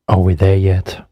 Are we there yet?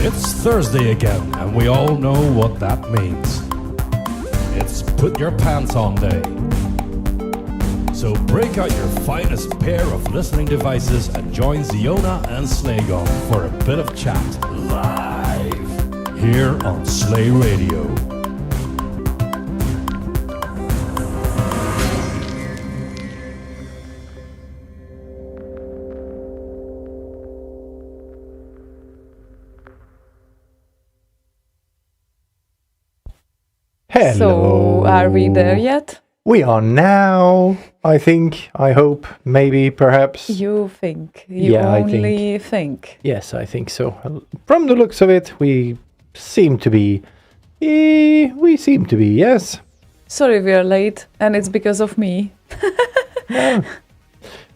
It's Thursday again, and we all know what that means. It's put your pants on day. So break out your finest pair of listening devices and join Ziona and Slaygon for a bit of chat live here on Slay Radio. Hello. So, are we there yet? We are now, I think, I hope, maybe, perhaps. You think. You Yeah, I only think. Yes, I think so. From the looks of it, we seem to be, yes. Sorry we are late, and it's because of me.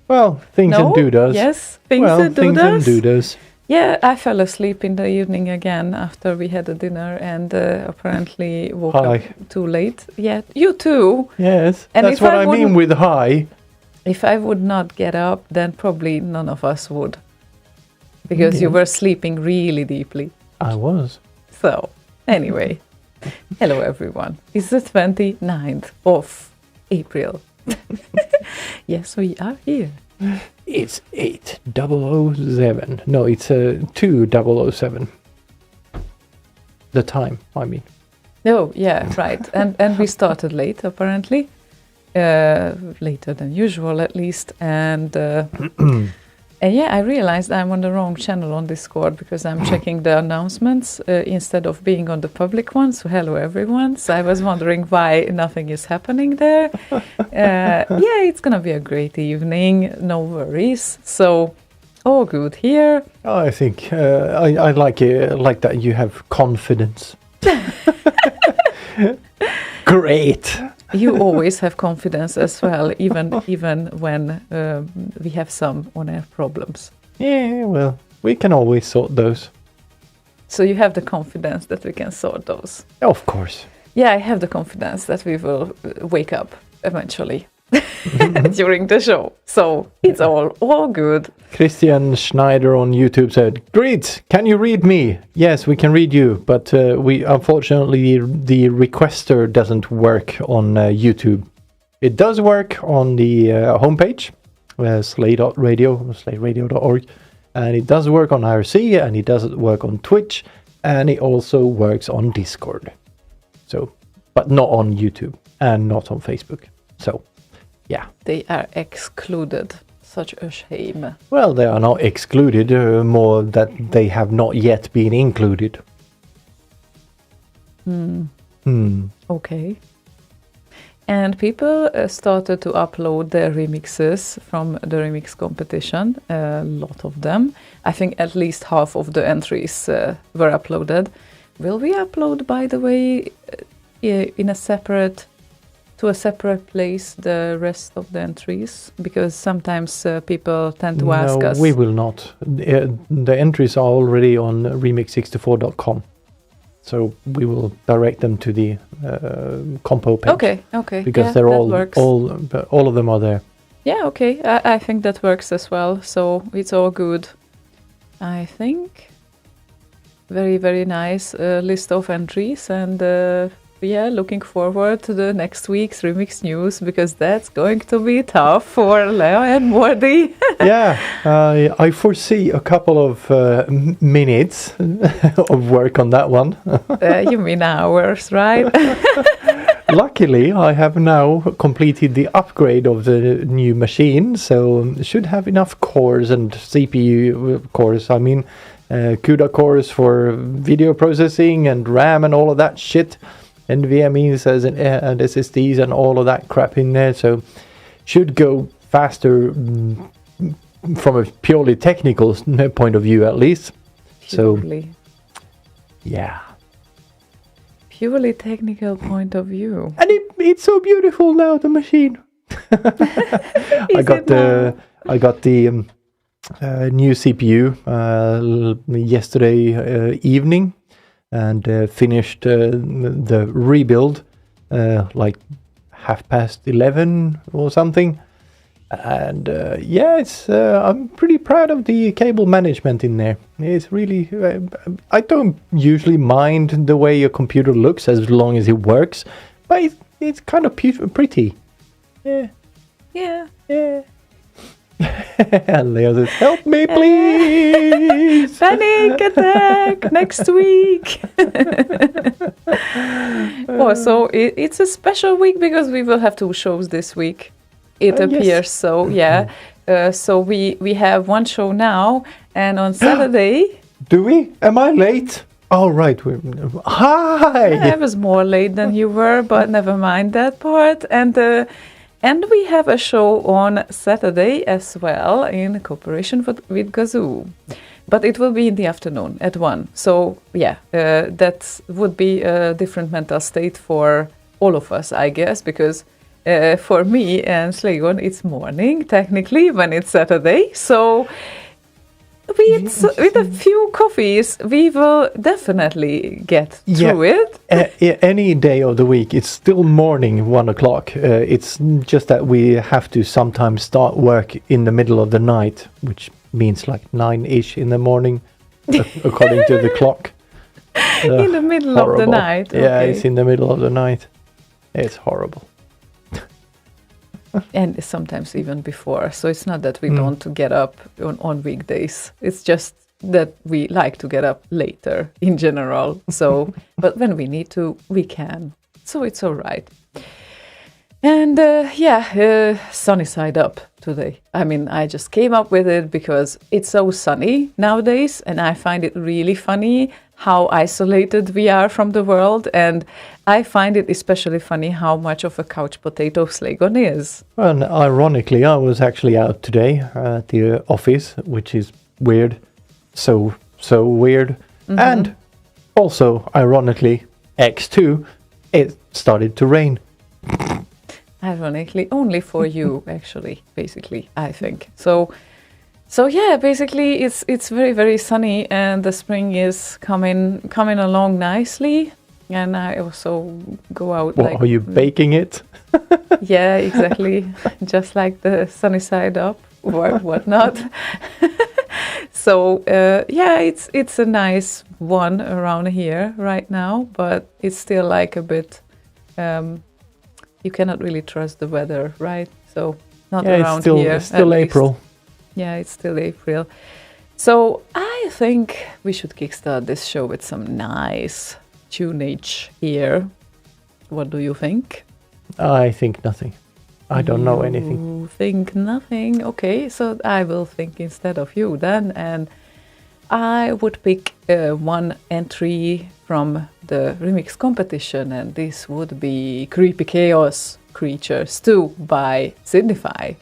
Well, things No? and doodahs. Yes, things well, and things and doodahs. doodahs. Yeah, I fell asleep in the evening again after we had a dinner and apparently woke up Hi. too late. Yeah, you too. Yes, And that's if what I I mean wouldn't- with high. If I would not get up, then probably none of us would. Because you Yeah. were sleeping really deeply. I was. So, anyway, hello everyone. It's the 29th of April. Yes, we are here. It's 8007. No, it's 2007. The time, I mean. Oh, yeah, right. And we started late, apparently. Later than usual, at least. And yeah, I realized I'm on the wrong channel on Discord because I'm checking the announcements instead of being on the public one. So hello, everyone. So I was wondering why nothing is happening there. Yeah, it's going to be a great evening. No worries. So all good here. I think I like that you have confidence. Great. You always have confidence as well, even when we have some on-air problems. Yeah, well, we can always sort those. So you have the confidence that we can sort those. Of course. Yeah, I have the confidence that we will wake up eventually during the show. So it's all good. Christian Schneider on YouTube said, "Great, can you read me?" Yes, we can read you, but we unfortunately the requester doesn't work on YouTube. It does work on the homepage, slay.radio, slayradio.org, and it does work on IRC, and it does work on Twitch, and it also works on Discord. So, but not on YouTube and not on Facebook. So, yeah. They are excluded. Such a shame. Well, they are not excluded, more that they have not yet been included. Okay. And people started to upload their remixes from the remix competition, a lot of them. I think at least half of the entries were uploaded. Will we upload, by the way, in a separate to a separate place the rest of the entries? Because sometimes people tend to ask us. No, we will not. The entries are already on remix64.com. So we will direct them to the compo page. Okay. Because yeah, they're that works. all of them are there. Yeah, okay. I think that works as well. So it's all good. I think very, very nice list of entries. And looking forward to the next week's remix news, because that's going to be tough for Leo and Mordy. Yeah, I foresee a couple of minutes of work on that one. You mean hours, right? Luckily, I have now completed the upgrade of the new machine, so should have enough cores and CPU cores. I mean, CUDA cores for video processing and RAM and all of that shit, NVMe's and SSDs and all of that crap in there. So should go faster from a purely technical point of view, at least. Purely. So, yeah. Purely technical point of view. And it's so beautiful now, the machine. I got the new CPU yesterday evening, and finished the rebuild like 11:30 or something. And I'm pretty proud of the cable management in there. It's really, I don't usually mind the way your computer looks as long as it works, but it's kind of pretty. Yeah. And Leo says, "Help me, please!" Panic attack next week. So it's a special week because we will have 2 shows this week. It appears yes. So, yeah. So we have 1 show now, and on Saturday... Do we? Am I late? Oh, right. Hi! I was more late than you were, but never mind that part. And we have a show on Saturday as well in cooperation with Gazoo. But it will be in the afternoon at 1. So, that would be a different mental state for all of us, I guess, because... for me and Slaygon, it's morning, technically, when it's Saturday. So with a few coffees, we will definitely get through it. Any day of the week, it's still morning, 1 o'clock. It's just that we have to sometimes start work in the middle of the night, which means like 9-ish in the morning, according to the clock. In the middle horrible. Of the night. Okay. Yeah, it's in the middle of the night. It's horrible. And sometimes even before. So it's not that we don't get up on weekdays. It's just that we like to get up later in general. So, but when we need to, we can. So it's all right. And sunny side up today. I mean, I just came up with it because it's so sunny nowadays, and I find it really funny how isolated we are from the world, and I find it especially funny how much of a couch potato Slaygon is. And ironically, I was actually out today at the office, which is weird, so weird. Mm-hmm. And also, ironically, X2, it started to rain. Ironically, only for you, actually, basically, I think. So yeah, basically it's very, very sunny, and the spring is coming along nicely. And I also go out. What, are you baking it? Yeah, exactly. Just like the sunny side up or whatnot. So it's a nice one around here right now, but it's still like a bit. You cannot really trust the weather, right? So not around here. It's still April. Yeah, it's still April. So I think we should kickstart this show with some nice tunage here. What do you think? I think nothing. I don't know anything. You think nothing? Okay, so I will think instead of you then. And I would pick 1 entry from the remix competition, and this would be Creepy Chaos Creatures 2 by Signify.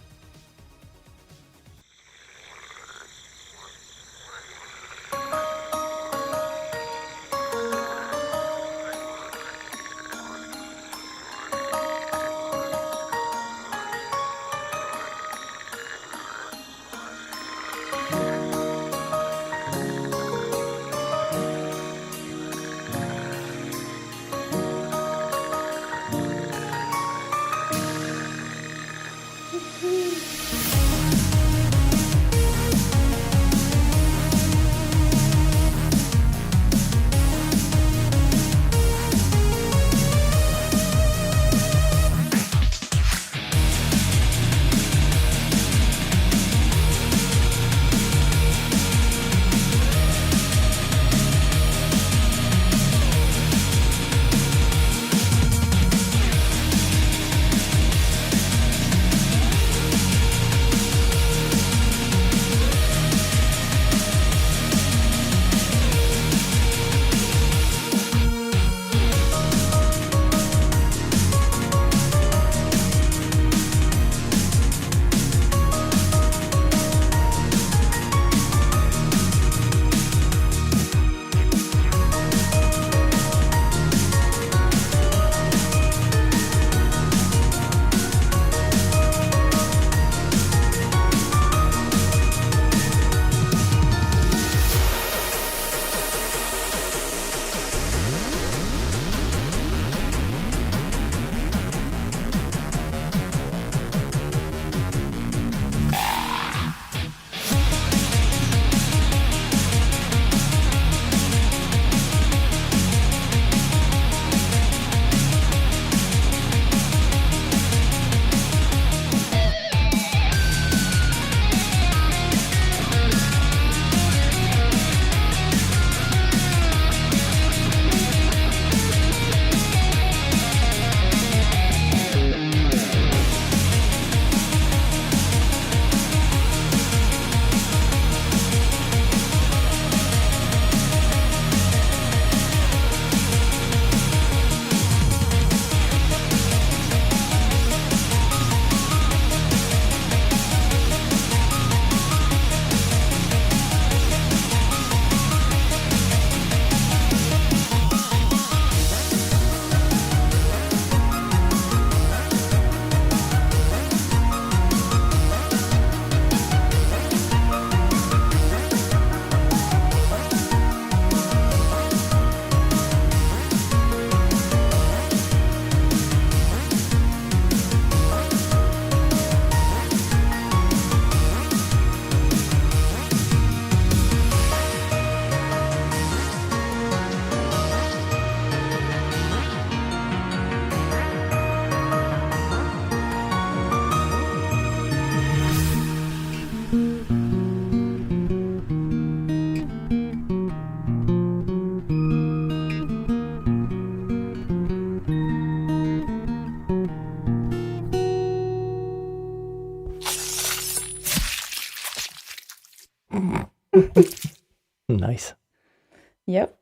Yep,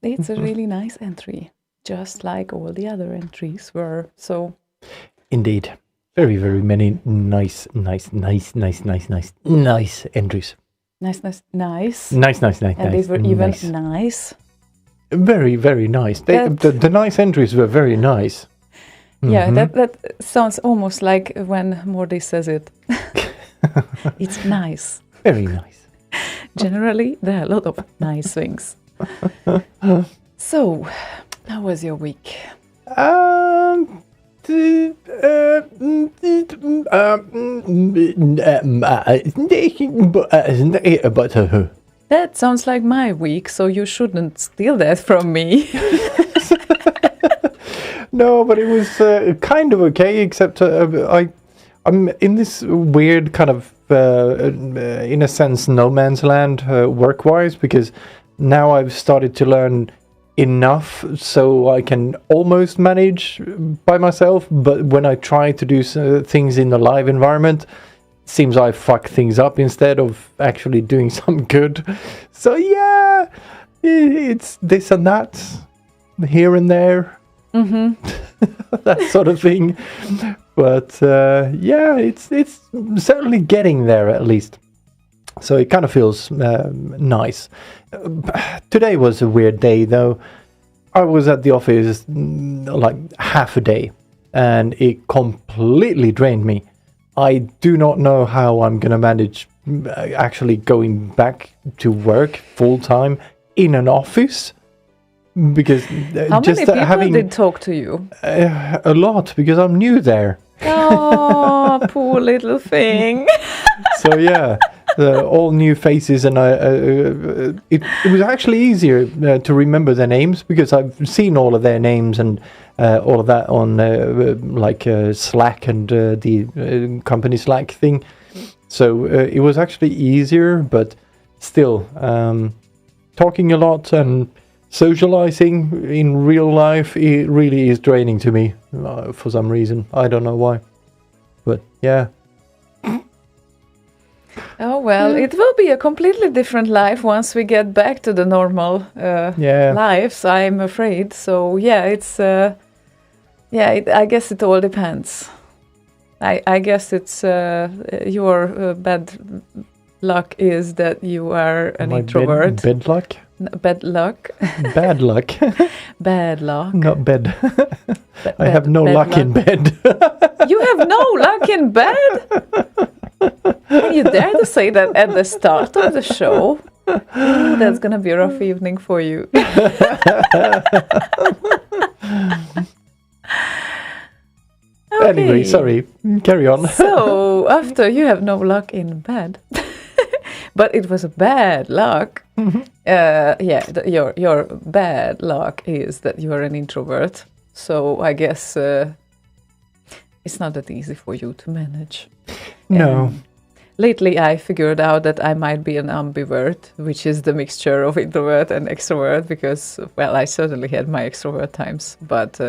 it's a really nice entry, just like all the other entries were. So, Indeed. Very, very many nice entries. nice. Nice. And they were even nice. Very, very nice. The nice entries were very nice. Yeah, that sounds almost like when Morty says it. It's nice. Very nice. Generally, there are a lot of nice things. So, how was your week? That sounds like my week, so you shouldn't steal that from me. No, but it was kind of okay, except I'm in this weird kind of, in a sense, no man's land work-wise, because now I've started to learn enough so I can almost manage by myself, but when I try to do things in the live environment, seems I fuck things up instead of actually doing some good. So yeah, it's this and that, here and there. That sort of thing. But yeah, it's certainly getting there at least. So it kind of feels nice. Today was a weird day though. I was at the office like half a day and it completely drained me. I do not know how I'm going to manage actually going back to work full time in an office. Because how just many people having did talk to you? A lot, because I'm new there. Oh, poor little thing. So yeah, all new faces, and it was actually easier to remember their names because I've seen all of their names and all of that on Slack and the company Slack thing. So it was actually easier, but still talking a lot and socializing in real life, it really is draining to me for some reason. I don't know why, but yeah. Oh well, it will be a completely different life once we get back to the normal lives, I'm afraid. So yeah, it's I guess it all depends. I guess it's your bad luck is that you are an introvert. Bad luck? Bad luck. Bad luck. Bad luck. Not bed. I have no luck in bed. You have no luck in bed? Can you dare to say that at the start of the show? Ooh, that's gonna be a rough evening for you. Okay. Anyway, sorry. Carry on. So, after you have no luck in bed, but it was a bad luck. Your bad luck is that you are an introvert. So I guess it's not that easy for you to manage. No. Lately, I figured out that I might be an ambivert, which is the mixture of introvert and extrovert, because, well, I certainly had my extrovert times, but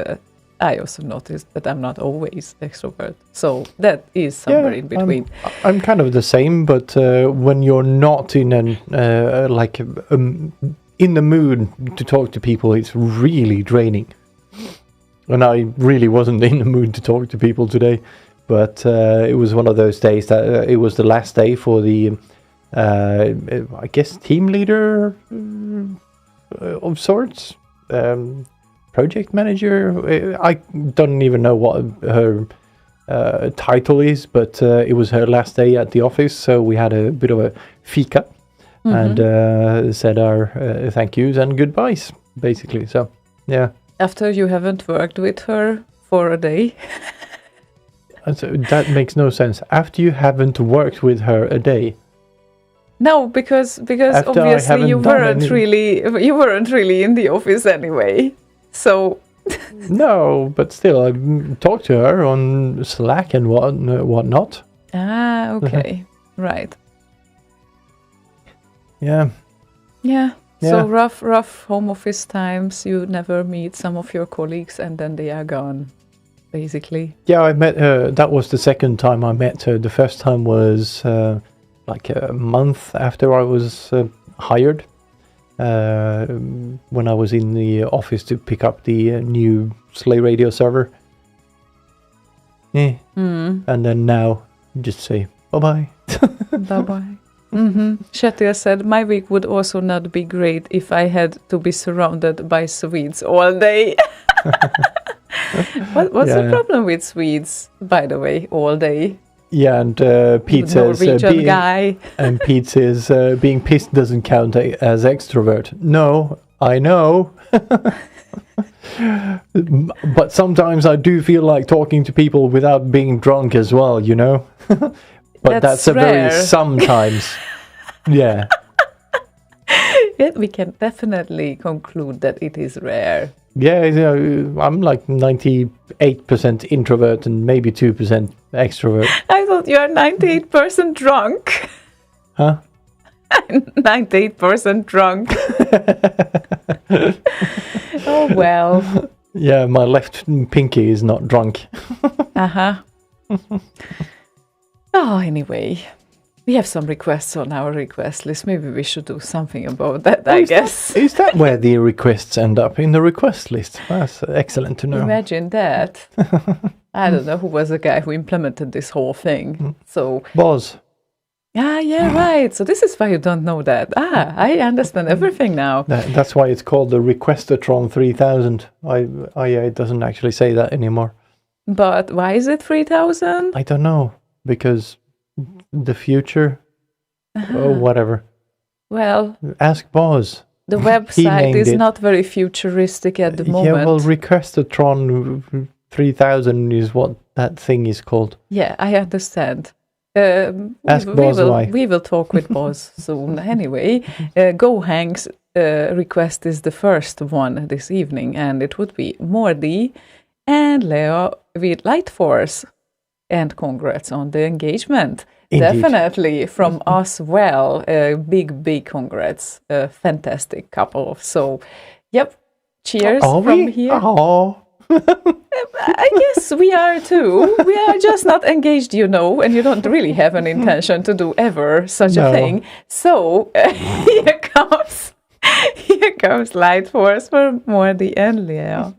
I also noticed that I'm not always extrovert. So that is somewhere in between. I'm kind of the same, but when you're not in in the mood to talk to people, it's really draining. And I really wasn't in the mood to talk to people today. But it was one of those days that it was the last day for the, I guess, team leader of sorts. Project manager. I don't even know what her title is, but it was her last day at the office, so we had a bit of a fika and said our thank yous and goodbyes, basically. So, yeah. After you haven't worked with her for a day? So that makes no sense. After you haven't worked with her a day? No, because After obviously you weren't really in the office anyway. So no, but still, I talked to her on Slack and whatnot. Ah, okay, right. Yeah. So rough home office times. You never meet some of your colleagues, and then they are gone, basically. Yeah, I met her. That was the second time I met her. The first time was like a month after I was hired. when I was in the office to pick up the new Slay Radio server. And then now, just say bye-bye. Bye-bye. Shatia said, my week would also not be great if I had to be surrounded by Swedes all day. What's the problem with Swedes, by the way, all day? Yeah, and Pete says, guy. and Pete says, being pissed doesn't count as extrovert. No, I know. But sometimes I do feel like talking to people without being drunk as well, you know? But that's a rare. very sometimes. Yeah. Yeah, we can definitely conclude that it is rare. Yeah, I'm like 98% introvert and maybe 2% extrovert. I thought you are 98% drunk. Huh? 98% drunk. Oh, well. Yeah, my left pinky is not drunk. Uh-huh. Oh, anyway. We have some requests on our request list. Maybe we should do something about that, I guess. Is that where the requests end up? In the request list? That's excellent to know. Imagine that. I don't know who was the guy who implemented this whole thing. So Boz. yeah, right. So this is why you don't know that. I understand everything now. That's why it's called the Requestatron 3000. It doesn't actually say that anymore. But why is it 3,000? I don't know, because the future or whatever. Well, ask Boz. the website is it. not very futuristic at the moment. Yeah, well, Requestatron 3000 is what that thing is called. Yeah, I understand. Ask Boz why. We will talk with Boz soon. Anyway, GoHang's request is the first one this evening, and it would be Mordi and Leo with Light Force. And congrats on the engagement. Indeed. Definitely from us, well, big congrats. A fantastic couple. So, yep, cheers from here. Oh. I guess we are too. We are just not engaged, you know, and you don't really have an intention to do ever such a thing. So, here comes Light Force for Mordi and Leo.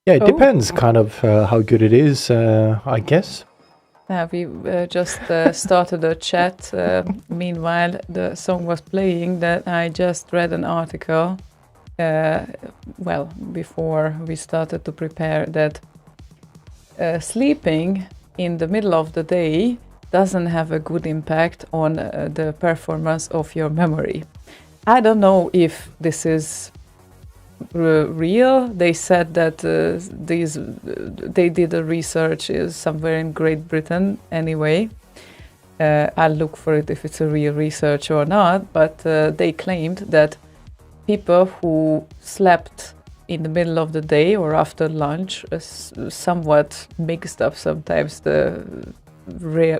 Yeah, it Oh. depends kind of how good it is, I guess. We just started a chat. Meanwhile, the song was playing. That I just read an article. Before we started to prepare, that sleeping in the middle of the day doesn't have a good impact on the performance of your memory. I don't know if this is real. They said that they did a research somewhere in Great Britain anyway. I'll look for it if it's a real research or not, but they claimed that people who slept in the middle of the day or after lunch somewhat mixed up sometimes the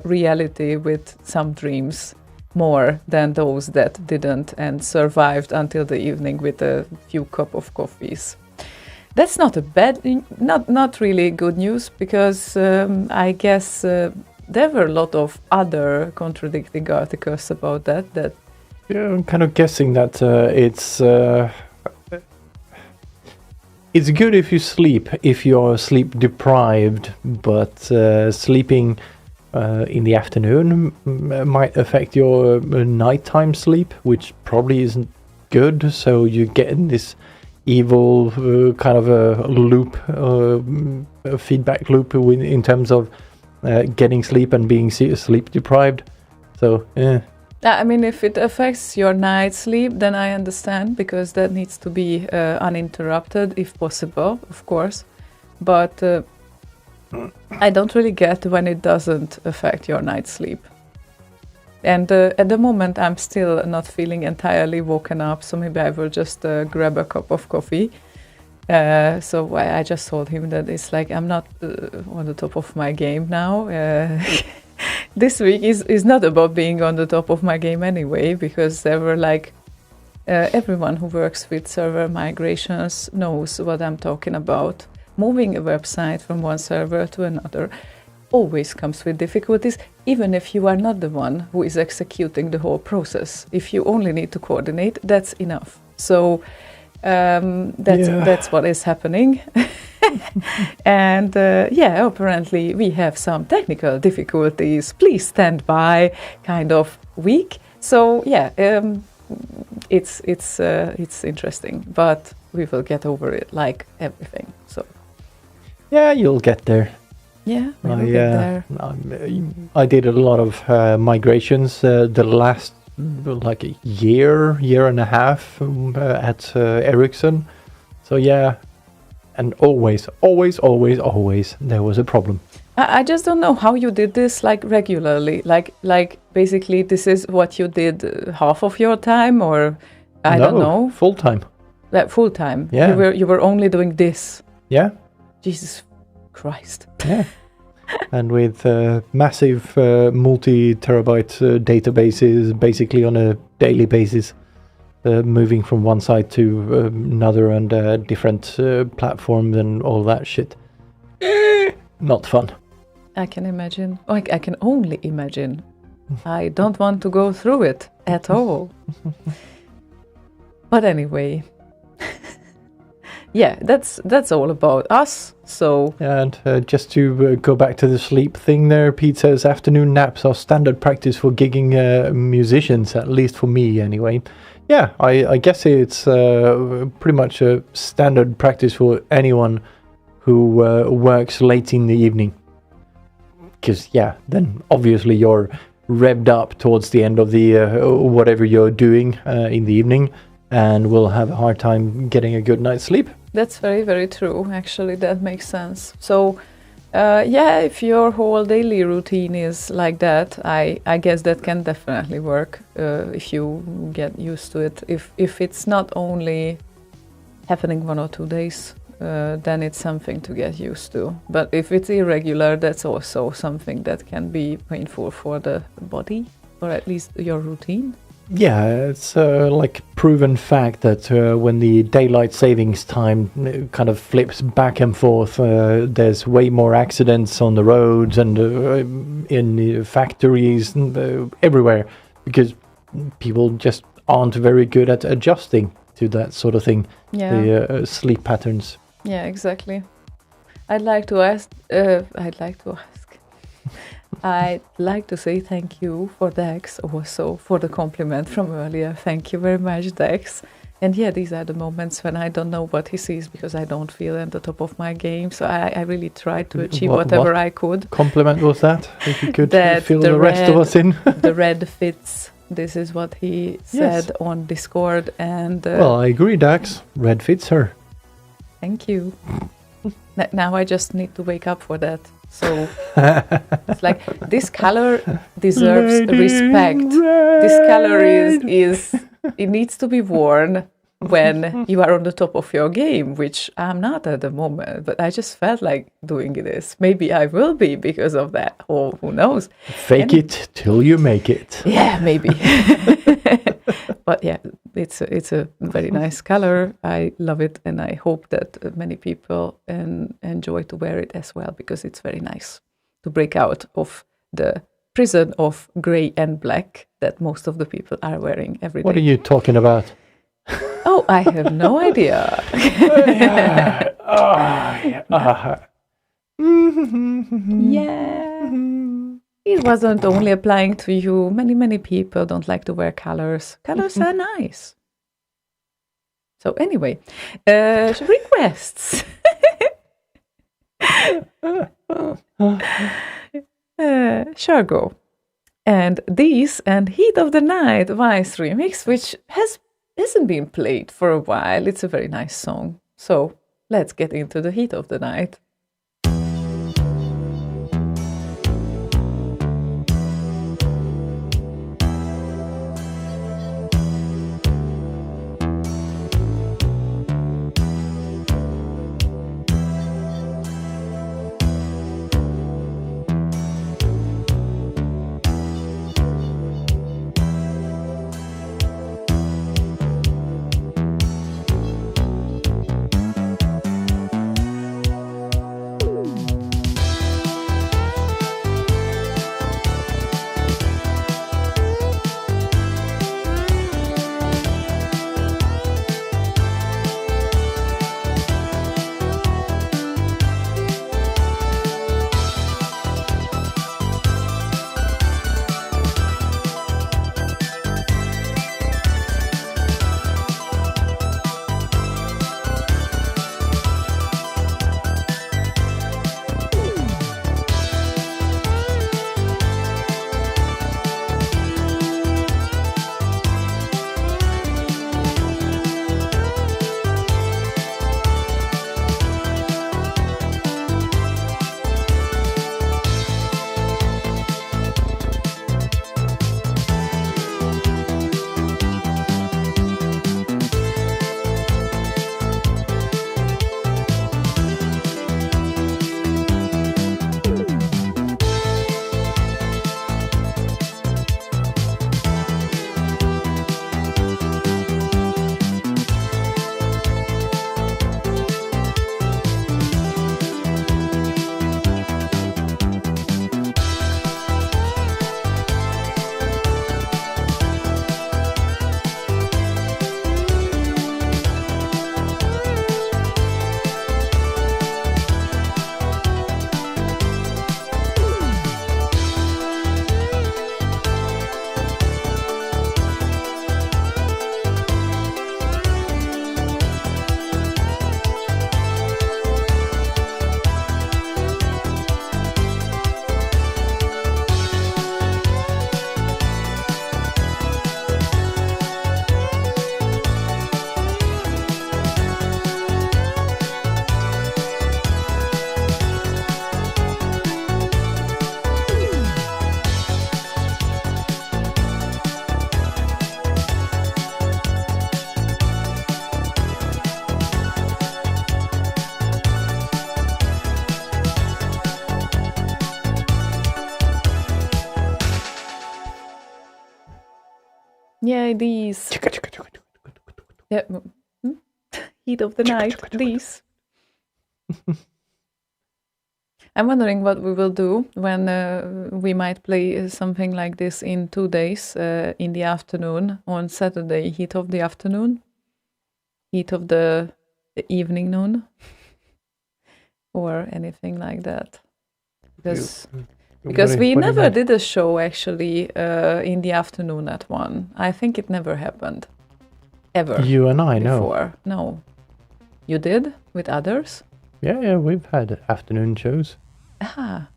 reality with some dreams more than those that didn't and survived until the evening with a few cup of coffees. That's not a bad, not really good news, because I guess there were a lot of other contradicting articles about that. Yeah, I'm kind of guessing that it's good if you sleep, if you're sleep deprived, but sleeping in the afternoon might affect your nighttime sleep, which probably isn't good. So you get in this evil kind of a loop, a feedback loop in terms of getting sleep and being sleep deprived. So, yeah. I mean, if it affects your night sleep, then I understand, because that needs to be uninterrupted if possible, of course. But I don't really get when it doesn't affect your night sleep. And at the moment, I'm still not feeling entirely woken up, so maybe I will just grab a cup of coffee. So I just told him that it's like I'm not on the top of my game now. This week is not about being on the top of my game anyway, because there were like everyone who works with server migrations knows what I'm talking about. Moving a website from one server to another always comes with difficulties, even if you are not the one who is executing the whole process. If you only need to coordinate, that's enough. So that's what is happening. And apparently we have some technical difficulties. Please stand by kind of week. So it's interesting, but we will get over it like everything. So Yeah, you'll get there. Yeah, we will get there. I did a lot of migrations the last like a year and a half at Ericsson. So yeah, and always there was a problem. I just don't know how you did this like regularly. Like basically this is what you did half of your time, or I don't know. Full time. Like full time. Yeah. You were only doing this. Yeah. Jesus Christ. Yeah. And with massive multi-terabyte databases, basically on a daily basis, moving from one site to another, and different platforms and all that shit. Not fun. I can imagine. I can only imagine. I don't want to go through it at all. But anyway. Yeah, that's all about us. So and just to go back to the sleep thing there, Pete says afternoon naps are standard practice for gigging musicians, at least for me anyway. Yeah, I guess it's pretty much a standard practice for anyone who works late in the evening. Because then obviously you're revved up towards the end of the whatever you're doing in the evening, and will have a hard time getting a good night's sleep. That's very, very true. Actually, that makes sense. So, if your whole daily routine is like that, I guess that can definitely work if you get used to it. If it's not only happening 1 or 2 days, then it's something to get used to. But if it's irregular, that's also something that can be painful for the body, or at least your routine. Yeah, it's like proven fact that when the daylight savings time kind of flips back and forth, there's way more accidents on the roads and in the factories and everywhere, because people just aren't very good at adjusting to that sort of thing, the sleep patterns. Yeah, exactly. I'd like to ask. I'd like to say thank you for Dex also for the compliment from earlier. Thank you very much, Dex. And yeah, these are the moments when I don't know what he sees because I don't feel at the top of my game. So I really tried to achieve whatever I could. Compliment was that? If you could That fill the rest of us in. The red fits. This is what he said on Discord. And well, I agree, Dax. Red fits her. Thank you. Now I just need to wake up for that. So it's like this color deserves respect. This color is it needs to be worn when you are on the top of your game, which I'm not at the moment, but I just felt like doing this. Maybe I will be because of that, or who knows. Fake it till you make it. Yeah, maybe. But yeah, it's a very nice color. I love it, and I hope that many people enjoy to wear it as well, because it's very nice to break out of the prison of gray and black that most of the people are wearing every day. What are you talking about? Oh, I have no idea. Yeah. It wasn't only applying to you. Many people don't like to wear colors. Colors are nice. So anyway, requests. Sure, go. And these and Heat of the Night Vice remix, which hasn't been played for a while. It's a very nice song. So let's get into the Heat of the Night. Yeah, these. Yeah. Heat of the Night, these. I'm wondering what we will do when we might play something like this in 2 days in the afternoon on Saturday. Heat of the afternoon, heat of the evening noon. or anything like that. Because What we do you never mean? did a show actually in the afternoon at 1. I think it never happened. Ever. You and I know. Before. No. You did? With others? Yeah, we've had afternoon shows. Ah,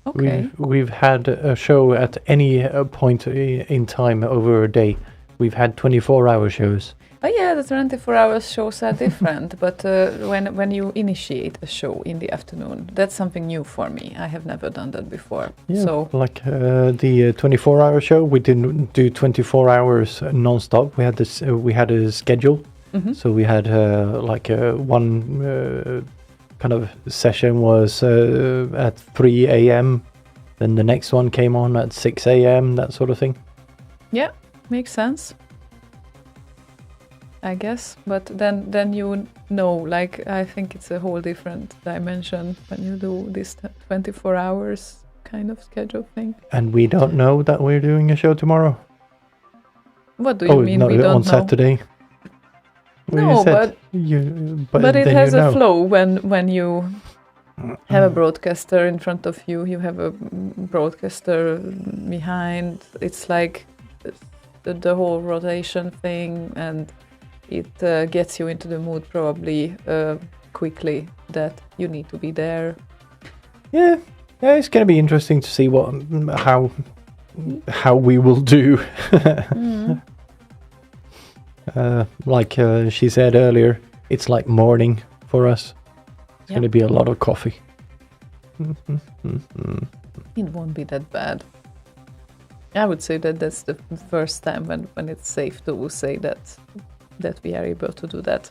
okay. We've had a show at any point in time over a day. We've had 24-hour shows. Oh yeah, the 24-hour shows are different, but when you initiate a show in the afternoon, that's something new for me. I have never done that before. Yeah, So like the 24-hour show, we didn't do 24 hours non-stop. We had this. We had a schedule, mhm. so we had one kind of session was at 3 a.m. Then the next one came on at 6 a.m. That sort of thing. Yeah, makes sense. I guess, but then you know, like I think it's a whole different dimension when you do this 24 hours kind of schedule thing. And we don't know that we're doing a show tomorrow. What do you mean no, we don't on know? Saturday. Well, you No, said but it then has you a know. flow when you have a broadcaster in front of you. You have a broadcaster behind. It's like the whole rotation thing, and it gets you into the mood probably quickly that you need to be there. Yeah, it's going to be interesting to see how we will do. Mm. Like she said earlier, it's like morning for us. It's going to be a lot of coffee. It won't be that bad. I would say that that's the first time when it's safe to say that we are able to do that.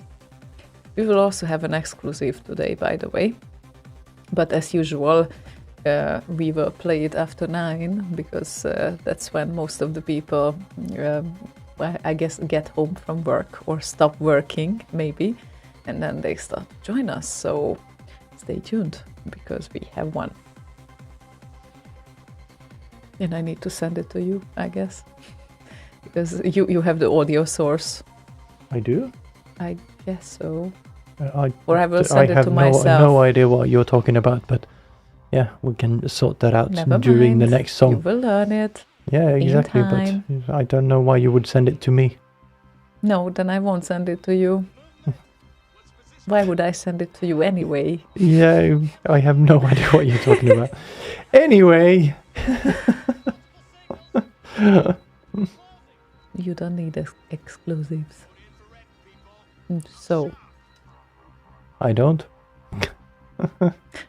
We will also have an exclusive today, by the way. But as usual, we will play it after 9 because that's when most of the people, I guess, get home from work or stop working, maybe, and then they start to join us. So stay tuned because we have one. And I need to send it to you, I guess, because you have the audio source. I do? I guess so. I will send it to myself. I have no idea what you're talking about, but yeah, we can sort that out Never during mind. the next song. You will learn it. Yeah, exactly, time. but I don't know why you would send it to me. No, then I won't send it to you. Why would I send it to you anyway? Yeah, I have no idea what you're talking about. Anyway. You don't need exclusives. So. I don't.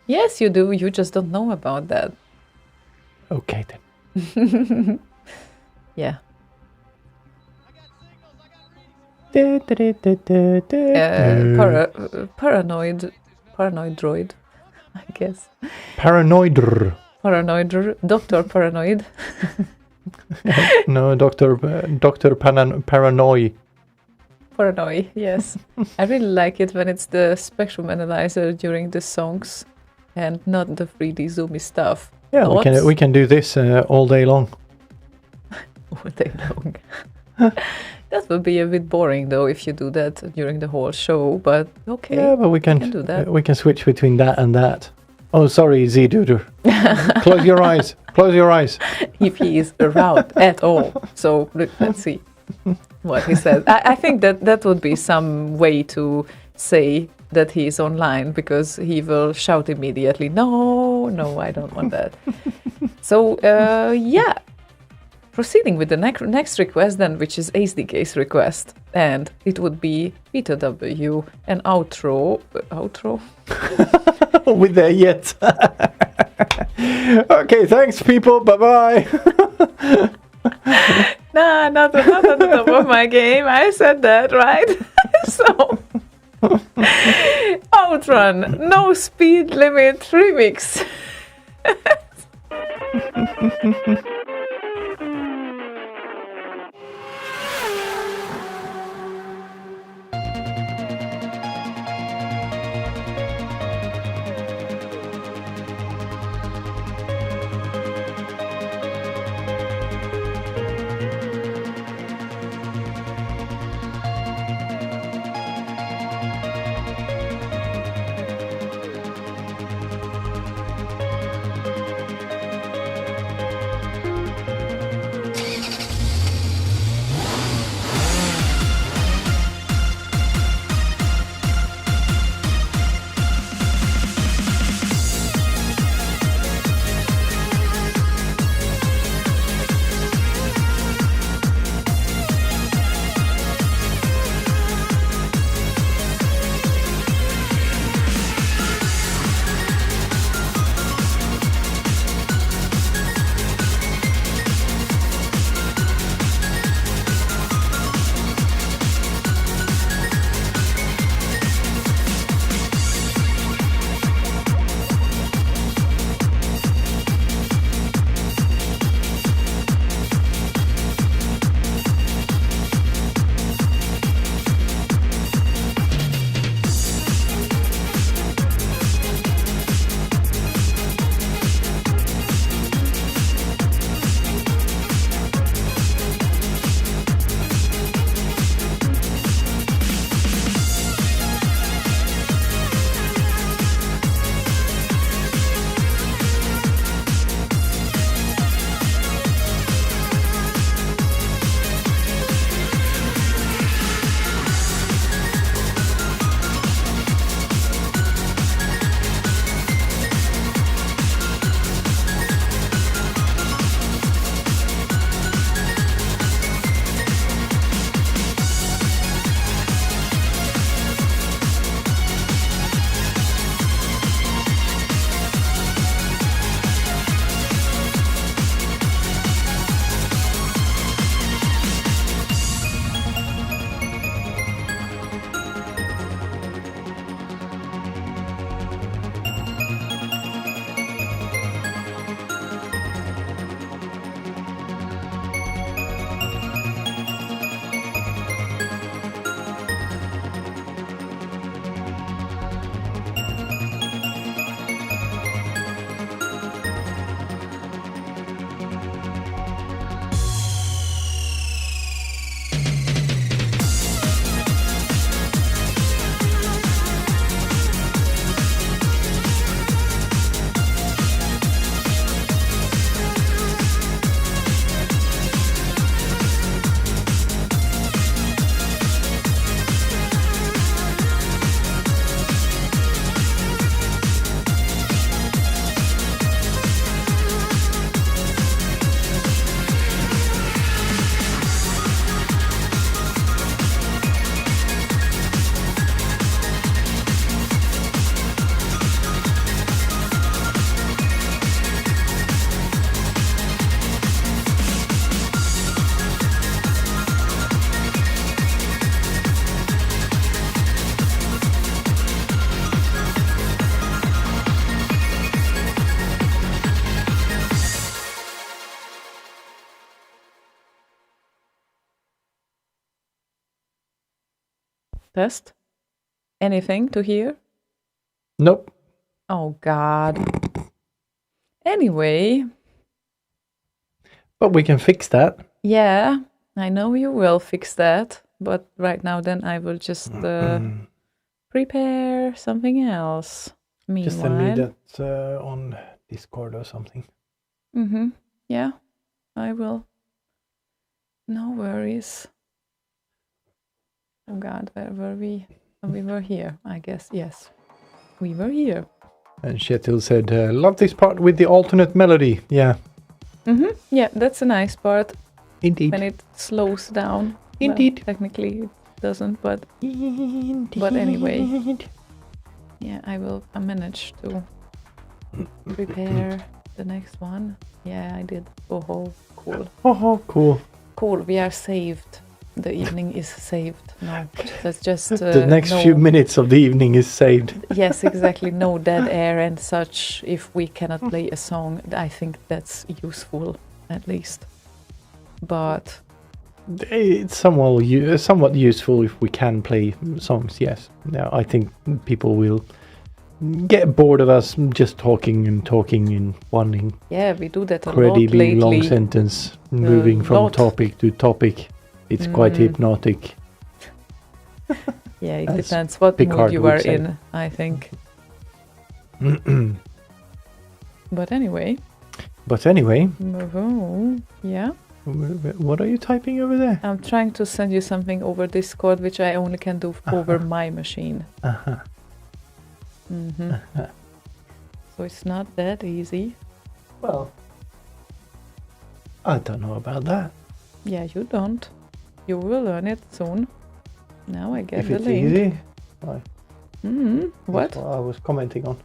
Yes, you do. You just don't know about that. Okay then. Yeah. Paranoid droid, I guess. Paranoid. Dr. Paranoid. No, Dr. Paranoid. Paranoid, yes. I really like it when it's the spectrum analyzer during the songs and not the 3D zoomy stuff. Yeah, we can do this all day long. All day long. That would be a bit boring though if you do that during the whole show, but okay. Yeah, but we can do that. We can switch between that and that. Oh, sorry, Z-Duder. Close your eyes. Close your eyes. If he is around at all. So let's see what he says. I think that would be some way to say that he is online, because he will shout immediately, no, I don't want that. So, yeah. Proceeding with the next request then, which is HDK's request. And it would be Peter W. an outro? With there yet. Okay, thanks people. Bye-bye. Nah, not at the top of my game. I said that, right? So, Outrun, no speed limit remix. Test? Anything to hear? Nope. Oh, God. Anyway. But we can fix that. Yeah, I know you will fix that. But right now, then I will just prepare something else. Meanwhile. Just send me that on Discord or something. Mm-hmm. Yeah, I will. No worries. Oh God, where were we? Oh, we were here, I guess. Yes, we were here. And Kjetil said, love this part with the alternate melody. Yeah. Mm-hmm. Yeah, that's a nice part. Indeed. When it slows down. Indeed. Well, technically it doesn't, but anyway. Yeah, I will manage to prepare the next one. Yeah, I did. Oh, cool. Oh, cool. Cool, we are saved. The evening is saved. No, that's just... the next few minutes of the evening is saved. Yes, exactly. No dead air and such. If we cannot play a song, I think that's useful, at least. But... It's somewhat useful if we can play songs, yes. Now, I think people will get bored of us just talking and wanting. Yeah, we do that a lot incredibly lately. long sentence, moving from topic to topic. It's quite hypnotic. Yeah, it depends what Picard mood you are in, I think. But anyway. Yeah. What are you typing over there? I'm trying to send you something over Discord, which I only can do over my machine. So it's not that easy. Well, I don't know about that. Yeah, you don't. You will learn it soon. Now I get If the it's link. easy. What? That's what I was commenting on.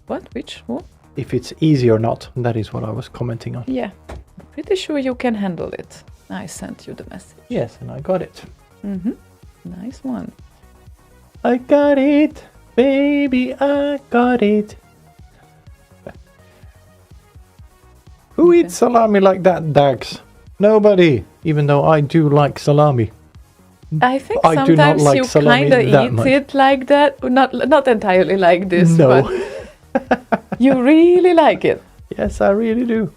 What? Which? What? If it's easy or not, that is what I was commenting on. Yeah. Pretty sure you can handle it. I sent you the message. Yes, and I got it. Nice one. I got it, baby, I got it. Who eats salami like that, Dax? Nobody, even though I do like salami. I think I do not sometimes like you salami kind of that eat much. it like that. Not entirely like this, No. but you really like it. Yes, I really do.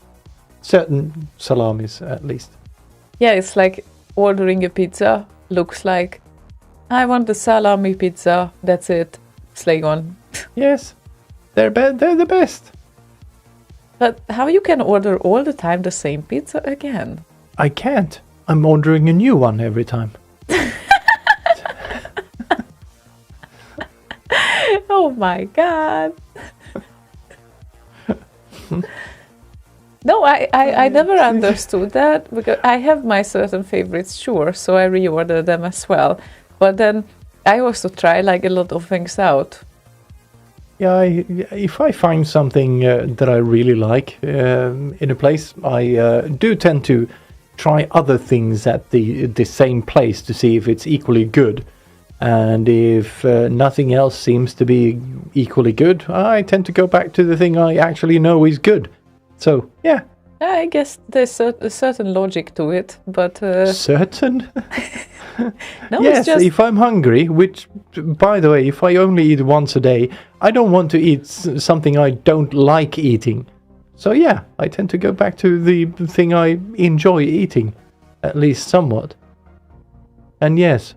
Certain salamis, at least. Yeah, it's like ordering a pizza. Looks like, I want the salami pizza. That's it. Slaygon. Yes, they're the best. But how you can order all the time the same pizza again? I can't. I'm ordering a new one every time. Oh my God. No, I never understood that, because I have my certain favorites, sure, so I reorder them as well. But then I also try like a lot of things out. Yeah, if I find something that I really like in a place, I do tend to try other things at the same place to see if it's equally good. And if nothing else seems to be equally good, I tend to go back to the thing I actually know is good. So, yeah. I guess there's a certain logic to it, but... Certain? No, yes, it's just... if I'm hungry, which, by the way, if I only eat once a day, I don't want to eat something I don't like eating. So yeah, I tend to go back to the thing I enjoy eating, at least somewhat. And yes,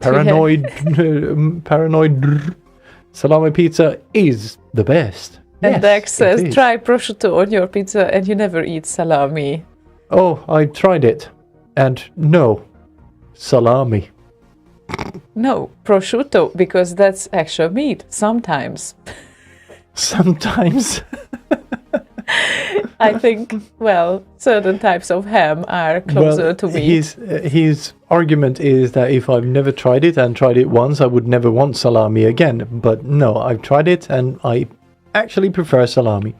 paranoid salami pizza is the best. And yes, Dex says, it is. try prosciutto on your pizza and you never eat salami. Oh, I tried it. And no, salami. No, prosciutto, because that's actual meat, sometimes. Sometimes. I think, well, certain types of ham are closer to meat. His argument is that if I've never tried it and tried it once, I would never want salami again. But no, I've tried it and I actually prefer salami.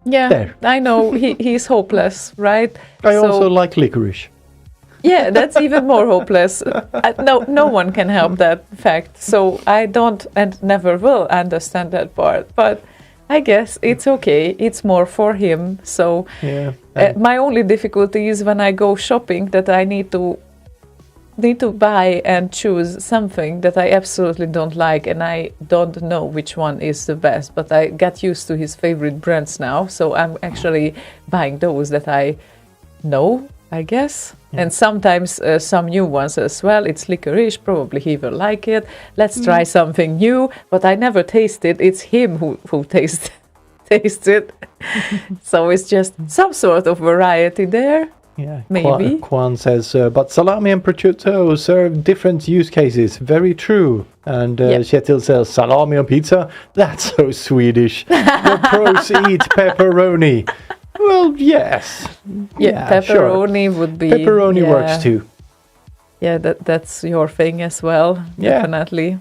Yeah, there. I know, he's hopeless, right? I also like licorice. Yeah, that's even more hopeless. No one can help that fact. So I don't and never will understand that part. But I guess it's okay. It's more for him. So yeah, my only difficulty is when I go shopping that I need to need to buy and choose something that I absolutely don't like, and I don't know which one is the best, but I got used to his favorite brands now, so I'm actually buying those that I know, I guess. And sometimes some new ones as well. It's licorice, probably he will like it. Let's try something new, but I never tasted. It's him who tastes it. So it's just some sort of variety there. Yeah, maybe. Kwan says, but salami and prosciutto serve different use cases. Very true. And Kjetil says, salami on pizza? That's so Swedish. The pros eat pepperoni. Well, yes. Yeah, pepperoni would be... Pepperoni works too. Yeah, that's your thing as well, Yeah. definitely.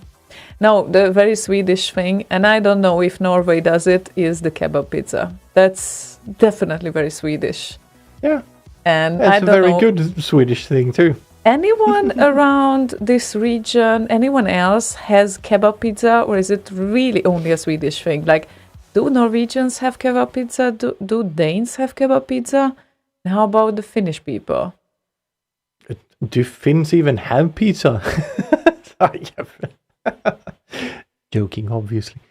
Now, the very Swedish thing, and I don't know if Norway does it, is the kebab pizza. That's definitely very Swedish. Yeah. And It's I a don't very know, good Swedish thing too. anyone around this region, anyone else has kebab pizza, or is it really only a Swedish thing? Like, do Norwegians have kebab pizza? Do Danes have kebab pizza? And how about the Finnish people? Do Finns even have pizza? Joking, obviously.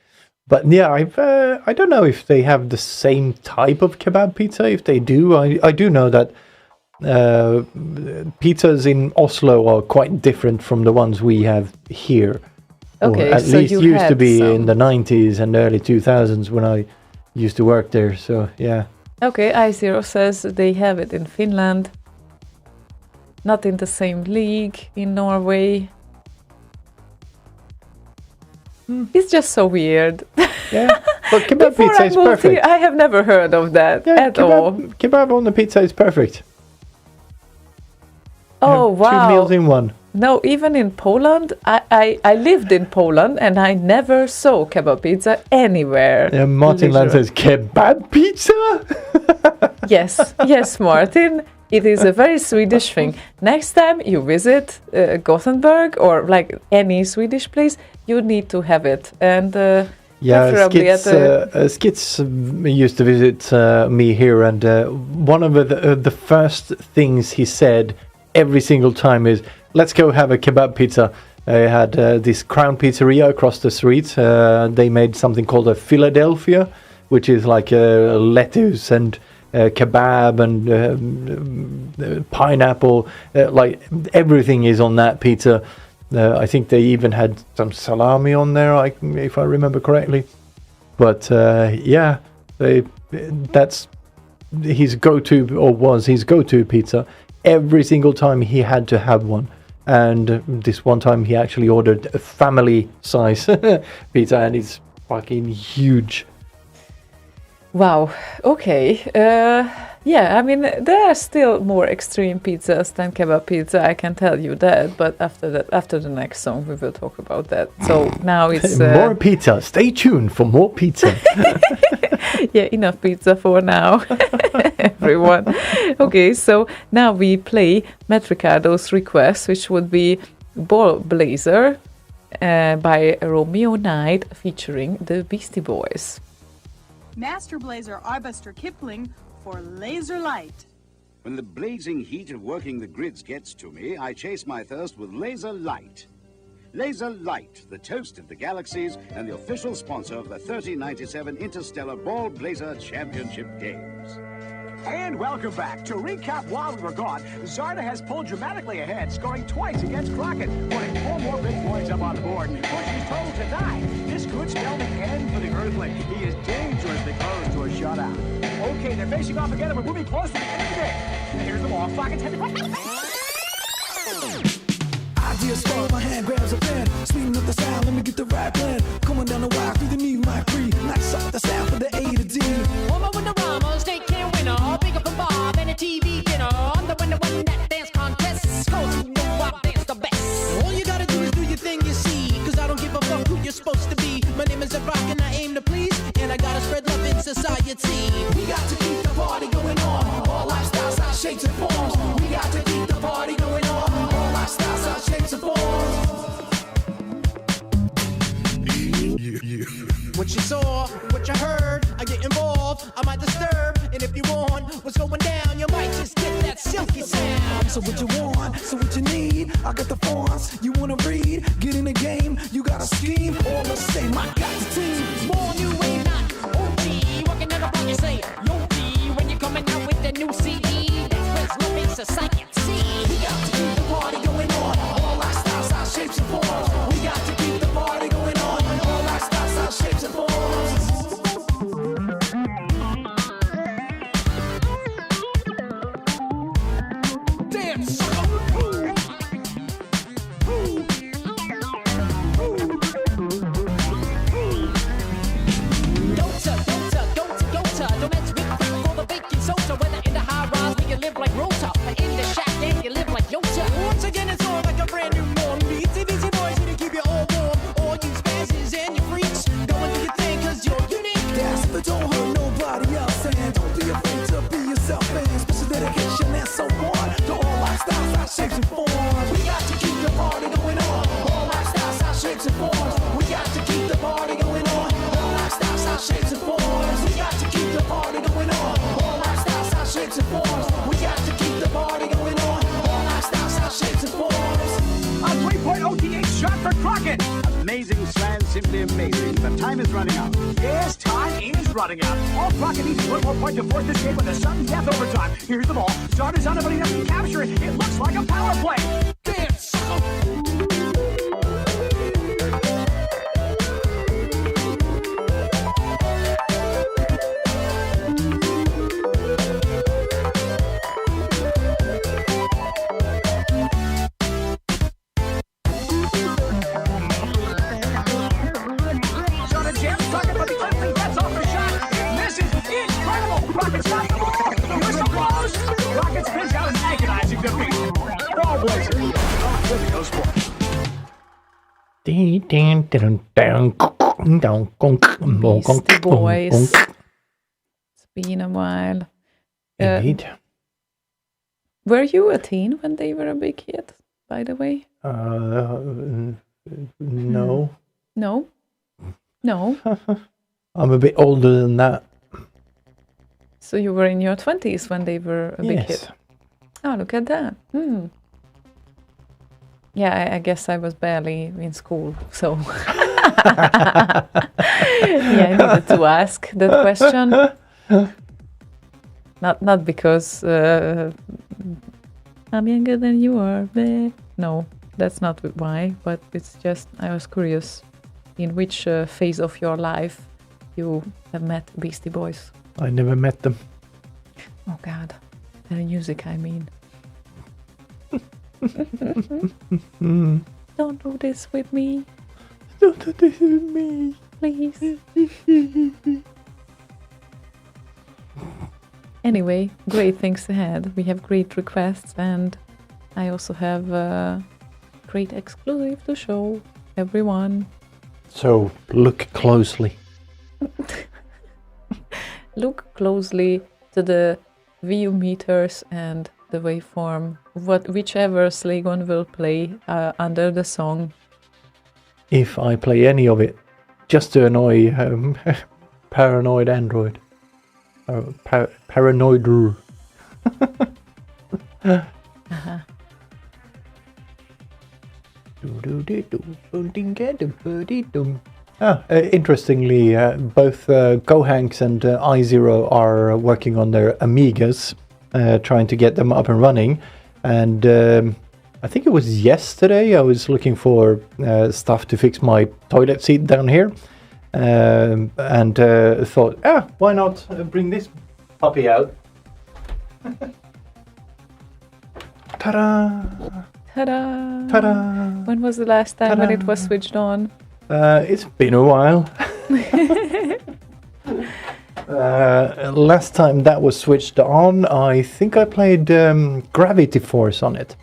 But yeah, I don't know if they have the same type of kebab pizza. If they do, I do know that pizzas in Oslo are quite different from the ones we have here. Okay, or at so least you used to had be some. in the 90s and early 2000s when I used to work there. So yeah. Okay, I0 says they have it in Finland. Not in the same league in Norway. It's just so weird. Yeah, but kebab Before pizza I is moved perfect. here, I have never heard of that Yeah, at all. kebab on the pizza is perfect. Oh, Have wow. 2 meals in one. No, even in Poland, I lived in Poland and I never saw kebab pizza anywhere. Martin Land Literally. says, kebab pizza? Yes, Martin. It is a very Swedish thing. Next time you visit Gothenburg or like any Swedish place, you need to have it. And Yeah, preferably at Skits used to visit me here, and one of the first things he said every single time is, let's go have a kebab pizza. They had this Crown Pizzeria across the street. They made something called a Philadelphia, which is like lettuce and kebab and pineapple. Like everything is on that pizza. I think they even had some salami on there, if I remember correctly. But yeah, that's his go-to, or was his go-to pizza. Every single time he had to have one. And this one time he actually ordered a family size pizza, and it's fucking huge. wow, okay. Yeah, I mean, there are still more extreme pizzas than kebab pizza, I can tell you that. But after the next song, we will talk about that. So now it's... More pizza. Stay tuned for more pizza. yeah, enough pizza for now, everyone. Okay, so now we play Matt Ricardo's request, which would be Ball Blazer by Romeo Knight featuring the Beastie Boys. Master Blazer Arbuster Kipling for Laser Light. When the blazing heat of working the grids gets to me, I chase my thirst with Laser Light. Laser Light, the toast of the galaxies and the official sponsor of the 3097 Interstellar Ball Blazer Championship Games. And welcome back. To recap while we were gone, Zarda has pulled dramatically ahead, scoring twice against Crockett, putting 4 more big boys up on the board. Bush is told to die. This could spell the end for the Earthling. He is dangerously close to a shutout. Okay, they're facing off again, and we're moving close to the end of the game. And here's the ball. Clock and 10 Idea spark, my hand grabs a pen. Speeding up the sound, let me get the right blend. Coming down the wire through the knee, my creed. Nice off the sound for the A to D. Woman with the rama, state can winner. Bigger from Bob and a TV dinner. I'm the one that dance contest. Cause you know I dance the best. All you gotta do is do your thing, you see. Cause I don't give a fuck who you're supposed to be. My name is a rock and I aim to please. And I gotta spread love in society. We got to keep the party going on. All lifestyles, our shapes and forms. We got to keep the party going on. All lifestyles, our shapes and forms. What you saw, what you heard, I get involved, I might disturb. And if you want what's going down, you might just get that silky sound. So what you want? So what you need? I got the fonts you wanna read. Get in the game, you got a scheme. All the same, I got the team. More new way, not OG. Walking down the block, you say, Yogi. When you're coming out with the new CD, that's West Love Society. We got to keep the party going on. All our styles, our shapes and forms. We got to keep the party going on. All our styles, our shapes and forms. Dance! Don't mess with crack for the baking soda. Whether in the high rise where you live like Rota, or in the shack and you live like Yota. Once again, it's all like a brand new morning. Beats and easy boys here to keep you all warm. All you spazzes and your freaks, go and do your thing, cause you're unique. Dance, but don't hurt nobody else. And don't be afraid to be yourself. And special dedication and so on. To all our styles, our shapes and forms. We got to keep the party going on. All our styles, our shapes and forms. We got to keep the party going on. All our styles, our shapes and forms. We got to keep the party going on. All our styles, our shapes and forms. We got to keep the party going on. All our styles, our shapes and forms. A 3.0 DH shot for Crockett. Amazing, Slan, simply amazing. But time is running out. Yes, time is running out. All Crockett needs is one more point to force this game with a sudden death overtime. Here's the ball. Zarda's on it, but he doesn't capture it. It looks like a power play. Dance! Zarda jams Crockett, but the unclean gets off the shot. It misses. Incredible! Crockett's got the ball. Whistle blows. Crockett spins out an agonizing defeat. Ball Blazer. Off with the go sport. Beastie Boys. It's been a while. Indeed. Were you a teen when they were a big hit, by the way? No. No? No? I'm a bit older than that. So you were in your 20s when they were a big Yes. hit? Oh, look at that. Yeah, I guess I was barely in school, so... Yeah, I needed to ask that question. Not because I'm younger than you are. Meh. No, that's not why, but it's just I was curious in which phase of your life you have met Beastie Boys. I never met them. Oh God, the music, I mean. Don't do this with me, Don't do this with me. please. Anyway, great things ahead. We have great requests, and I also have a great exclusive to show everyone. So look closely. Look closely to the view meters and the waveform, whichever Slaygon will play under the song. If I play any of it, just to annoy paranoid Android. Paranoid. Interestingly, both Gohanks and iZero are working on their Amigas, trying to get them up and running. And I think it was yesterday I was looking for stuff to fix my toilet seat down here. And thought, why not bring this puppy out? Ta-da! Ta-da! Ta-da! When was the last time when Ta-da. it was switched on? It's been a while. Last time that was switched on, I think I played Gravity Force on it.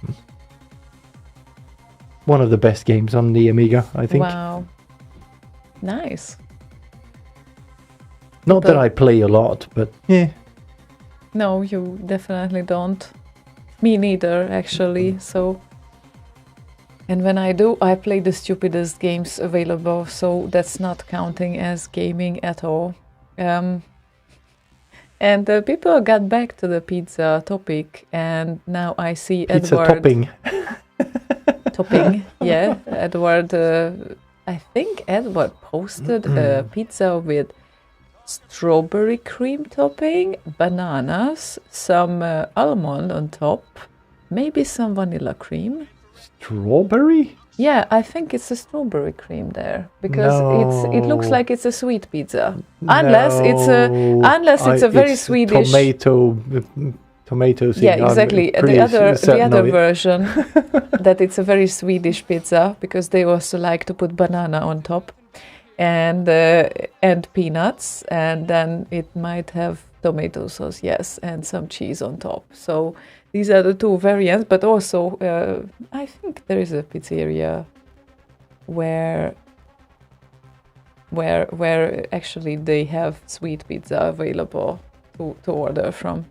One of the best games on the Amiga, I think. Wow. Nice. Not that I play a lot, but yeah. No, you definitely don't. Me neither, actually. So, and when I do, I play the stupidest games available, so that's not counting as gaming at all. And people got back to the pizza topic, and now I see Pizza Edward topping. topping. Yeah, Edward. I think Edward posted a pizza with strawberry cream topping, bananas, some almond on top, maybe some vanilla cream. Strawberry? Yeah, I think it's a strawberry cream there because it looks like it's a sweet pizza. Unless it's a very Swedish tomato thing. Yeah, exactly. The other version that it's a very Swedish pizza because they also like to put banana on top and peanuts, and then it might have tomato sauce, yes, and some cheese on top. So these are the two variants, but also I think there is a pizzeria where actually they have sweet pizza available to order from.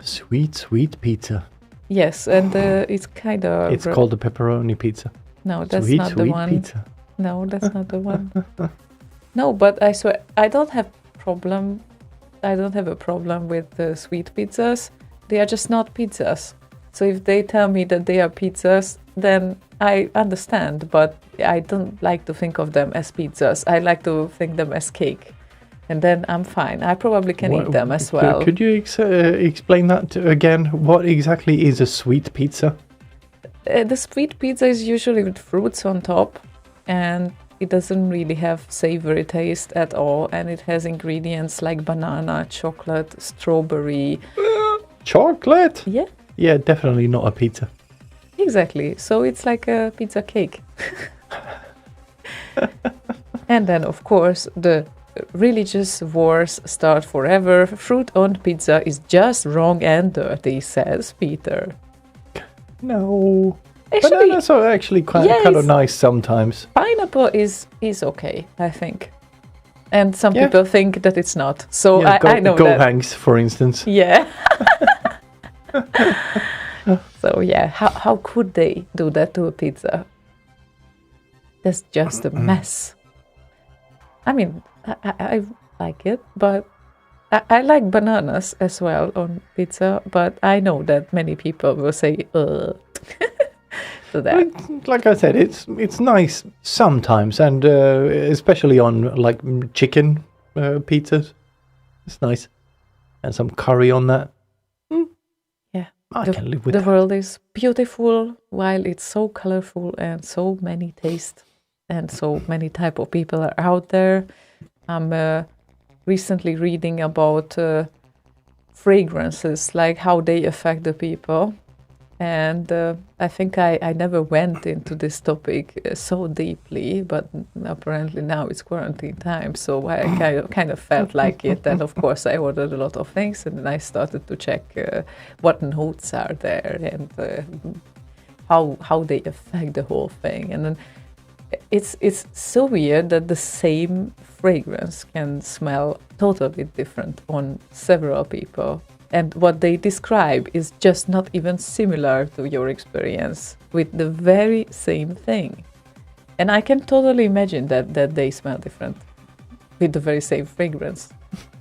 Sweet pizza. Yes, and it's kind of... It's called the pepperoni pizza. No, that's not the one. Pizza. No, that's not the one. No, but I swear, I don't have a problem with the sweet pizzas. They are just not pizzas. So if they tell me that they are pizzas, then I understand, but I don't like to think of them as pizzas. I like to think them as cake. And then I'm fine. I probably can eat them as well. Could you explain that again? What exactly is a sweet pizza? The sweet pizza is usually with fruits on top, and it doesn't really have savory taste at all, and it has ingredients like banana, chocolate, strawberry. Chocolate? Yeah. Yeah, definitely not a pizza. Exactly. So it's like a pizza cake. And then, of course, the religious wars start forever. Fruit on pizza is just wrong and dirty, says Peter. No. Actually, bananas are actually kind of nice sometimes. Pineapple is okay, I think. And some people think that it's not. So yeah, I know that. Gohangs, for instance. Yeah. So yeah, how could they do that to a pizza? That's just a mess. I mean, I like it, but I like bananas as well on pizza, but I know that many people will say, to that. Like I said, it's nice sometimes, and especially on like chicken pizzas. It's nice. And some curry on that. Yeah. I can live with the that. world is beautiful while it's so colorful and so many tastes and so many type of people are out there. I'm recently reading about fragrances, like how they affect the people. And I think I never went into this topic so deeply, but apparently now it's quarantine time, so I kind of felt like it. And of course, I ordered a lot of things, and then I started to check what notes are there and how they affect the whole thing. And then it's so weird that the same fragrance can smell totally different on several people. And what they describe is just not even similar to your experience with the very same thing. And I can totally imagine that they smell different with the very same fragrance.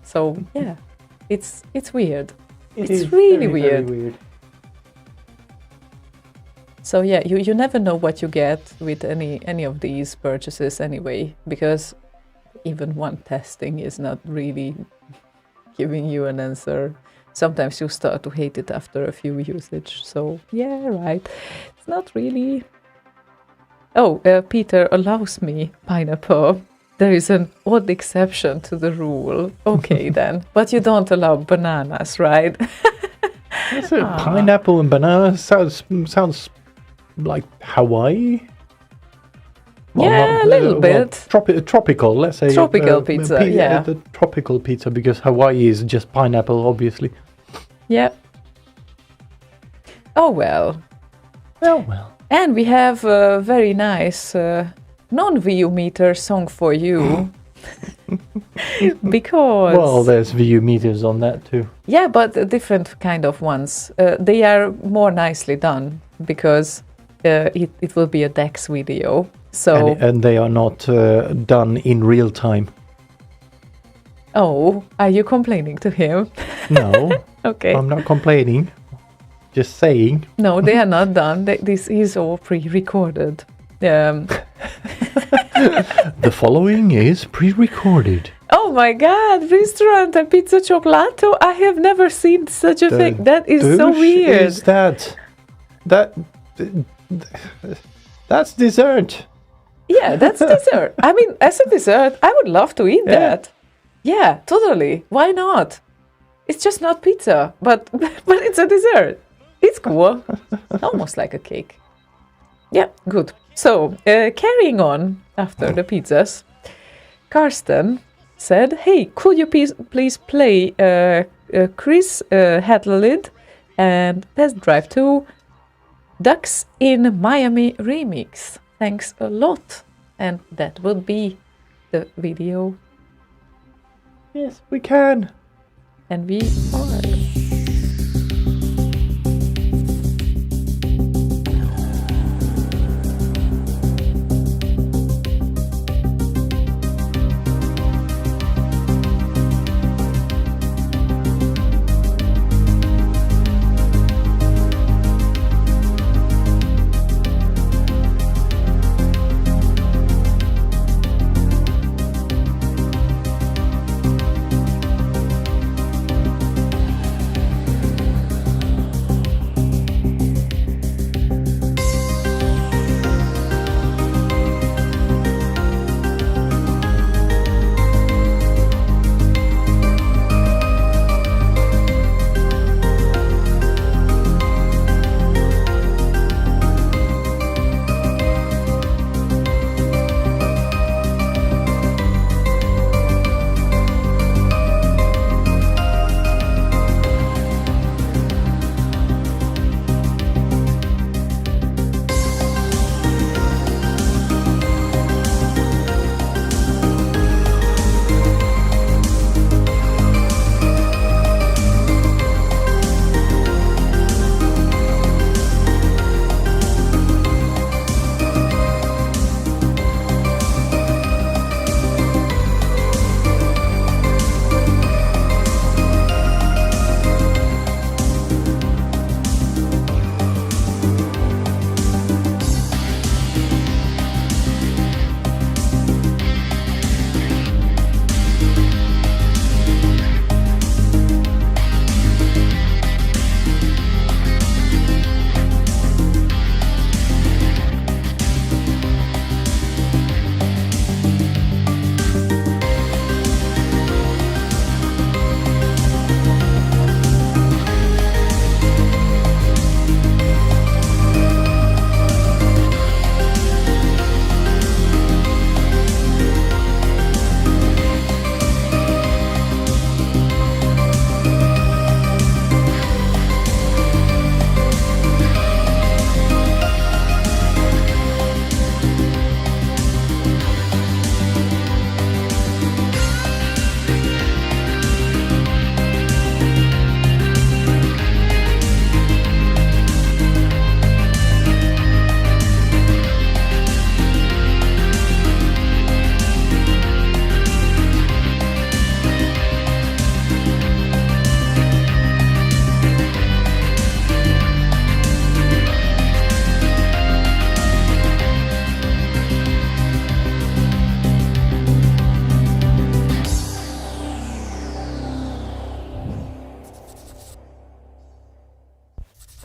So yeah, it's weird. It's really weird. Very weird. So yeah, you never know what you get with any of these purchases anyway, because even one testing is not really giving you an answer. Sometimes you start to hate it after a few usage. So yeah, right. It's not really... Oh, Peter allows me pineapple. There is an odd exception to the rule. Okay then. But you don't allow bananas, right? Pineapple and banana sounds like Hawaii. Well, yeah, a little bit. Tropical, let's say. Tropical pizza, yeah. The tropical pizza, because Hawaii is just pineapple, obviously. Yeah. Oh, well. Oh, well. And we have a very nice non-VU meter song for you. Because... Well, there's VU meters on that too. Yeah, but different kind of ones. They are more nicely done, because it will be a DeX video. So and they are not done in real time. Oh, are you complaining to him? No, Okay. I'm not complaining. Just saying. No, they are not done. This is all pre-recorded. The following is pre-recorded. Oh my God! Restaurant and pizza chocolato. I have never seen such a thing. That is so douche weird. Is that's dessert? Yeah, that's dessert. I mean, as a dessert, I would love to eat that. Yeah, totally. Why not? It's just not pizza, but it's a dessert. It's cool. Almost like a cake. Yeah, good. So, carrying on after the pizzas, Karsten said, "Hey, could you please play Chris Hadlid and Test Drive 2 Ducks in Miami remix? Thanks a lot." And that would be the video. Yes, we can. And we are.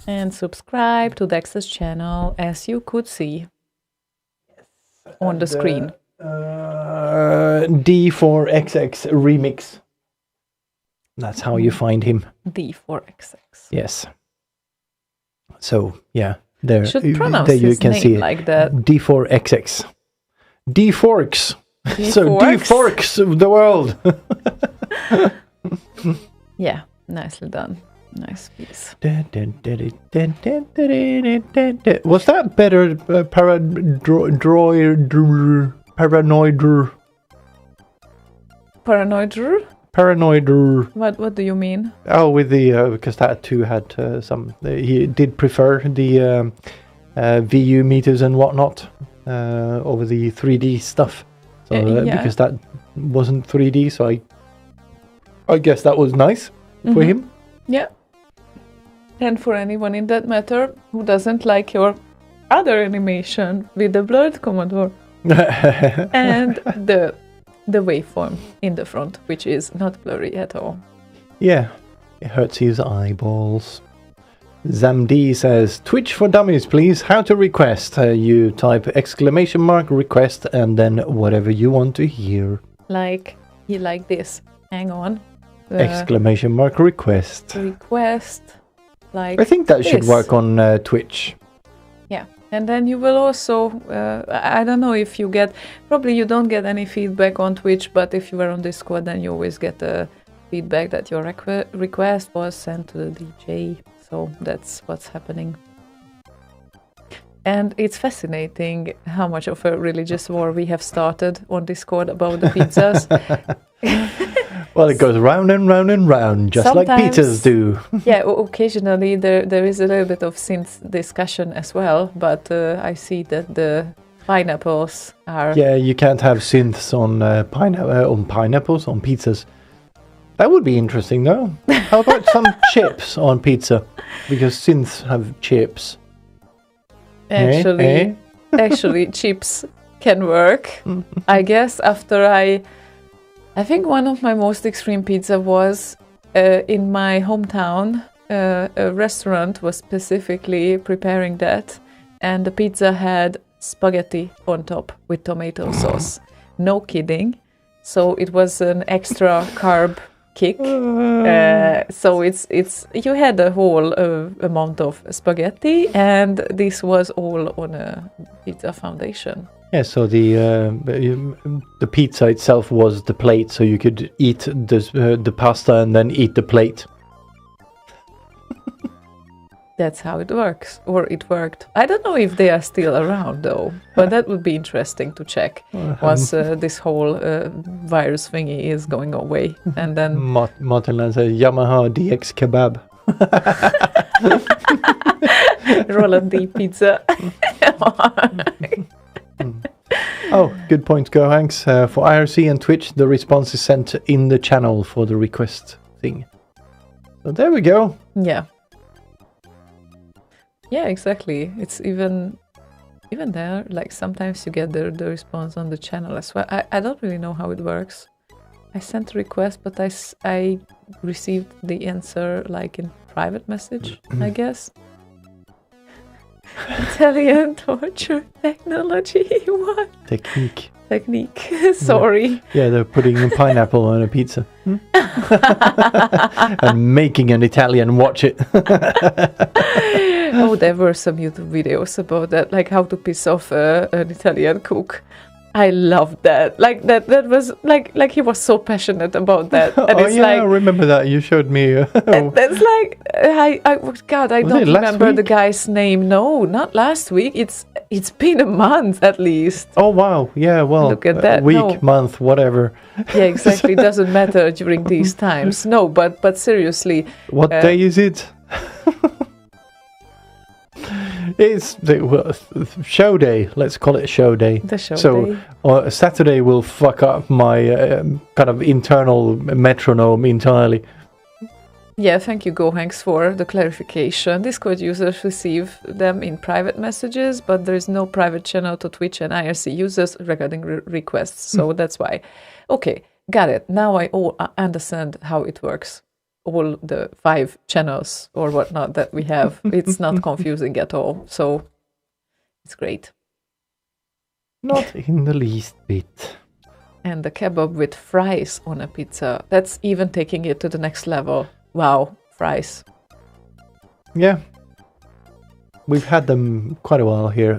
And subscribe to Dexter's channel, as you could see on the screen. D4XX remix. That's how you find him. D4XX. Yes. So yeah, there. Should pronounce there you his can name see it. like that. D4XX. D-forks. So D-forks. D-forks of the world. Yeah, nicely done. Nice piece. Was that better? Paranoid. What do you mean? Oh, with the because that too had some. He did prefer the VU meters and whatnot over the 3D stuff. So Yeah. because that wasn't 3D, so I I guess that was nice for him. Yeah. And for anyone in that matter who doesn't like your other animation with the blurred Commodore and the waveform in the front, which is not blurry at all. Yeah, it hurts his eyeballs. Zamd says, Twitch for dummies, please. How to request? You type ! request and then whatever you want to hear. Like this. Hang on. ! Request. Like I think that should this. work on Twitch. Yeah. And then you will also, I don't know if you get, probably you don't get any feedback on Twitch, but if you are on Discord, then you always get the feedback that your request was sent to the DJ. So that's what's happening. And it's fascinating how much of a religious war we have started on Discord about the pizzas. Well, it goes round and round and round, just like pizzas do. Yeah, occasionally there is a little bit of synth discussion as well, but I see that the pineapples are... Yeah, you can't have synths on pineapples, on pizzas. That would be interesting, though. How about some chips on pizza? Because synths have chips. Actually, chips can work. I guess after I think one of my most extreme pizza was in my hometown. A restaurant was specifically preparing that, and the pizza had spaghetti on top with tomato sauce. No kidding. So it was an extra carb kick. So it's you had a whole amount of spaghetti, and this was all on a pizza foundation. Yeah, so the pizza itself was the plate, so you could eat the pasta and then eat the plate. That's how it works, or it worked. I don't know if they are still around though, but that would be interesting to check once this whole virus thingy is going away. And then Martin says Yamaha DX kebab. Roland D pizza. Oh, good point, Gohanks. For IRC and Twitch, the response is sent in the channel for the request thing. So there we go. Yeah. Yeah, exactly. It's even there, like sometimes you get the response on the channel as well. I don't really know how it works. I sent a request, but I received the answer like in private message, I guess. Italian torture technology. What? Technique. Sorry. Yeah, they're putting a pineapple on a pizza. And making an Italian watch it. Oh, there were some YouTube videos about that, like how to piss off an Italian cook. I loved that. Like that was like he was so passionate about that. And it's I remember that. You showed me. That's like I don't remember the guy's name. No, not last week. It's been a month at least. Oh wow, yeah. Well, look at that. Week, month, whatever. Yeah, exactly. Doesn't matter during these times. No, but seriously. What day is it? It's the show day. Let's call it show day. The show day. So Saturday will fuck up my kind of internal metronome entirely. Yeah, thank you, Gohanks, for the clarification. Discord users receive them in private messages, but there is no private channel to Twitch and IRC users regarding requests. So that's why. Okay, got it. Now I understand how it works. All the 5 channels or whatnot that we have. It's not confusing at all. So it's great. Not in the least bit. And the kebab with fries on a pizza. That's even taking it to the next level. Wow, fries. Yeah. We've had them quite a while here.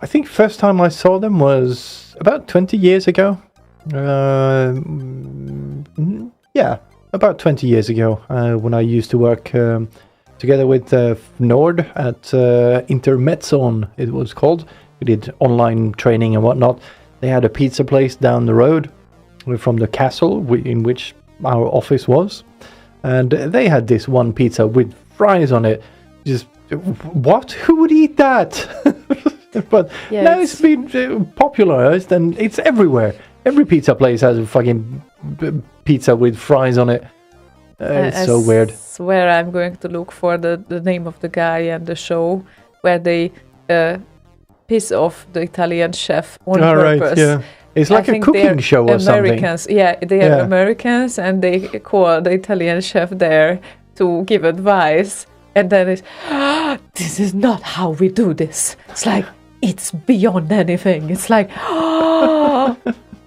I think first time I saw them was about 20 years ago. Yeah. About 20 years ago, when I used to work together with Nord at Intermezzon, it was called. We did online training and whatnot. They had a pizza place down the road from the castle in which our office was. And they had this one pizza with fries on it. Just, what? Who would eat that? But yeah, now it's been popularized and it's everywhere. Every pizza place has a fucking pizza with fries on it. It's so weird. I swear I'm going to look for the name of the guy and the show where they piss off the Italian chef on purpose. Right, yeah. It's like a cooking show or Americans. something. Yeah, they are Americans, and they call the Italian chef there to give advice. And then it's, this is not how we do this. It's like, it's beyond anything. It's like,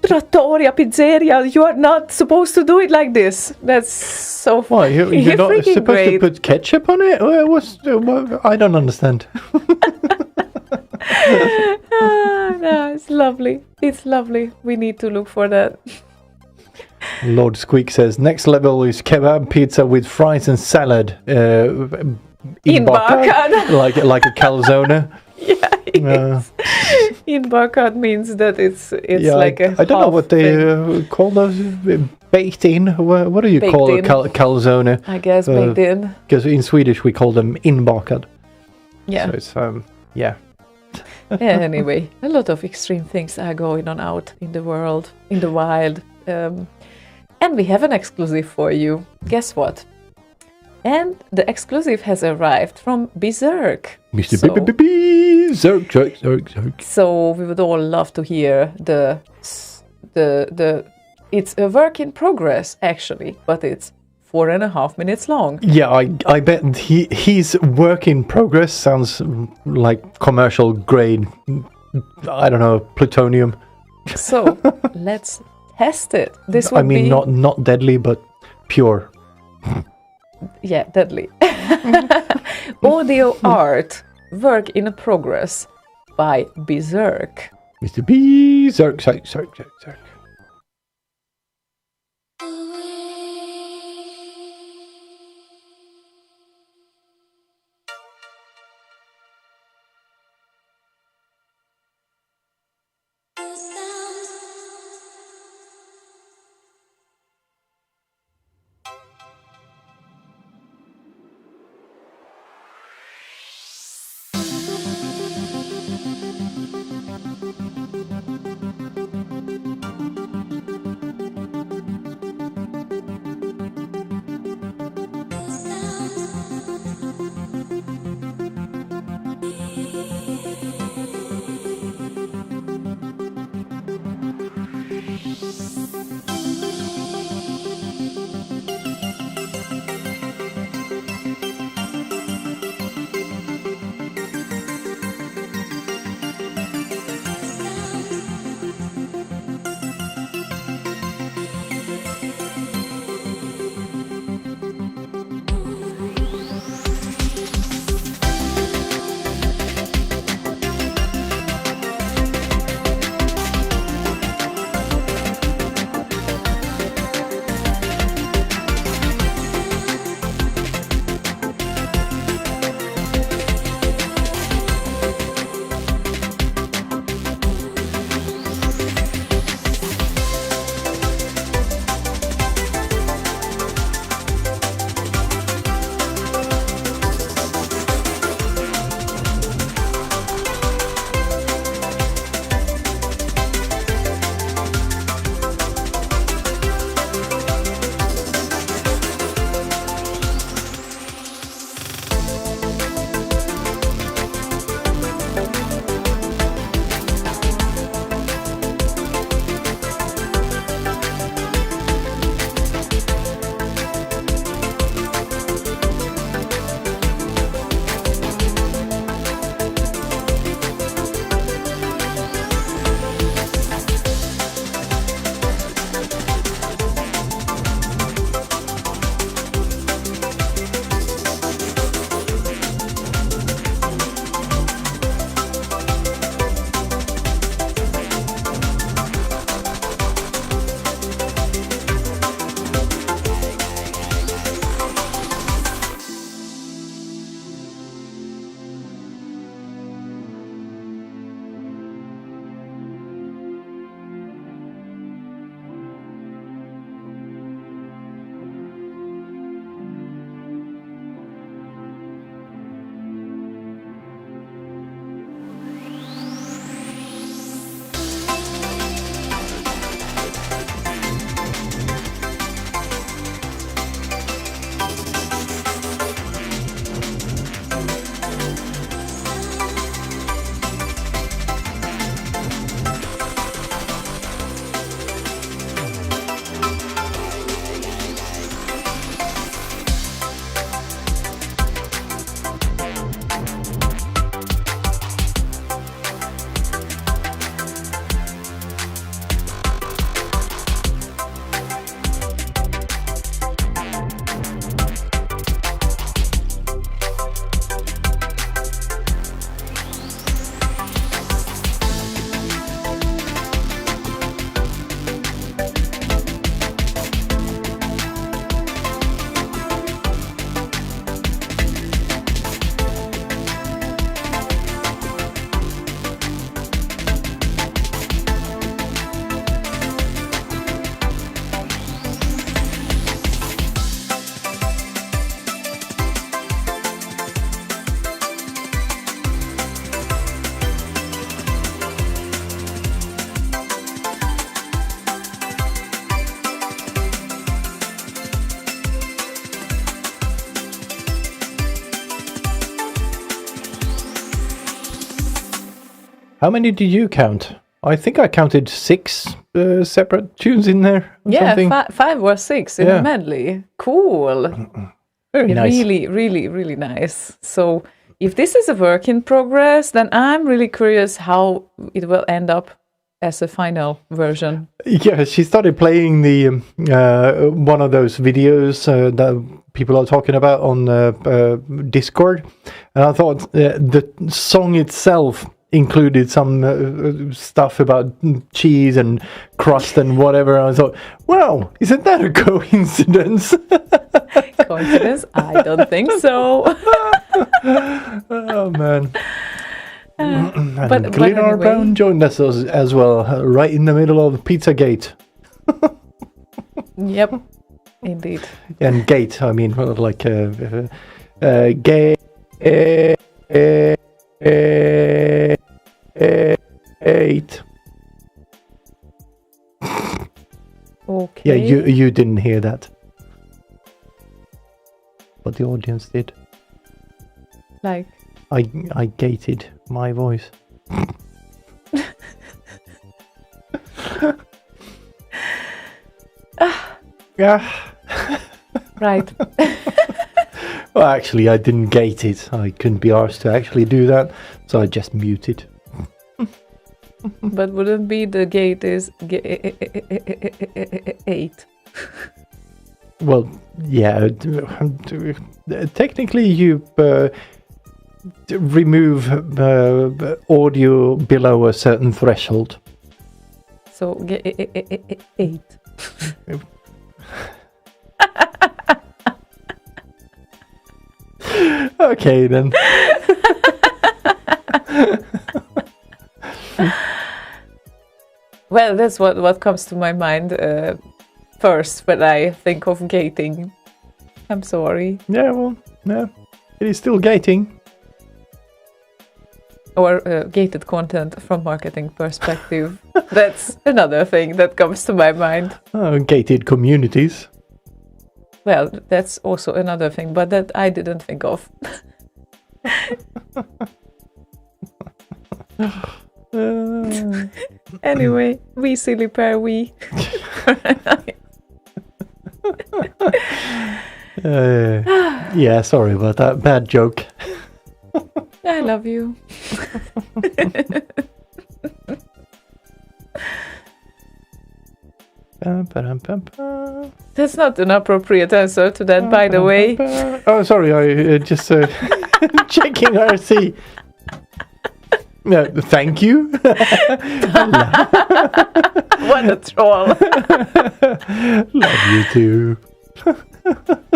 trattoria, pizzeria, you are not supposed to do it like this. That's so funny. You're not supposed to put ketchup on it? I don't understand. No, it's lovely. It's lovely. We need to look for that. Lord Squeak says, next level is kebab pizza with fries and salad. Inbakad. like a calzone. Yeah, Inbakad means that it's like a I don't know what they call those. Baked in? What do you call a calzone? I guess baked in. Because in Swedish we call them inbakad. Yeah. So it's, yeah. Anyway, a lot of extreme things are going on out in the world, in the wild. And we have an exclusive for you. Guess what? And the exclusive has arrived from Berserk. Mr. Zerk. So we would all love to hear the it's a work in progress actually, but it's 4.5 minutes long. Yeah, I bet his work in progress sounds like commercial grade, I don't know, plutonium. So let's test it. This would not deadly, but pure. Yeah, deadly. Audio art, work in progress by Berserk. Mr. Berserk. How many did you count? I think I counted 6 separate tunes in there. Or Yeah, something. 5 or 6 in Yeah. a medley. Cool. Very nice. Really, really, really nice. So if this is a work in progress, then I'm really curious how it will end up as a final version. Yeah, she started playing the one of those videos that people are talking about on Discord, and I thought the song itself included some stuff about cheese and crust and whatever. I thought, wow, isn't that a coincidence? Coincidence? I don't think so. Oh man. And but Glenn R. anyway. Brown joined us as well, right in the middle of Pizzagate. Yep, indeed. And gate, I mean, like gate. Okay. Yeah, you didn't hear that, but the audience did. Like, I gated my voice. Yeah. right. Well, actually, I didn't gate it. I couldn't be arsed to actually do that, so I just muted. But wouldn't be the gate is 8? Well, yeah. Technically, you remove audio below a certain threshold. So 8. Okay, then. Well, that's what comes to my mind first when I think of gating. I'm sorry. Yeah, well, yeah. It is still gating. Or gated content from marketing perspective. That's another thing that comes to my mind. Gated communities. Well, that's also another thing, but that I didn't think of. Anyway, we silly pair, we. Yeah, sorry about that. Bad joke. I love you. That's not an appropriate answer to that, by the way. Oh, sorry, I just checking RC. No, thank you. What a troll. Love you too.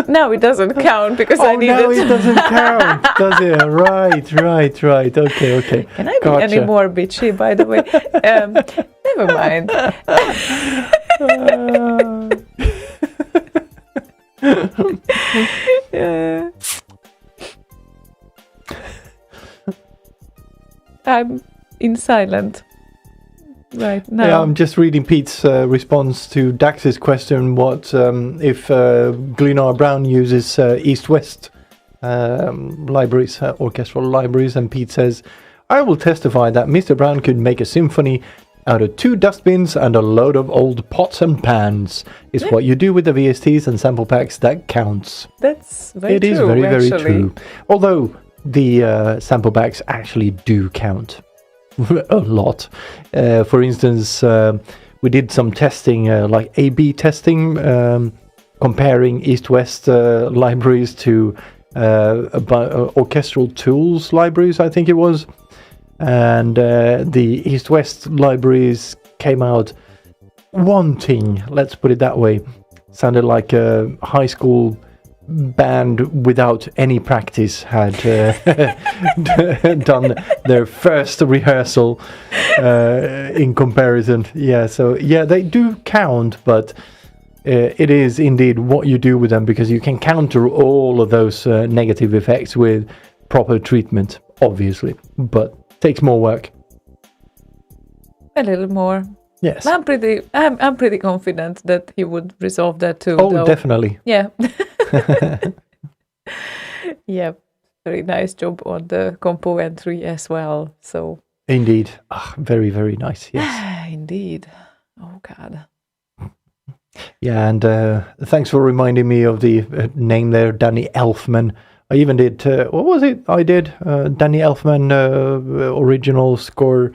No, it doesn't count because I needed no, it doesn't count, does it? Right. Okay. Can I be any more bitchy, by the way? Never mind. I'm in silent right now. Yeah, I'm just reading Pete's response to Dax's question. What if Glenn R. Brown uses East-West libraries, orchestral libraries? And Pete says, I will testify that Mr. Brown could make a symphony out of 2 dustbins and a load of old pots and pans. It's what you do with the VSTs and sample packs that counts. That's very It true, is very, actually. very true. Although the sample packs actually do count a lot. For instance, we did some testing, like A/B testing, comparing East-West libraries to orchestral tools libraries, I think it was. And the East-West libraries came out wanting, let's put it that way. Sounded like a high school band without any practice had done their first rehearsal in comparison. Yeah, so yeah, they do count, but it is indeed what you do with them, because you can counter all of those negative effects with proper treatment, obviously, but takes more work. A little more. Yes. I'm pretty confident that he would resolve that too. Oh, though. definitely. Yeah. Yeah. Very nice job on the compo entry as well. So Indeed. Ah, very, very nice. Yes. Indeed. Oh God. Yeah, and thanks for reminding me of the name there, Danny Elfman. I even did, what was it? I did Danny Elfman original score.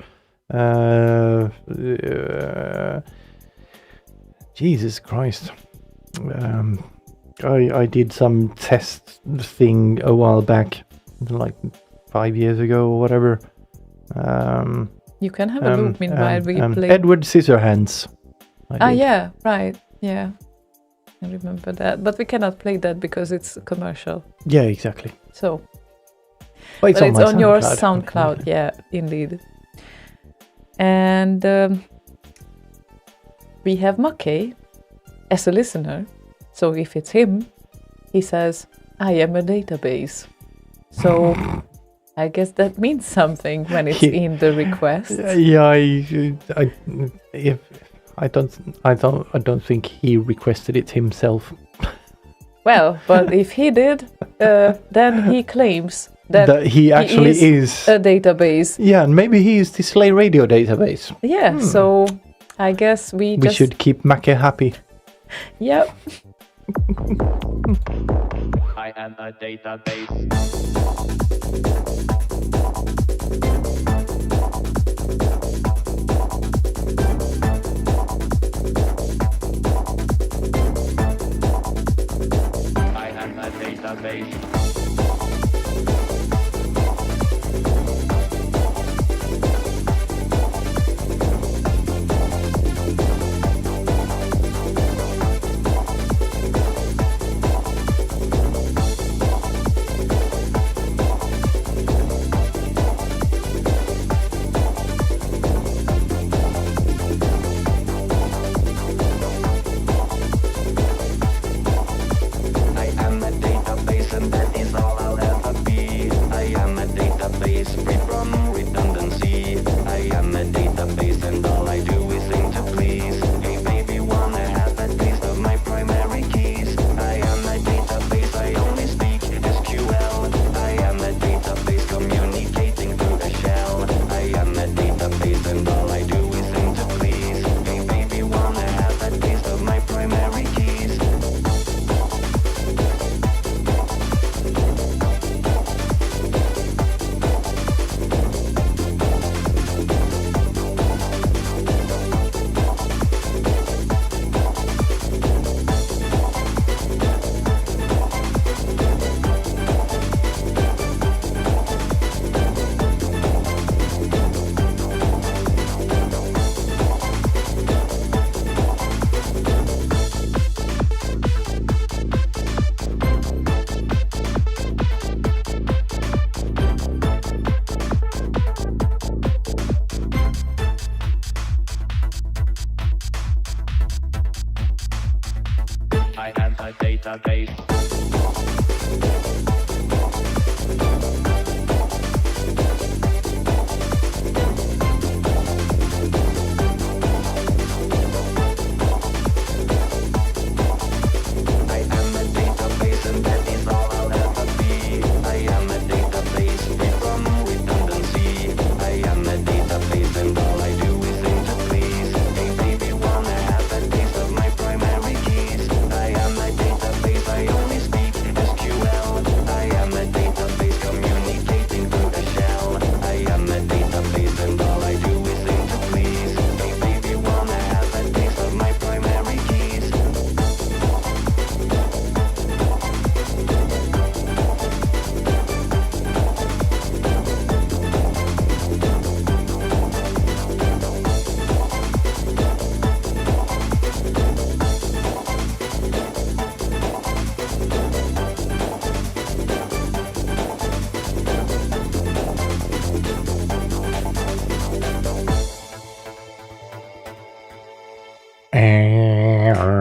Jesus Christ. I did some test thing a while back, like 5 years ago or whatever. You can have a look meanwhile we play. Edward Scissorhands. Yeah, right. Yeah. I remember that. But we cannot play that because it's commercial. Yeah, exactly. So. But it's on your SoundCloud. Yeah, indeed. And we have Mackey as a listener. So if it's him, he says, I am a database. So I guess that means something when it's in the request. Yeah, I don't think he requested it himself. Well, but if he did, then he claims that he actually is a database. Yeah, and maybe he is the Slay Radio database. Yeah, so I guess we should keep Mackie happy. Yep. I am a database. I am a database.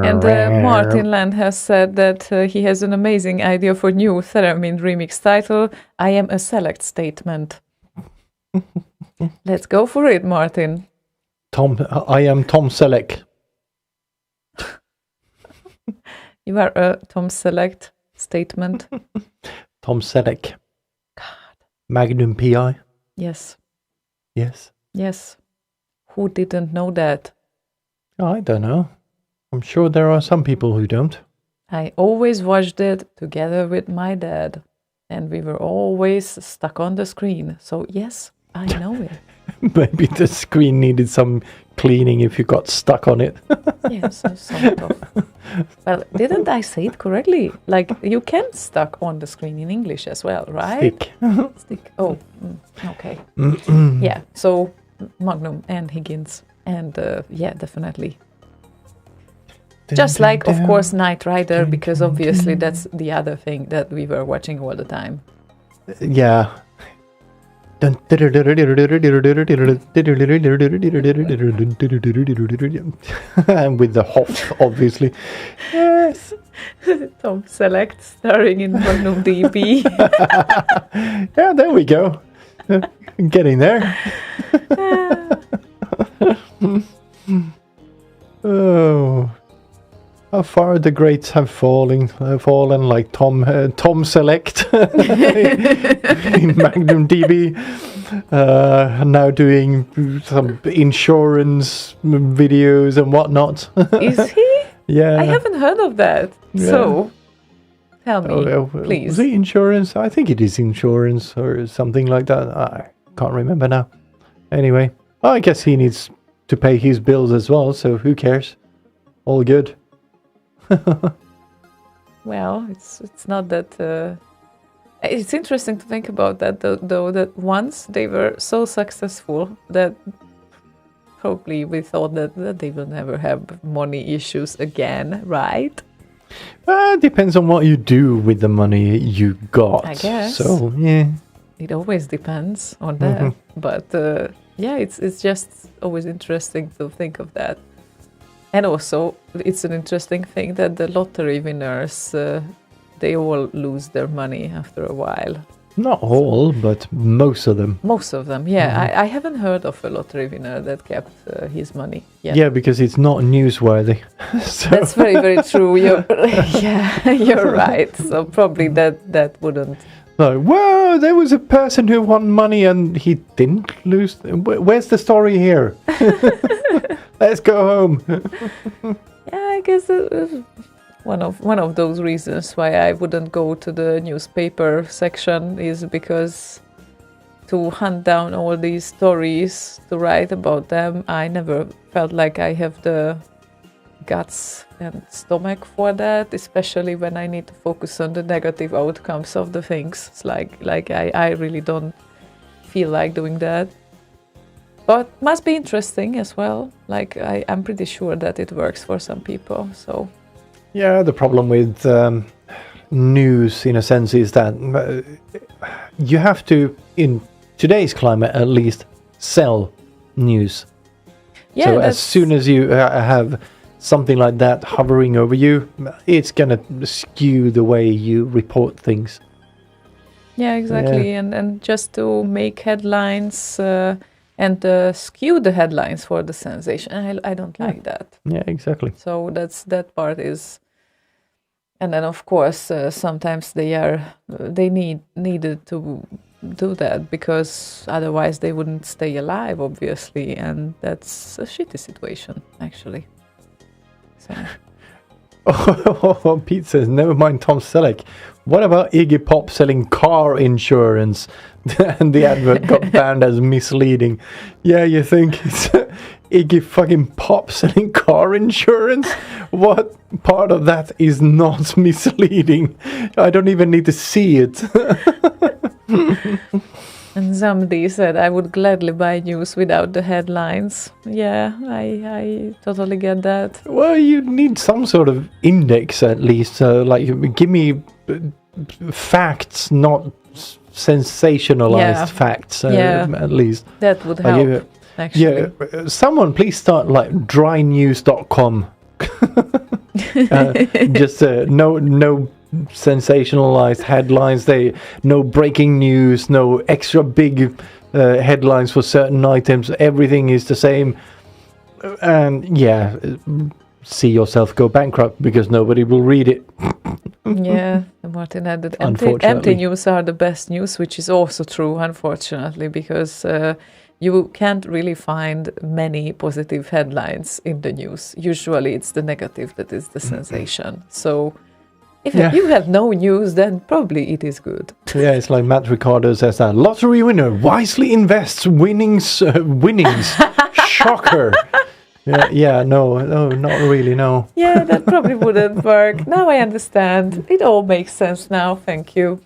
And Martin Land has said that he has an amazing idea for new Theremin remix title, I Am a Select Statement. Let's go for it, Martin. I am Tom Selleck. You are a Tom Select Statement. Tom Selleck. God. Magnum PI. Yes. Yes. Yes. Who didn't know that? I don't know. I'm sure there are some people who don't. I always watched it together with my dad, and we were always stuck on the screen. So yes, I know it. Maybe the screen needed some cleaning if you got stuck on it. Yes, sort of. Well, didn't I say it correctly? Like, you can stuck on the screen in English as well, right? Stick. Stick. Oh, okay. Yeah, so Magnum and Higgins. And yeah, definitely. Just like, of course, Knight Rider, because obviously that's the other thing that we were watching all the time. Yeah. And with the Hoff, obviously. Yes. Tom Selleck starring in Magnum DB. Yeah, there we go. Getting there. Oh. How far the greats have fallen like Tom Select in Magnum DB. Now doing some insurance videos and whatnot. Is he? Yeah. I haven't heard of that. Yeah. So, tell me, please. Was it insurance? I think it is insurance or something like that. I can't remember now. Anyway, I guess he needs to pay his bills as well, so who cares? All good. Well, it's not that. It's interesting to think about that, though. That once they were so successful that probably we thought that they will never have money issues again, right? Depends on what you do with the money you got. I guess. So yeah, it always depends on that. But yeah, it's just always interesting to think of that. And also, it's an interesting thing that the lottery winners, they all lose their money after a while. Not all, but most of them. Most of them, yeah. I haven't heard of a lottery winner that kept his money yet. Yeah, because it's not newsworthy. So. That's very, very true. You're right. So probably that wouldn't. Like, whoa, there was a person who won money and he didn't lose. Where's the story here? Let's go home. Yeah, I guess it was one of those reasons why I wouldn't go to the newspaper section is because to hunt down all these stories to write about them, I never felt like I have the guts and stomach for that, especially when I need to focus on the negative outcomes of the things. It's like I really don't feel like doing that. But must be interesting as well. Like I'm pretty sure that it works for some people. So yeah, the problem with news, in a sense, is that you have to, in today's climate at least, sell news. yeah, So as soon as you have something like that hovering over you, it's gonna skew the way you report things. yeah, exactly. And just to make headlines and skew the headlines for the sensation, I don't like that. Yeah, exactly. So that part is. And then, of course, sometimes they needed to do that because otherwise they wouldn't stay alive, obviously, and that's a shitty situation, actually. So. Oh, Pete says, never mind Tom Selleck. What about Iggy Pop selling car insurance? And the advert got banned as misleading. Yeah, you think it's Iggy fucking Pop selling car insurance? What part of that is not misleading? I don't even need to see it. And somebody said, I would gladly buy news without the headlines. Yeah, I totally get that. Well, you need some sort of index at least. Like, give me facts, not sensationalized facts, at least. That would help, actually. Yeah, someone please start like drynews.com. Just no sensationalized headlines. No breaking news, no extra big headlines for certain items. Everything is the same. And yeah, see yourself go bankrupt because nobody will read it. Yeah, Martin added, empty news are the best news, which is also true, unfortunately, because you can't really find many positive headlines in the news. Usually it's the negative that is the sensation. So if you have no news, then probably it is good. Yeah, it's like Matt Ricardo says that. Lottery winner wisely invests winnings. Shocker. No, not really, no. Yeah, that probably wouldn't work. Now I understand. It all makes sense now. Thank you.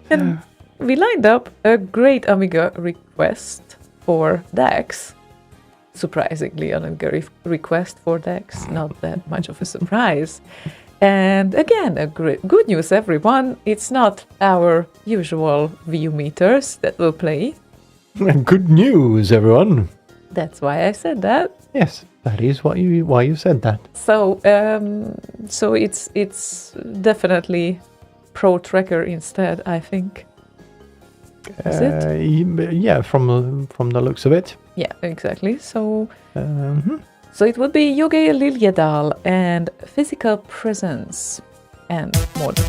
And we lined up a great Amiga request for DeX. Surprisingly, an Amiga request for DeX. Not that much of a surprise. And again, good news, everyone. It's not our usual view meters that will play. Good news, everyone. That's why I said that. Yes, that is why you said that. So, so it's definitely Pro Tracker instead, I think. Is it? Yeah, from the looks of it. Yeah, exactly. So, so it would be Yogi Liljedal and Physical Presence and Mod.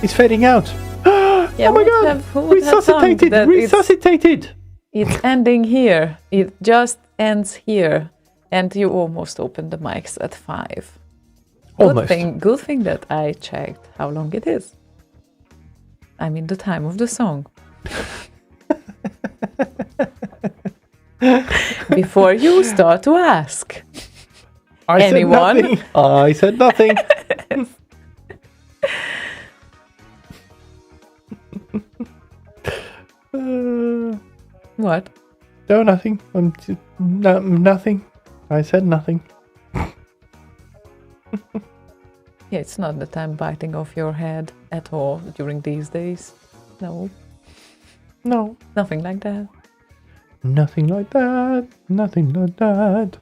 It's fading out. Yeah, oh my who would god! have- who would have thunk Resuscitated! that Resuscitated! It's ending here. It just ends here. And you almost opened the mics at 5. Almost. Good thing that I checked how long it is. I mean the time of the song. Before you start to ask. Anyone? I said nothing. What? No, nothing. Nothing. I said nothing. Yeah, it's not that I'm biting off your head at all during these days. No. No. Nothing like that. Nothing like that. Nothing like that.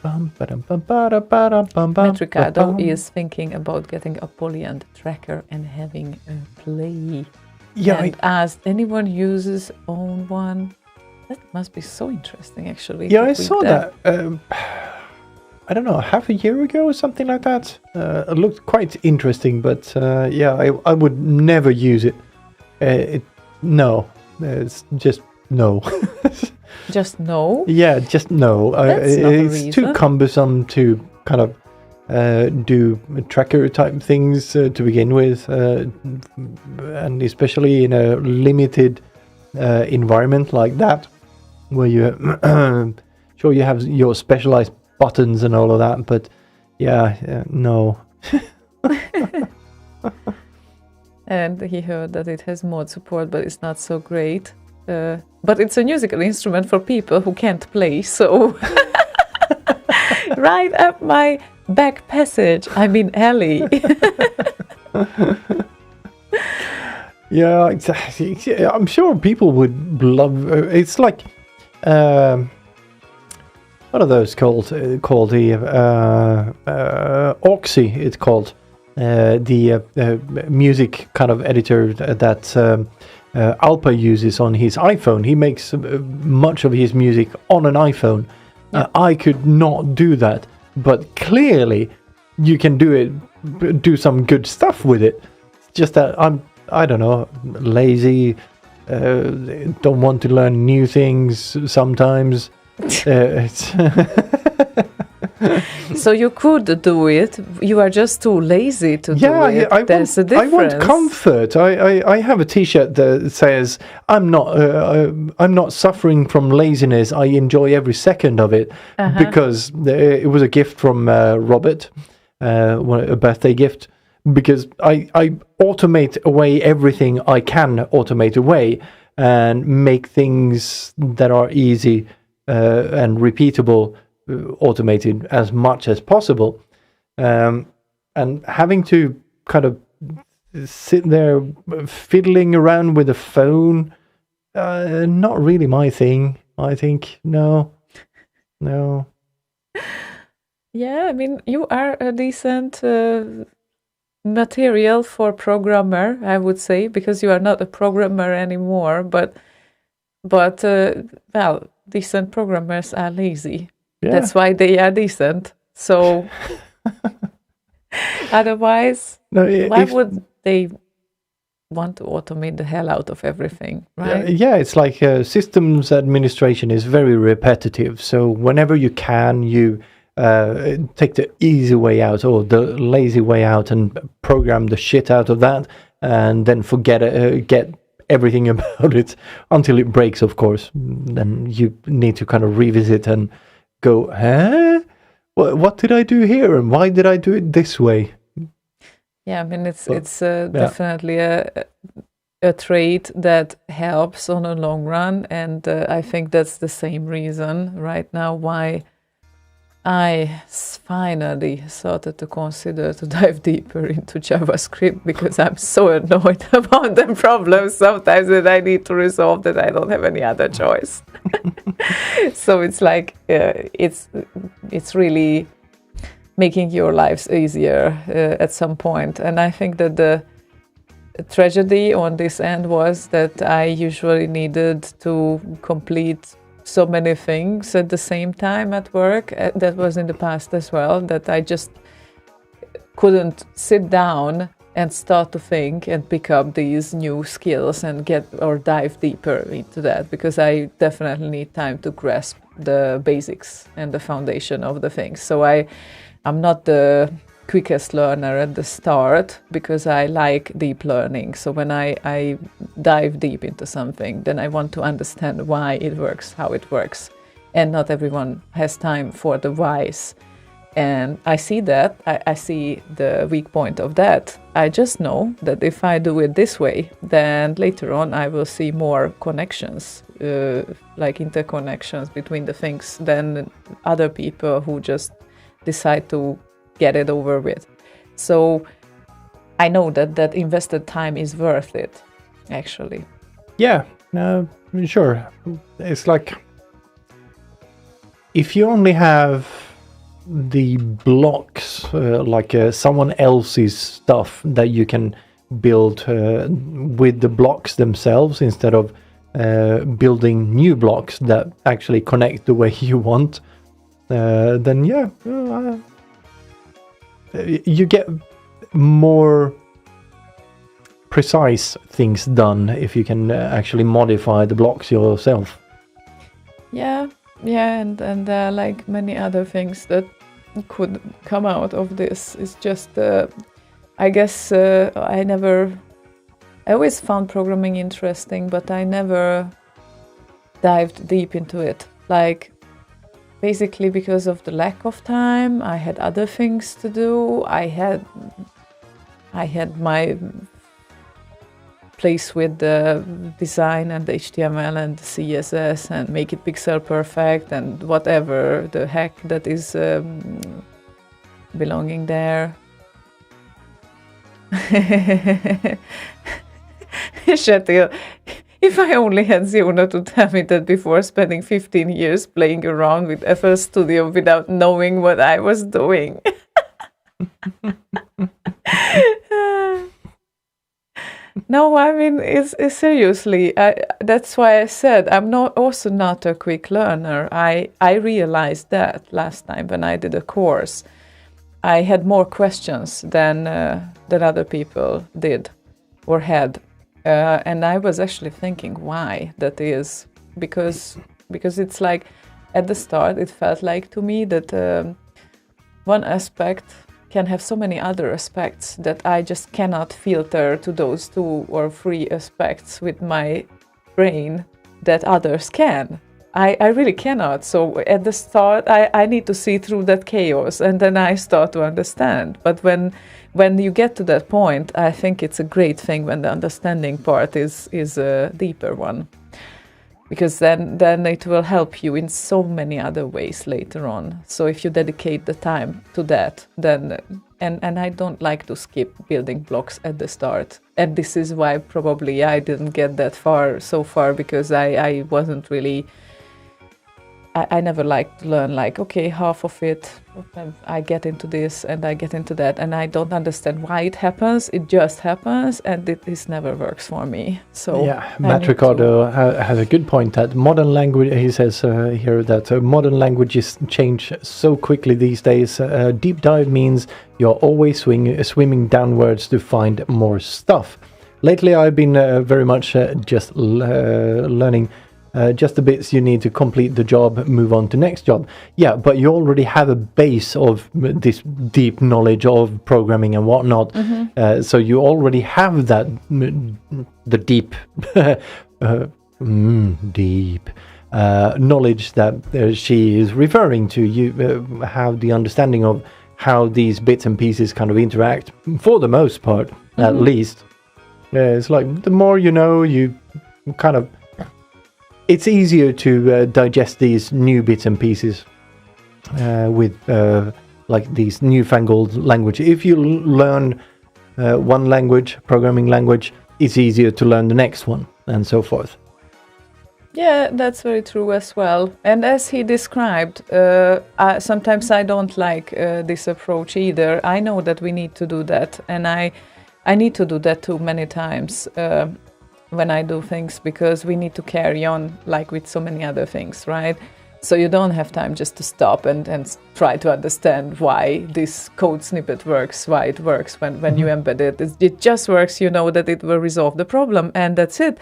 Metricado is thinking about getting a polyand tracker and having a play. Yeah, and asked anyone uses own one. That must be so interesting, actually. Yeah, I saw that. I don't know, half a year ago or something like that. It looked quite interesting, but yeah, I would never use it. No, it's just no. Just no? Yeah, just no. That's not a it's reason. too cumbersome to kind of do tracker type things to begin with, and especially in a limited environment like that, where you sure you have your specialized buttons and all of that, but yeah, no. And he heard that it has mod support, but it's not so great. But it's a musical instrument for people who can't play, so right up my back passage. I mean, alley. Yeah, exactly. I'm sure people would love. It's like, what are those called? Called the Oxy. It's called the music kind of editor that Alpa uses on his iPhone. He makes much of his music on an iPhone. Yeah. I could not do that, but clearly you can do some good stuff with it. It's just that I don't know, lazy, don't want to learn new things sometimes. So you could do it. You are just too lazy to do it. There's a difference. I want comfort. I have a T-shirt that says I'm not suffering from laziness. I enjoy every second of it, because it was a gift from Robert, a birthday gift. Because I automate away everything I can automate away and make things that are easy and repeatable automated as much as possible. And having to kind of sit there fiddling around with a phone, not really my thing, I think. No. Yeah, I mean, you are a decent material for programmer, I would say, because you are not a programmer anymore, but well, decent programmers are lazy. Yeah. That's why they are decent. So otherwise, why would they want to automate the hell out of everything, right? Yeah, it's like systems administration is very repetitive. So whenever you can, you take the easy way out or the lazy way out and program the shit out of that, and then forget it, get everything about it until it breaks, of course. Then you need to kind of revisit and go, what did I do here, and why did I do it this way? Yeah, I mean, it's definitely a trait that helps on a long run, and I think that's the same reason right now why I finally started to consider to dive deeper into JavaScript, because I'm so annoyed about the problems sometimes that I need to resolve that I don't have any other choice. So it's like it's really making your lives easier at some point. And I think that the tragedy on this end was that I usually needed to complete so many things at the same time at work. That was in the past as well, that I just couldn't sit down and start to think and pick up these new skills and get or dive deeper into that, because I definitely need time to grasp the basics and the foundation of the things. So I'm not the quickest learner at the start, because I like deep learning. So when I dive deep into something, then I want to understand why it works, how it works. And not everyone has time for the whys. And I see that, I see the weak point of that. I just know that if I do it this way, then later on I will see more connections, like interconnections between the things, than other people who just decide to get it over with. So I know that invested time is worth it, actually. Yeah, sure. It's like, if you only have the blocks, someone else's stuff that you can build with the blocks themselves, instead of building new blocks that actually connect the way you want, then yeah, you get more precise things done if you can actually modify the blocks yourself. Yeah, and like many other things that could come out of this. It's just, I guess I always found programming interesting, but I never dived deep into it. Like, basically because of the lack of time, I had other things to do. I had my place with the design and the HTML and the CSS and make it pixel perfect and whatever the heck that is belonging there. Kjetil, if I only had Ziona to tell me that before spending 15 years playing around with FL Studio without knowing what I was doing. No, I mean, it's seriously, that's why I said I'm also not a quick learner. I realized that last time when I did a course. I had more questions than other people did or had. And I was actually thinking why that is, because it's like, at the start it felt like to me that one aspect can have so many other aspects that I just cannot filter to those 2 or 3 aspects with my brain that others can. I really cannot. So at the start, I need to see through that chaos, and then I start to understand. But when you get to that point, I think it's a great thing when the understanding part is a deeper one, because then it will help you in so many other ways later on. So if you dedicate the time to that, then and I don't like to skip building blocks at the start. And this is why probably I didn't get that far so far, because I wasn't really. I never liked to learn, like, okay, half of it, I get into this and I get into that, and I don't understand why it happens. It just happens, and this never works for me. So yeah, Matt Ricardo has a good point that modern language, he says here that modern languages change so quickly these days. Deep dive means you're always swimming downwards to find more stuff. Lately, I've been very much just learning just the bits you need to complete the job, move on to next job. Yeah, but you already have a base of this deep knowledge of programming and whatnot. Mm-hmm. So you already have that, the deep, deep knowledge that she is referring to. You have the understanding of how these bits and pieces kind of interact, for the most part, at least. It's like the more you know, you kind of... It's easier to digest these new bits and pieces with like these newfangled language. If you learn one language, programming language, it's easier to learn the next one, and so forth. Yeah, that's very true as well. And as he described, sometimes I don't like this approach either. I know that we need to do that, and I need to do that too many times. When I do things, because we need to carry on like with so many other things, right? So you don't have time just to stop and try to understand why this code snippet works, why it works when you embed it. It just works, you know that it will resolve the problem, and that's it.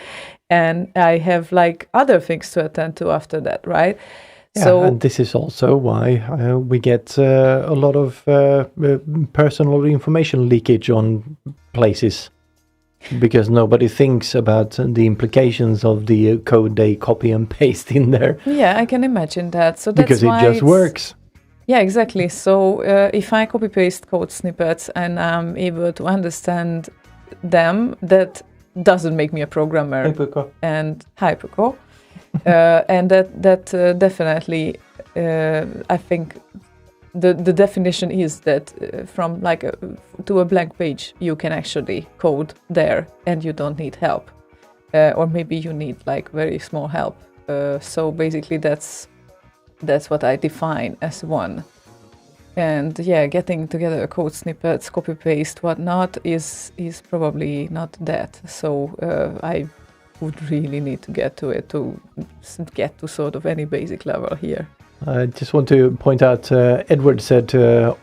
And I have like other things to attend to after that, right? Yeah, So and this is also why we get a lot of personal information leakage on places, because nobody thinks about the implications of the code they copy and paste in there. yeah, I can imagine that. So that's Because it why just it's- works. Yeah, exactly. So if I copy paste code snippets and I'm able to understand them, that doesn't make me a programmer. And hypercore. And that definitely, I think the definition is that from like to a blank page, you can actually code there and you don't need help. Or maybe you need like very small help. So basically that's what I define as one. And yeah, getting together code snippets, copy paste, whatnot is probably not that. So I would really need to get to it to get to sort of any basic level here. I just want to point out, Edward said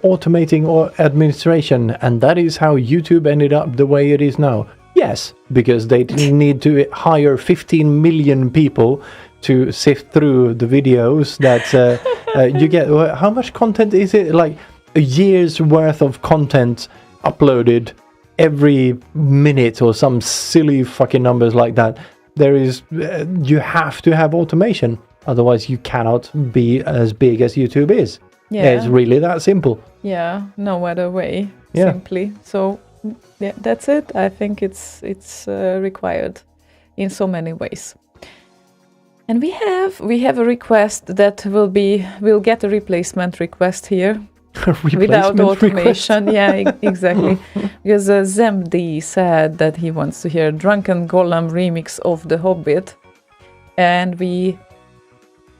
automating or administration, and that is how YouTube ended up the way it is now. Yes, because they need to hire 15 million people to sift through the videos that you get. How much content is it? Like a year's worth of content uploaded every minute or some silly fucking numbers like that. There is, you have to have automation. Otherwise, you cannot be as big as YouTube is. Yeah. It's really that simple. Yeah, no other way, Yeah. simply. So yeah, that's it. I think it's required in so many ways. And we have a request that we'll get a replacement request here. Without automation. Yeah, exactly. Because Zemd said that he wants to hear Drunken Golem remix of The Hobbit, and we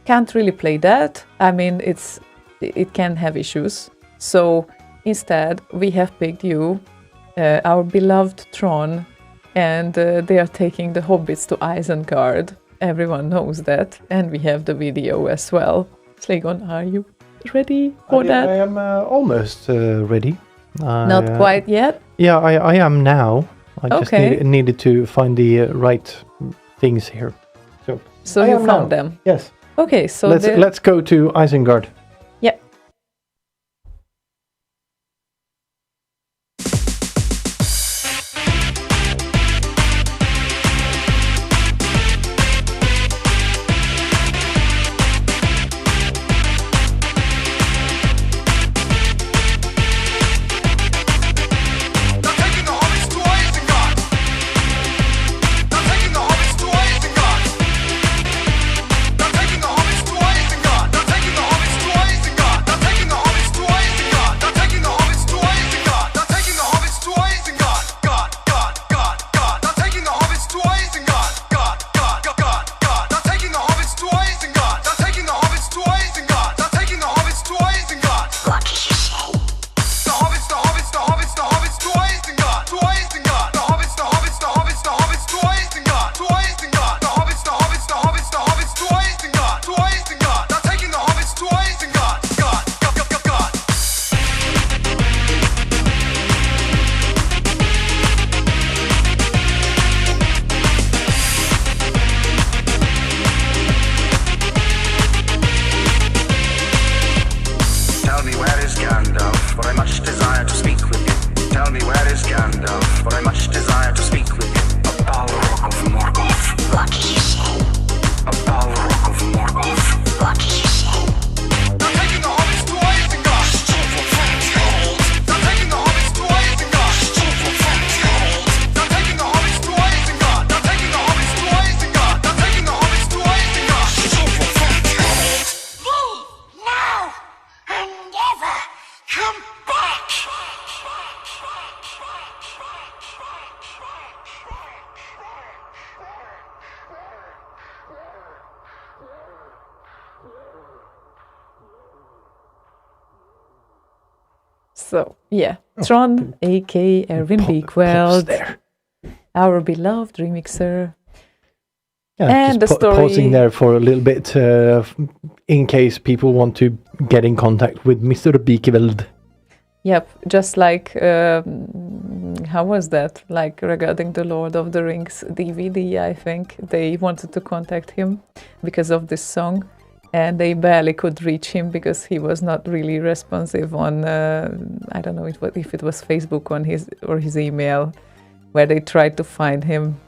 can't really play that. I mean, it can have issues. So instead, we have picked you, our beloved Tron, and they are taking the hobbits to Isengard. Everyone knows that, and we have the video as well. Slaygon, are you ready for that? I am almost ready. Not quite yet? Yeah, I am now. I just needed to find the right things here. So I you am found now. them? Yes. Okay, so let's go to Isengard. Yeah. So, yeah, Tron, aka Erwin Beekweld, our beloved remixer. And the story... pausing there for a little bit in case people want to get in contact with Mr. Bikeveld. Yep, just like, how was that? Like regarding the Lord of the Rings DVD, I think they wanted to contact him because of this song, and they barely could reach him because he was not really responsive on, I don't know if it was Facebook on his email, where they tried to find him.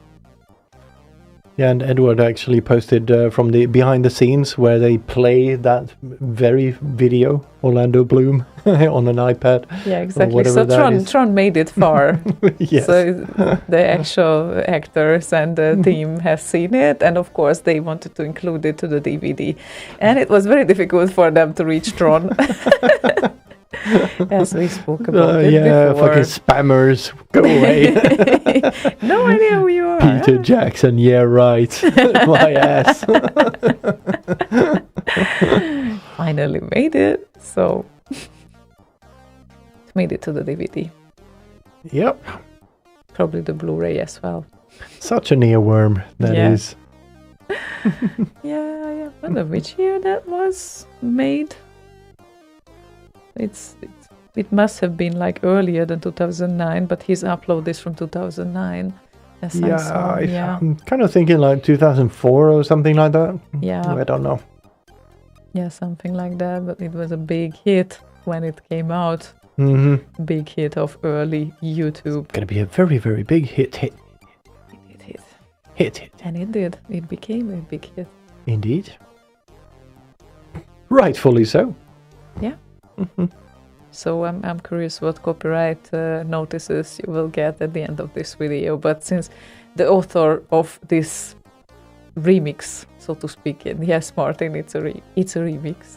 Yeah, and Edward actually posted from the behind the scenes where they play that very video, Orlando Bloom, on an iPad. Yeah, exactly. So Tron made it far. Yes. So the actual actors and the team have seen it, and of course they wanted to include it to the DVD. And it was very difficult for them to reach Tron. As we spoke about it before. Fucking spammers, go away. No idea who you are. Peter Jackson, yeah, right. My ass. Finally made it, so made it to the DVD. Yep. Probably the Blu-ray as well. Such an earworm that is. Yeah. I wonder which year that was made. It must have been like earlier than 2009, but his upload is from 2009. I'm kind of thinking like 2004 or something like that. Yeah. I don't know. Yeah, something like that, but it was a big hit when it came out. Mm-hmm. Big hit of early YouTube. It's gonna be a very, very big hit. Hit. And it did. It became a big hit. Indeed. Rightfully so. Yeah. Mm-hmm. So I'm curious what copyright notices you will get at the end of this video. But since the author of this remix, so to speak, yes, Martin, it's a remix.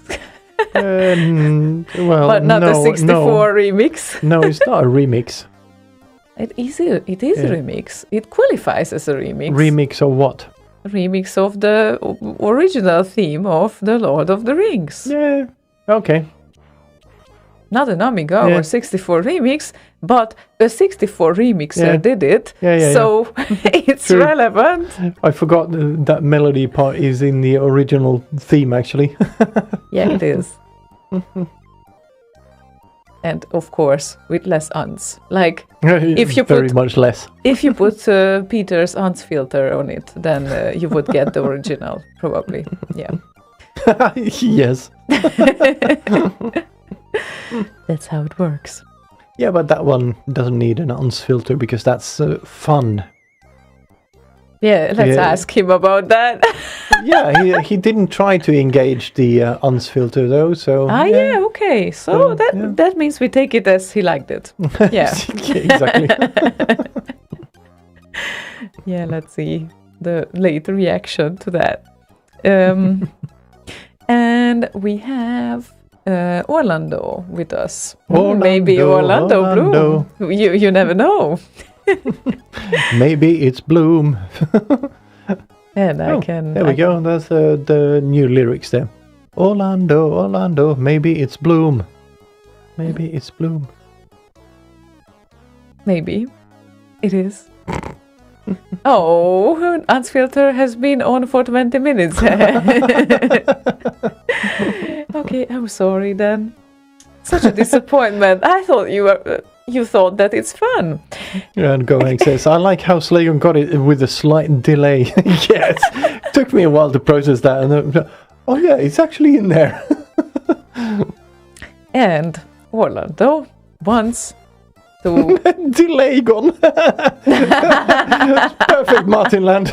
Well, but not a 64 remix. No, it's not a remix. It is a remix. It qualifies as a remix. Remix of what? Remix of the original theme of The Lord of the Rings. Yeah, okay. Not an Amiga or 64 remix, but a 64 remixer did it. So it's True. relevant. I forgot that melody part is in the original theme, actually. Yeah, it is. And of course, with less uns. Like if you very much less. If you put Peter's uns filter on it, then you would get the original, probably. Yeah. Yes. That's how it works. Yeah, but that one doesn't need an uns filter because that's fun. Yeah, let's ask him about that. Yeah, he didn't try to engage the uns filter though, so... Okay. So that means we take it as he liked it. Yeah. Exactly. Yeah, let's see the late reaction to that. And we have Orlando with us. Maybe Orlando Bloom. You never know. Maybe it's Bloom. And there we go. That's the new lyrics there. Orlando, maybe it's Bloom. Maybe it's Bloom. Maybe it is. Oh, uns filter has been on for 20 minutes. Okay, I'm sorry then. Such a disappointment. I thought you thought that it's fun. Yeah, and Goang says, I like how Slaygon got it with a slight delay. Yes, it took me a while to process that. And then, oh yeah, it's actually in there. And Orlando wants to... Delay gone. Perfect, Martin Land.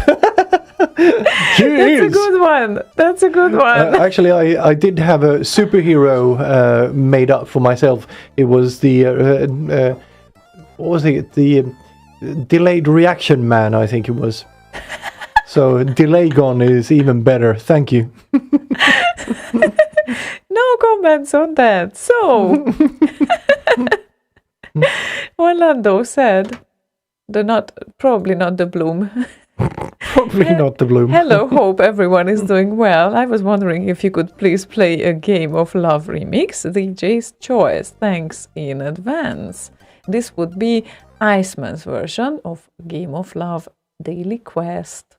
That's a good one. Actually, I did have a superhero made up for myself. It was the what was it? The delayed reaction man, I think it was. So delay gone is even better. Thank you. No comments on that. So Orlando said probably not the Bloom. Probably not the Bloom. Hello, hope everyone is doing well. I was wondering if you could please play a Game of Love remix, DJ's choice. Thanks in advance. This would be Iceman's version of Game of Love Daily Quest.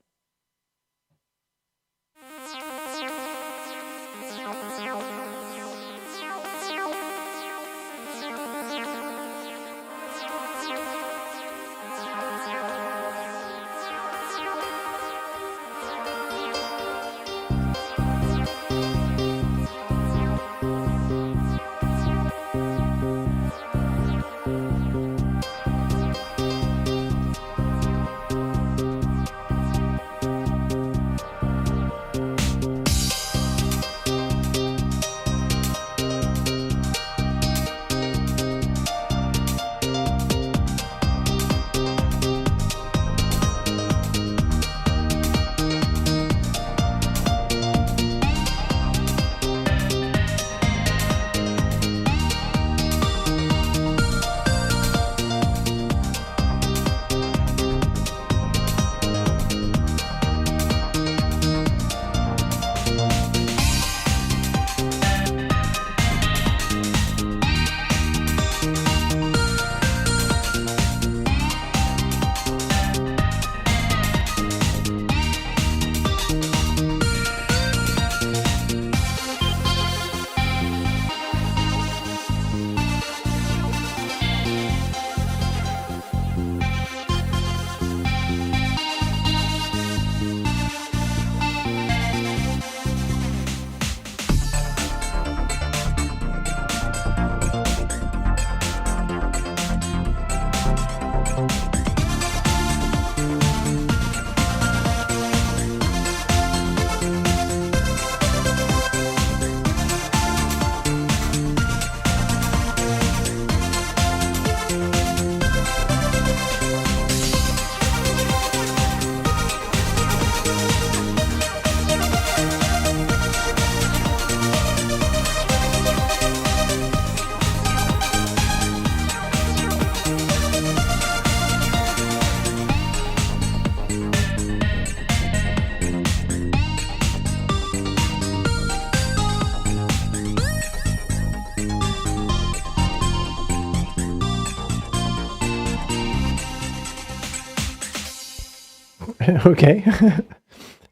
Okay.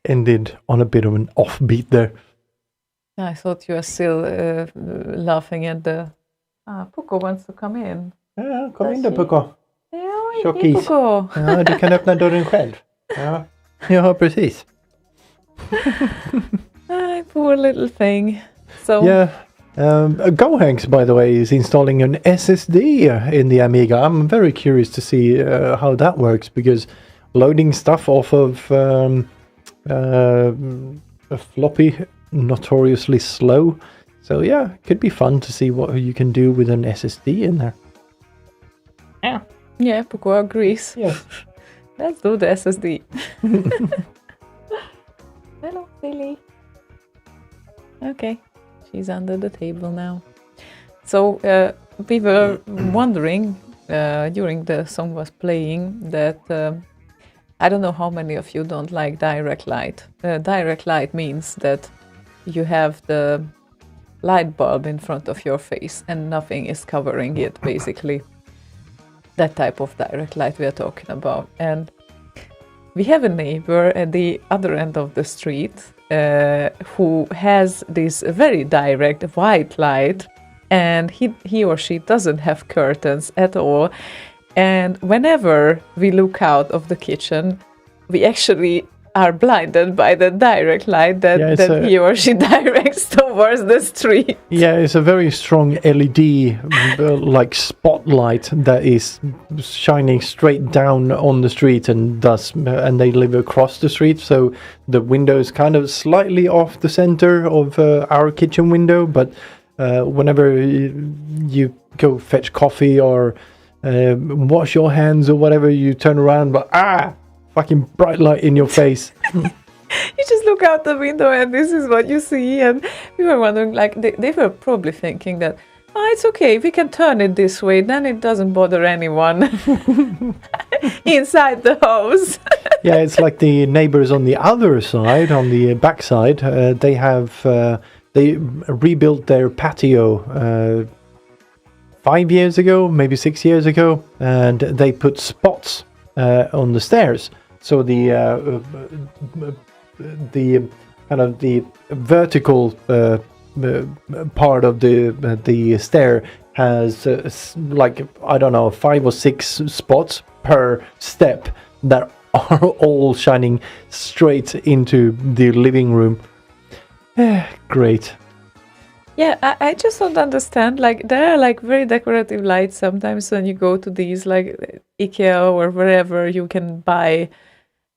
Ended on a bit of an offbeat there. I thought you were still laughing at the... Pucko wants to come in. Ja, kom in då Pucko. Ja, Tjockis. Pucko. Ja, du kan öppna dörren själv. Ja, precis. Poor little thing. So Yeah. GoHanks, by the way, is installing an SSD in the Amiga. I'm very curious to see how that works, because loading stuff off of a floppy, notoriously slow. So yeah, it could be fun to see what you can do with an SSD in there. yeah, Pucko agrees. Yes. Let's do the SSD. Hello, Billy. Okay, she's under the table now. So we were wondering during the song was playing that I don't know how many of you don't like direct light. Direct light means that you have the light bulb in front of your face and nothing is covering it, basically. That type of direct light we are talking about. And we have a neighbor at the other end of the street who has this very direct white light, and he or she doesn't have curtains at all. And whenever we look out of the kitchen, we actually are blinded by the direct light that he or she directs towards the street. Yeah, it's a very strong LED like spotlight that is shining straight down on the street, and they live across the street, so the window is kind of slightly off the center of our kitchen window, but whenever you go fetch coffee or wash your hands or whatever, you turn around, but fucking bright light in your face. You just look out the window and this is what you see. And we were wondering, like, they were probably thinking that, it's okay, we can turn it this way, then it doesn't bother anyone inside the house. Yeah, it's like the neighbors on the other side, on the back side, they rebuilt their patio 5 years ago, maybe 6 years ago, and they put spots on the stairs. So the kind of the vertical part of the stair has like, I don't know, 5 or 6 spots per step that are all shining straight into the living room. Great. Yeah, I just don't understand. Like, there are like very decorative lights sometimes when you go to these like IKEA or wherever you can buy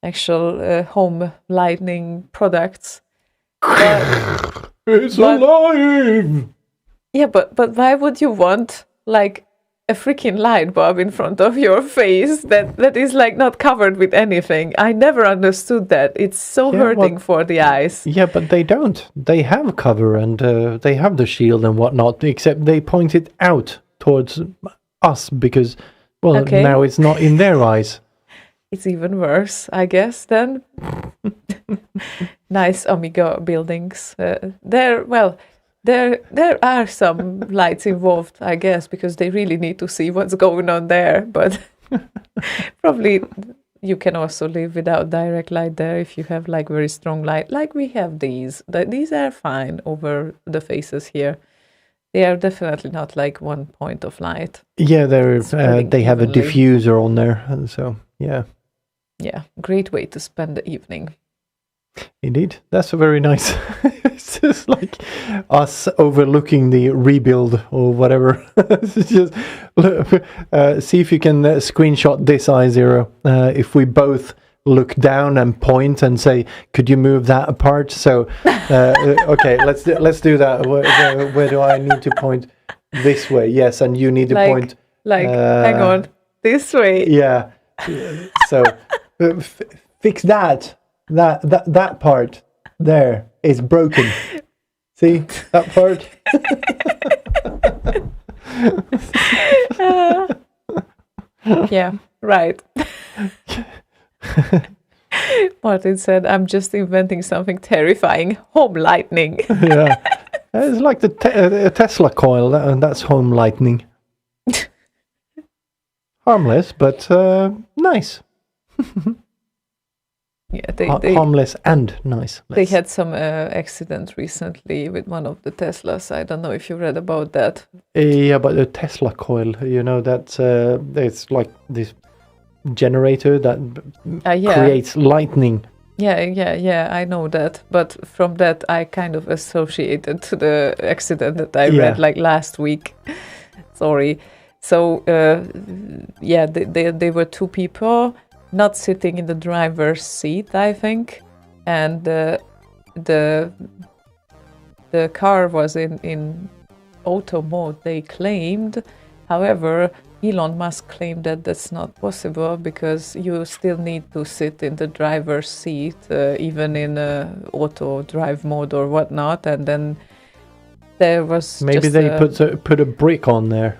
actual home lighting products. It's alive! Yeah, but why would you want like a freaking light bulb in front of your face that is like not covered with anything? I never understood that. It's so hurting for the eyes. Yeah, but they don't. They have cover and they have the shield and whatnot, except they point it out towards us because, well, now it's not in their eyes. It's even worse, I guess, then. Nice Amiga buildings. There are some lights involved, I guess, because they really need to see what's going on there. But probably you can also live without direct light there if you have like very strong light. Like we have these. These are fine over the faces here. They are definitely not like one point of light. Yeah, they have a diffuser on there, and so yeah. Yeah, great way to spend the evening. Indeed, that's a very nice. It's just like us overlooking the rebuild or whatever. It's just see if you can screenshot this I0. If we both look down and point and say, "Could you move that apart?" So, okay, let's do that. Where do I need to point? This way, yes, and you need to point. Hang on, this way. Yeah. So fix that. That part there is broken. See that part? Yeah, right. Martin said, "I'm just inventing something terrifying. Home lightning." Yeah, it's like the Tesla coil. That's home lightning. Harmless, but nice. Yeah, they harmless and nice. They had some accident recently with one of the Teslas. I don't know if you read about that. Yeah, but the Tesla coil, that's it's like this generator that creates lightning. Yeah, I know that. But from that, I kind of associated to the accident that I read like last week. Sorry. So, they were two people not sitting in the driver's seat, I think. And the car was in auto mode, they claimed. However, Elon Musk claimed that that's not possible because you still need to sit in the driver's seat, even in auto drive mode or whatnot. And then there was maybe they put a brick on there.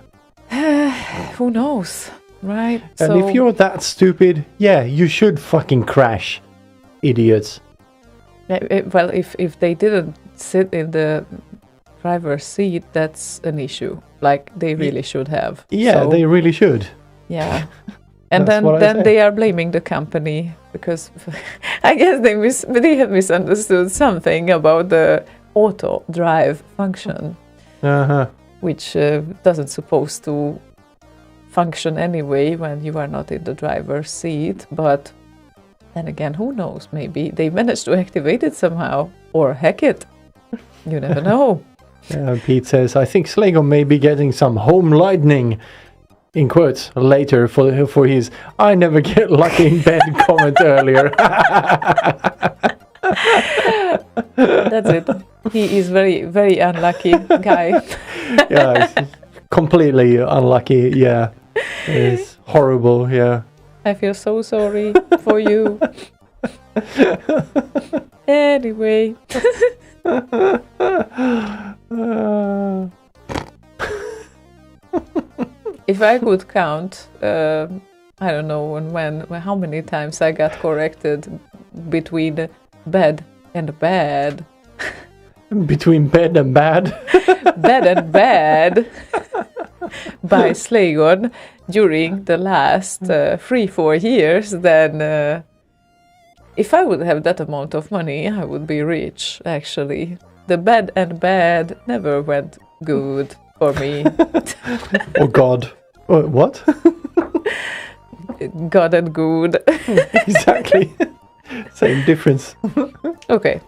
Who knows, right? And so, if you're that stupid, you should fucking crash, idiots. Well, if they didn't sit in the driver's seat, that's an issue. Like they really should have. Yeah, they really should. Yeah. And then they are blaming the company because I guess they have misunderstood something about the auto drive function, which doesn't supposed to function anyway when you are not in the driver's seat. But then again, who knows? Maybe they managed to activate it somehow or hack it. You never know. Pete says, I think Slaygon may be getting some home lightning, in quotes, later for his I never get lucky in bed comment earlier. That's it. He is very, very unlucky guy. Yeah, he's completely unlucky. Yeah, it's horrible. Yeah. I feel so sorry for you. Anyway. If I could count, I don't know how many times I got corrected between bed and bad. Between bed and bad? Bed and bad by Slaygon during the last 3-4 years, then if I would have that amount of money, I would be rich, actually. The bed and bad never went good for me. Oh, God. What? God and good. Exactly. Same difference. Okay,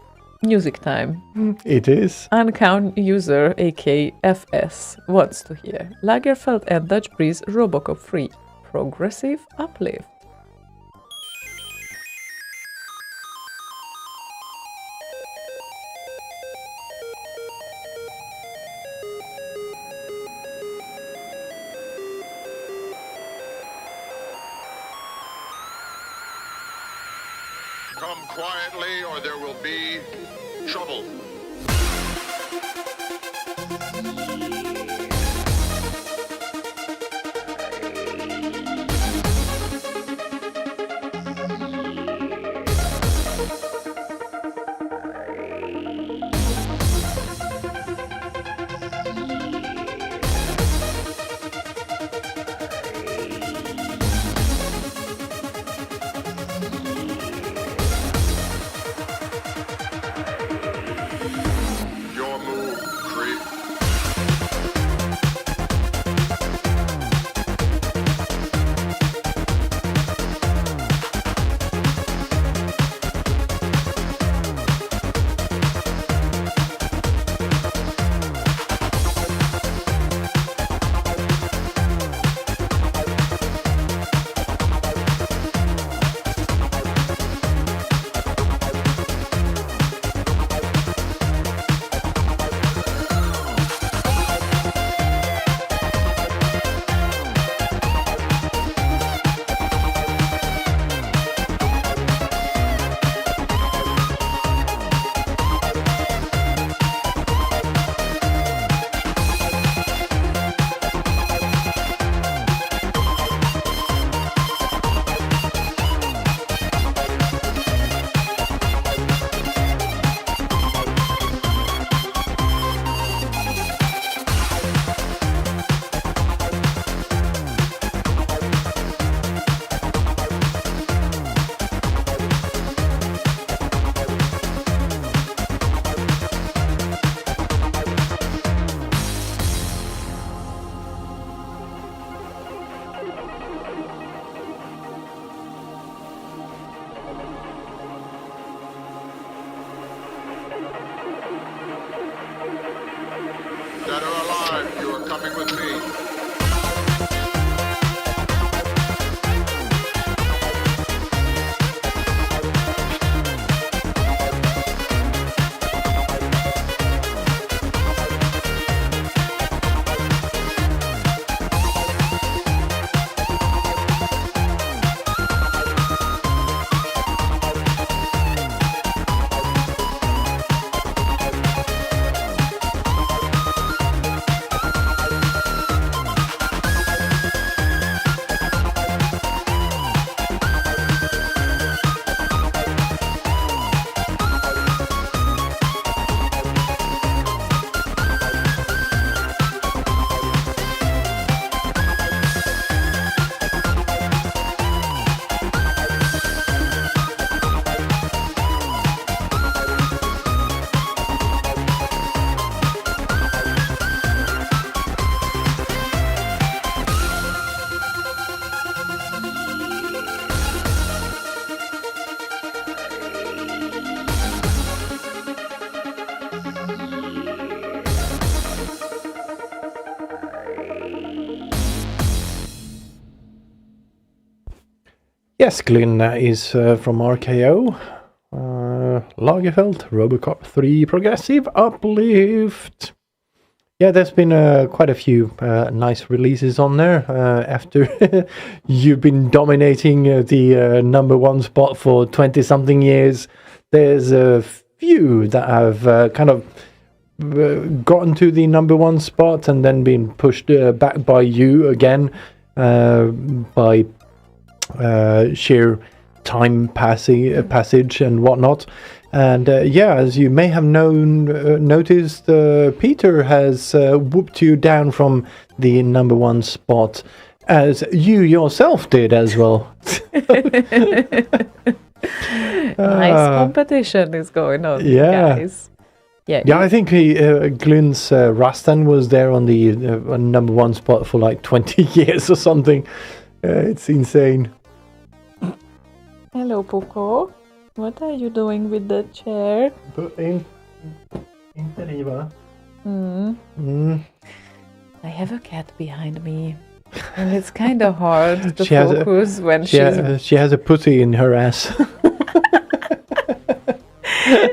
music time. It is. Uncount user AKFS wants to hear Lagerfeld and Dutch Breeze Robocop 3 Progressive Uplift. Come quietly or there will be trouble. coming with me. Yes, Glyn is from RKO. Lagerfeld, Robocop 3 Progressive Uplift. Yeah, there's been quite a few nice releases on there after you've been dominating the number one spot for 20-something years. There's a few that have kind of gotten to the number one spot and then been pushed back by you again by sheer time passage and whatnot. And yeah, as you may have noticed, Peter has whooped you down from the number one spot, as you yourself did as well. Nice competition is going on, yeah. guys. Yeah, I think Glyn's Rastan was there on the number one spot for like 20 years or something. It's insane. Hello, Poco. What are you doing with the chair? Put in the lever. I have a cat behind me, and it's kind of hard to focus when she has a pussy in her ass.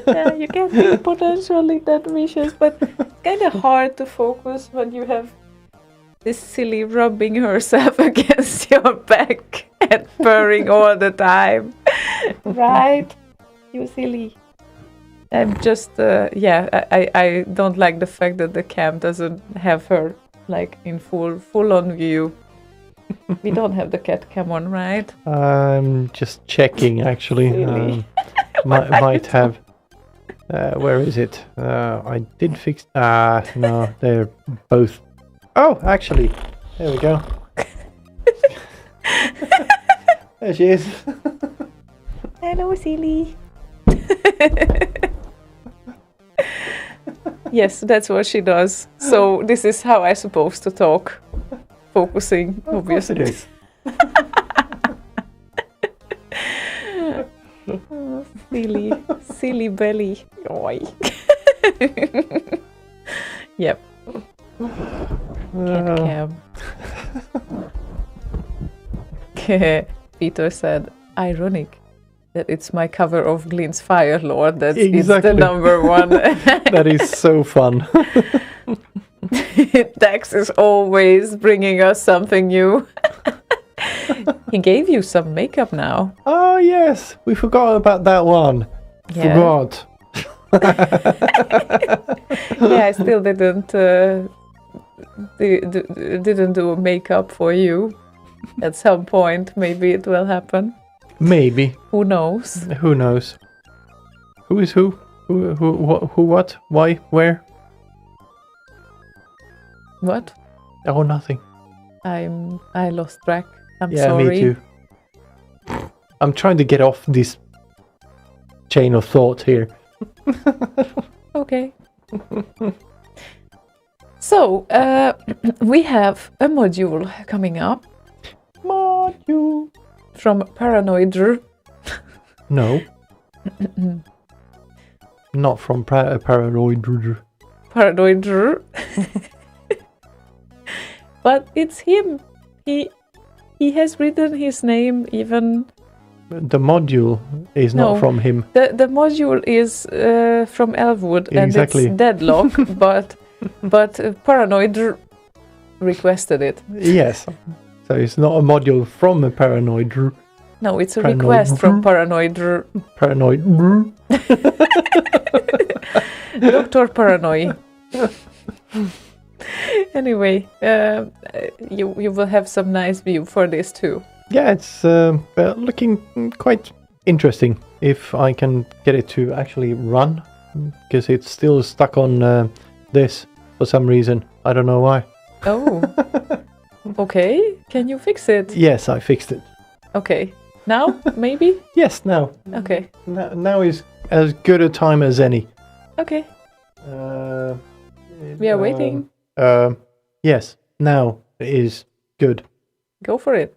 Yeah, you can be potentially that vicious, but it's kind of hard to focus when you have this silly rubbing herself against your back and purring all the time. Right? You silly. I'm just, I don't like the fact that the cam doesn't have her like in full on view. We don't have the cat cam on, right? I'm just checking, actually. Might have. Where is it? I did fix. No, they're both. Oh, actually, there we go. There she is. Hello, silly. Yes, that's what she does. So this is how I'm supposed to talk. Focusing, obviously. Of course it is. Oh, silly belly. Oi. Yep. Cat cam. Peter said, ironic that it's my cover of Glyn's Fire Lord that is the number one. That is so fun. Dax is always bringing us something new. He gave you some makeup now. Oh yes, we forgot about that one. Yeah. Forgot. Yeah, I still didn't do a makeup for you. At some point, maybe it will happen. Maybe. Who knows? Who knows? Who is who? Who? What? Why? Where? What? Oh, nothing. I lost track. I'm yeah, sorry. Me too. I'm trying to get off this chain of thought here. Okay. So, we have a module coming up. Module. From Paranoid. No. Not from Paranoid. Paranoid. But it's him. He has written his name even. The module is No. not from him. The module is from Elwood Exactly. and it's Deadlock, but Paranoid requested it. Yes. So it's not a module from a Paranoid. No, it's a Paranoid. request from Paranoid. Paranoid. Dr. Paranoid. Anyway, you will have some nice view for this too. Yeah, it's looking quite interesting if I can get it to actually run, because it's still stuck on this for some reason. I don't know why. Oh. Okay, can you fix it? Yes, I fixed it. Okay. Now, maybe? Yes, now. Okay. Now is as good a time as any. Okay. We are waiting. Yes, now is good. Go for it.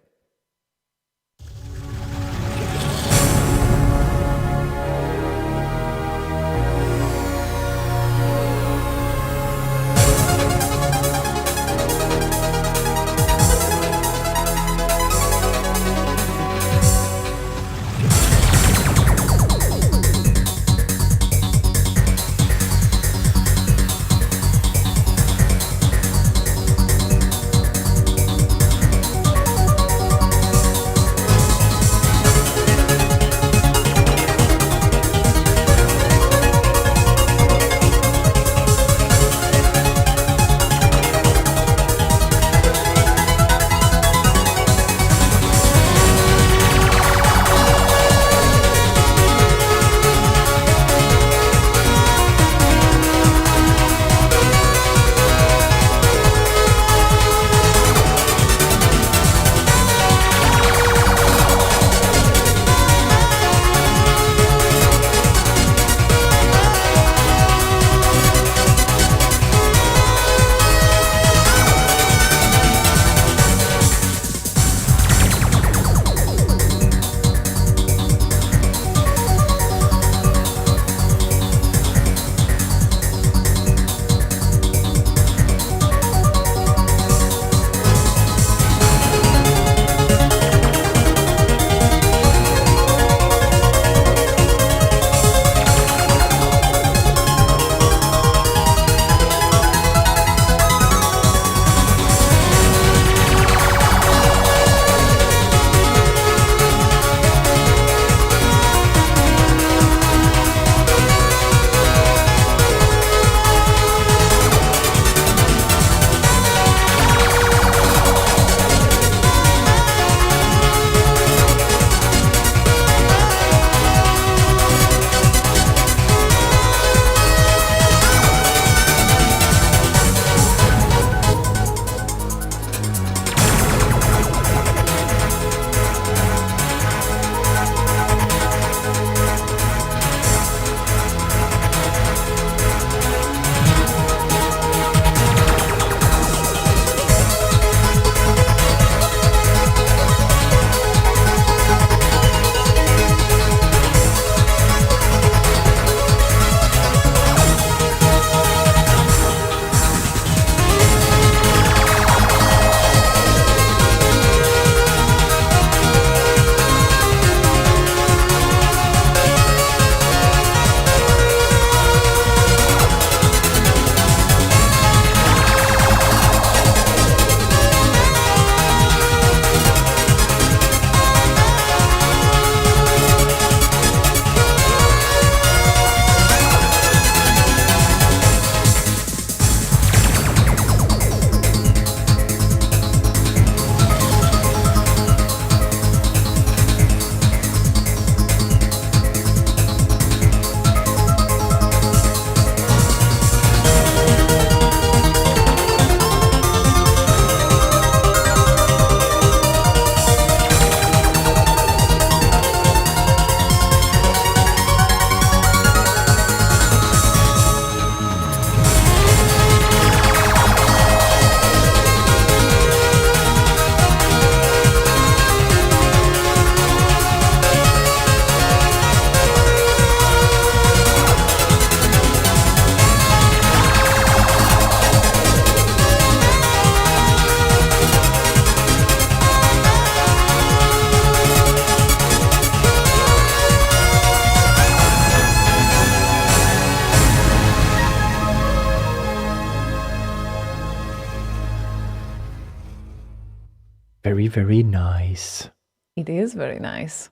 very, very nice. It is very nice.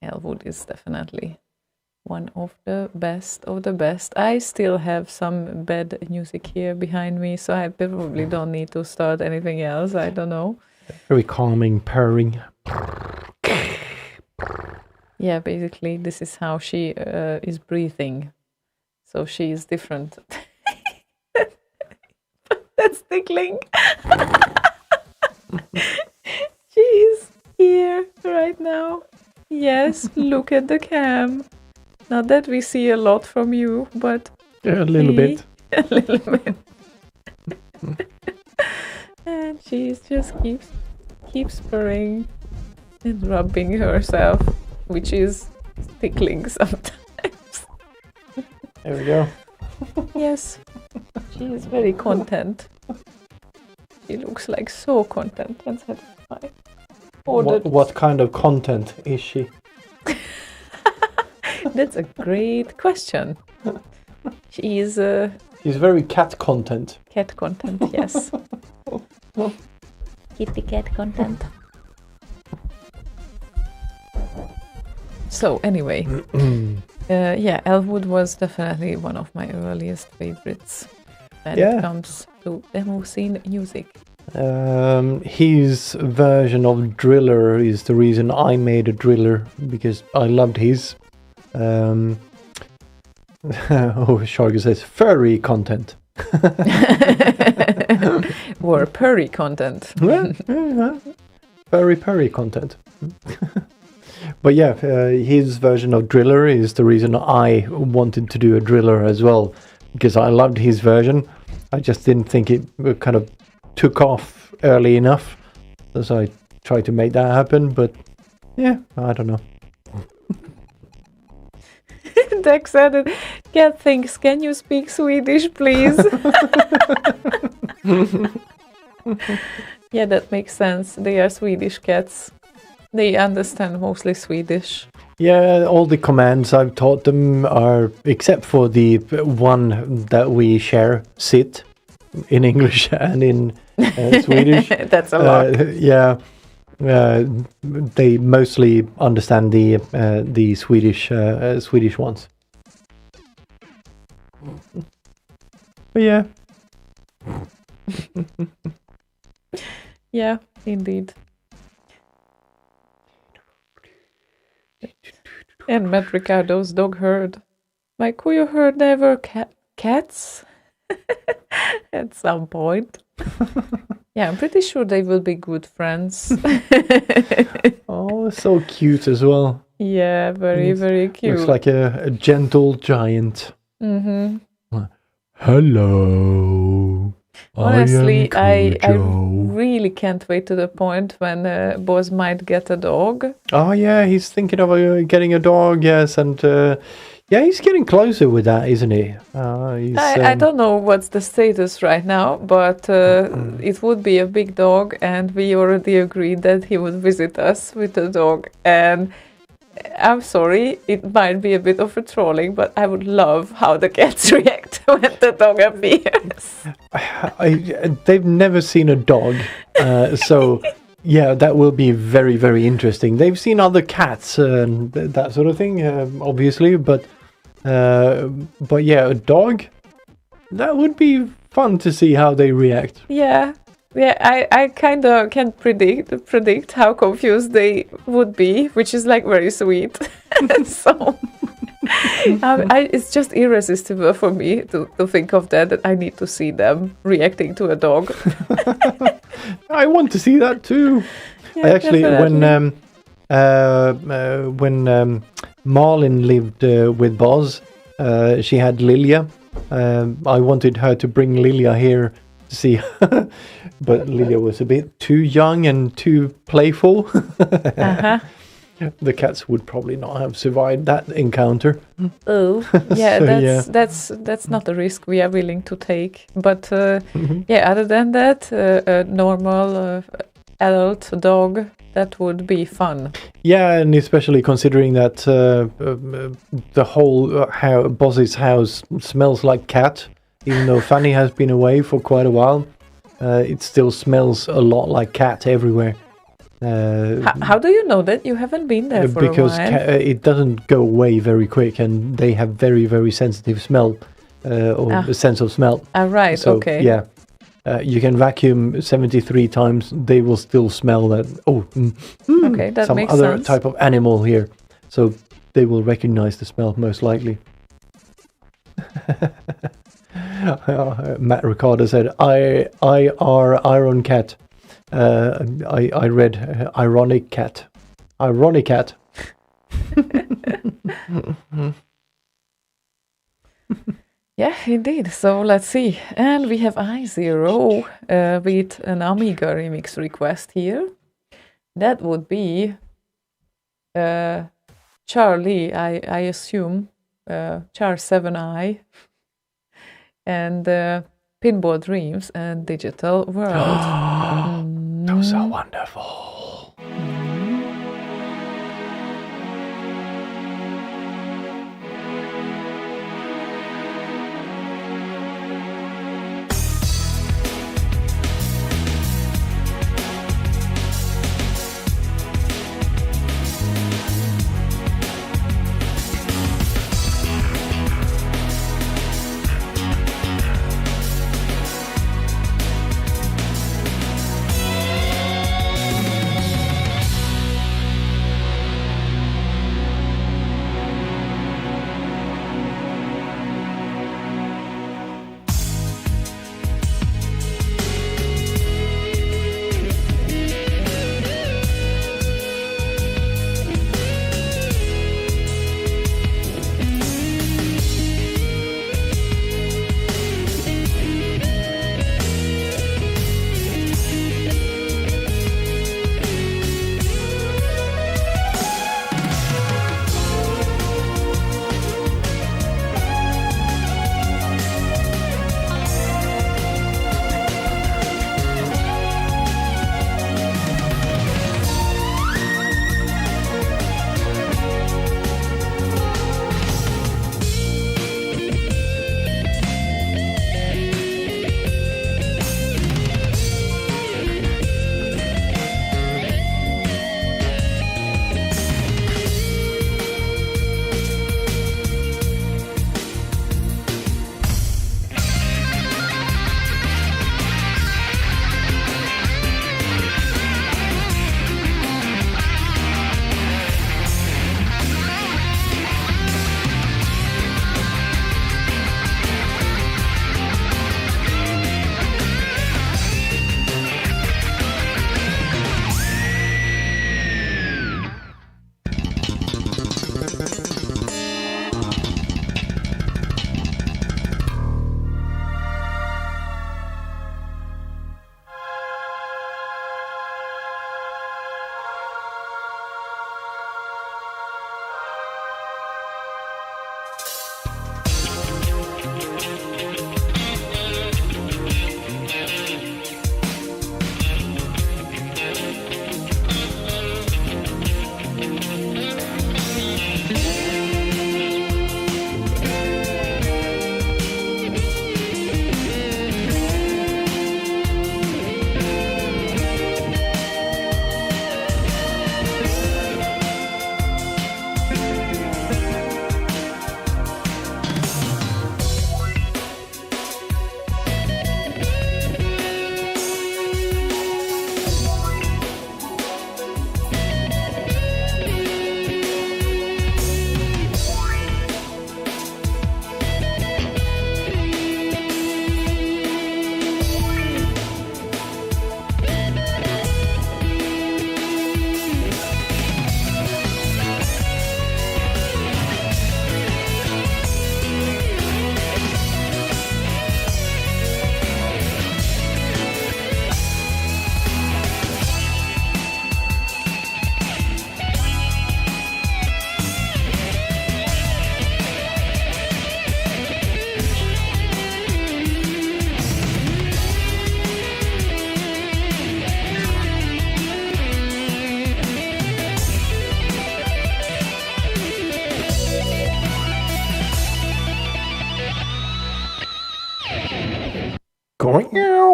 Elwood is definitely one of the best of the best. I still have some bed music here behind me, so I probably don't need to start anything else. I don't know. Very calming, purring. Yeah, basically, this is how she is breathing. So she is different. That's tickling. She's here right now. Yes, look at the cam. Not that we see a lot from you, but A little bit. A little bit. And she just keeps purring and rubbing herself, which is tickling sometimes. There we go. Yes, she is very content. She looks like so content and satisfied. What kind of content is she? That's a great question. She is She's very cat content. cat content, yes. Kitty cat content. So anyway, yeah, Elwood was definitely one of my earliest favorites when it comes to demo scene music. His version of Driller is the reason I made a Driller, because I loved his. Sharga says furry content. Or purry content. Furry content. But yeah, his version of Driller is the reason I wanted to do a Driller as well, because I loved his version. I just didn't think it kind of took off early enough, so I tried to make that happen. But yeah, I don't know. Dex added, Cat thinks, can you speak Swedish, please? Yeah, that makes sense. They are Swedish cats. They understand mostly Swedish. Yeah, all the commands I've taught them are, except for the one that we share, sit, in English and in Swedish. That's a lot. Yeah. They mostly understand the Swedish ones. But yeah. Yeah, indeed. And Matt Ricardo's dog herd. My Kuyo herd never cats at some point. Yeah, I'm pretty sure they will be good friends. Oh, so cute as well. Yeah, very, very cute. Looks like a gentle giant. Mm-hmm. Hello. Honestly, I really can't wait to the point when Boz might get a dog. Oh yeah, he's thinking of getting a dog, yes, and yeah, he's getting closer with that, isn't he? I don't know what's the status right now, but it would be a big dog, and we already agreed that he would visit us with the dog. And I'm sorry, it might be a bit of a trolling, but I would love how the cats react when the dog appears. They've never seen a dog, so yeah, that will be very, very interesting. They've seen other cats and that sort of thing, obviously, but yeah, a dog, that would be fun to see how they react. Yeah, I kind of can predict how confused they would be, which is like very sweet. So it's just irresistible for me to think of that I need to see them reacting to a dog. I want to see that too. Yeah, I actually, when Marlin lived with Boz, she had Lilia. I wanted her to bring Lilia here to see, but Lilia was a bit too young and too playful. The cats would probably not have survived that encounter. Oh, yeah, So, that's not a risk we are willing to take. But yeah, other than that, a normal adult dog, that would be fun. Yeah, and especially considering that the whole Boz's house smells like cat, even though Fanny has been away for quite a while, it still smells a lot like cat everywhere. How do you know that? You haven't been there for because a while. it doesn't go away very quick, and they have very, very sensitive smell or sense of smell. Right, So, okay. yeah. You can vacuum 73 times, they will still smell that. Okay, that some makes other sense. type of animal here. So they will recognize the smell most likely. Matt Ricardo said, I are Iron Cat. I read Ironic Cat. Ironic Cat. Yeah, indeed. So let's see. And we have I0 with an Amiga remix request here. That would be Charlie, I assume, Char 7i, and Pinball Dreams and Digital World. Those are wonderful.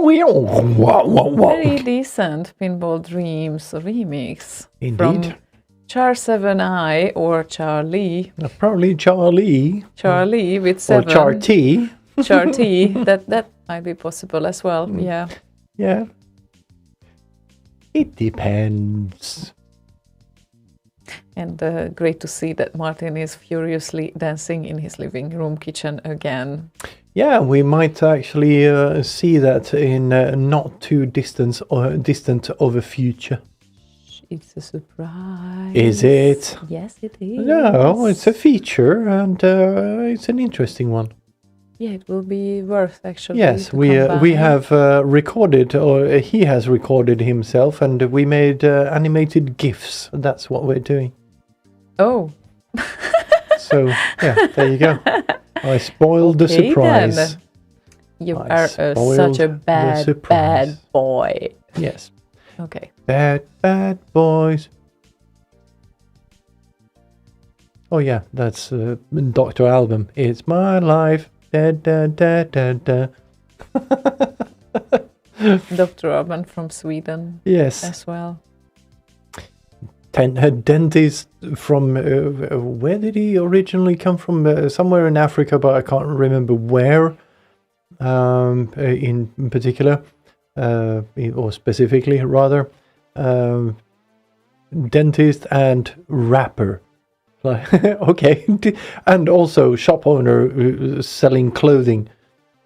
Very decent Pinball Dreams remix. Indeed. From Char7I or Charlie. Probably Charlie. Charlie with Or 7. Char-T. Char-T. That might be possible as well. Yeah. Yeah. It depends. And great to see that Martin is furiously dancing in his living room kitchen again. Yeah, we might actually see that in not too distant of a future. It's a surprise. Is it? Yes, it is. No, it's a feature, and it's an interesting one. Yeah, it will be worth actually. Yes, to we come by. have recorded, or he has recorded himself, and we made animated GIFs. That's what we're doing. Oh. So yeah, there you go. I spoiled the Okay, surprise. then. You I are spoiled such a the bad surprise. boy. Yes. Okay. Bad boys. Oh yeah, that's Dr. Album. It's my life. Da da da da da. Dr. Urban from Sweden. Yes. As well. Her dentist from where did he originally come from? Somewhere in Africa, but I can't remember where. In particular, or specifically, rather, dentist and rapper. Like, okay, and also shop owner selling clothing.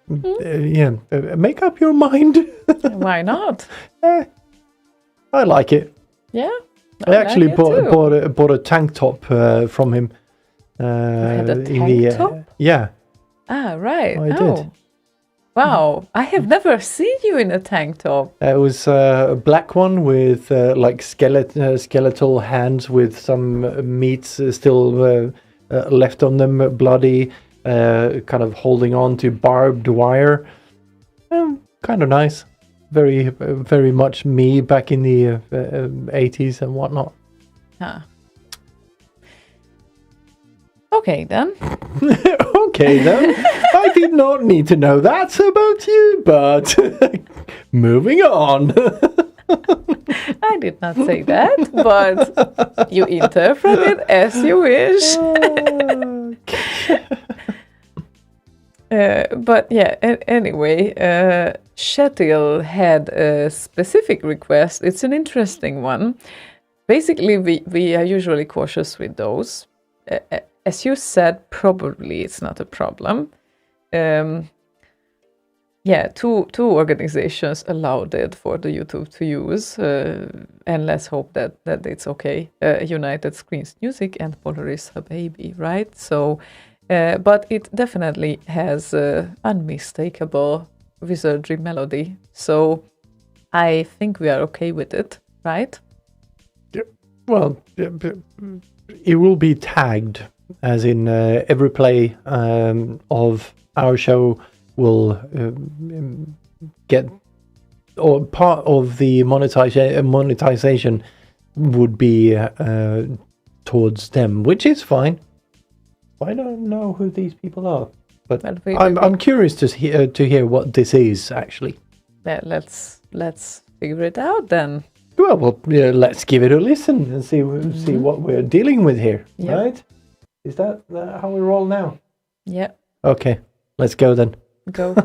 Yeah, make up your mind. Why not? I like it. Yeah. I actually like it too. bought a tank top from him. had a tank top? Yeah. Ah, right. I did. Wow, I have never seen you in a tank top. It was a black one with like skeletal hands with some meats still left on them, bloody, kind of holding on to barbed wire. Kind of nice. Very much me back in the 80s and whatnot. Huh. Okay, then. Okay, then. I did not need to know that about you, but moving on. I did not say that, but you interpret it as you wish. But yeah, anyway, Shetil had a specific request. It's an interesting one. Basically, we are usually cautious with those. As you said, probably it's not a problem. Yeah, two organizations allowed it for the YouTube to use, and let's hope that it's okay. United Screens Music and Polaris Hababy, right? So, but it definitely has unmistakable wizardry melody. So, I think we are okay with it, right? Yeah. Well, it will be tagged, as in every play of our show will get, or part of the monetization would be towards them, which is fine. I don't know who these people are, but I'm curious to hear what this is actually. Yeah, let's figure it out then. Well, yeah, let's give it a listen and see what we're dealing with here, Yep. right? Is that how we roll now? Yeah. Okay, let's go then. Go.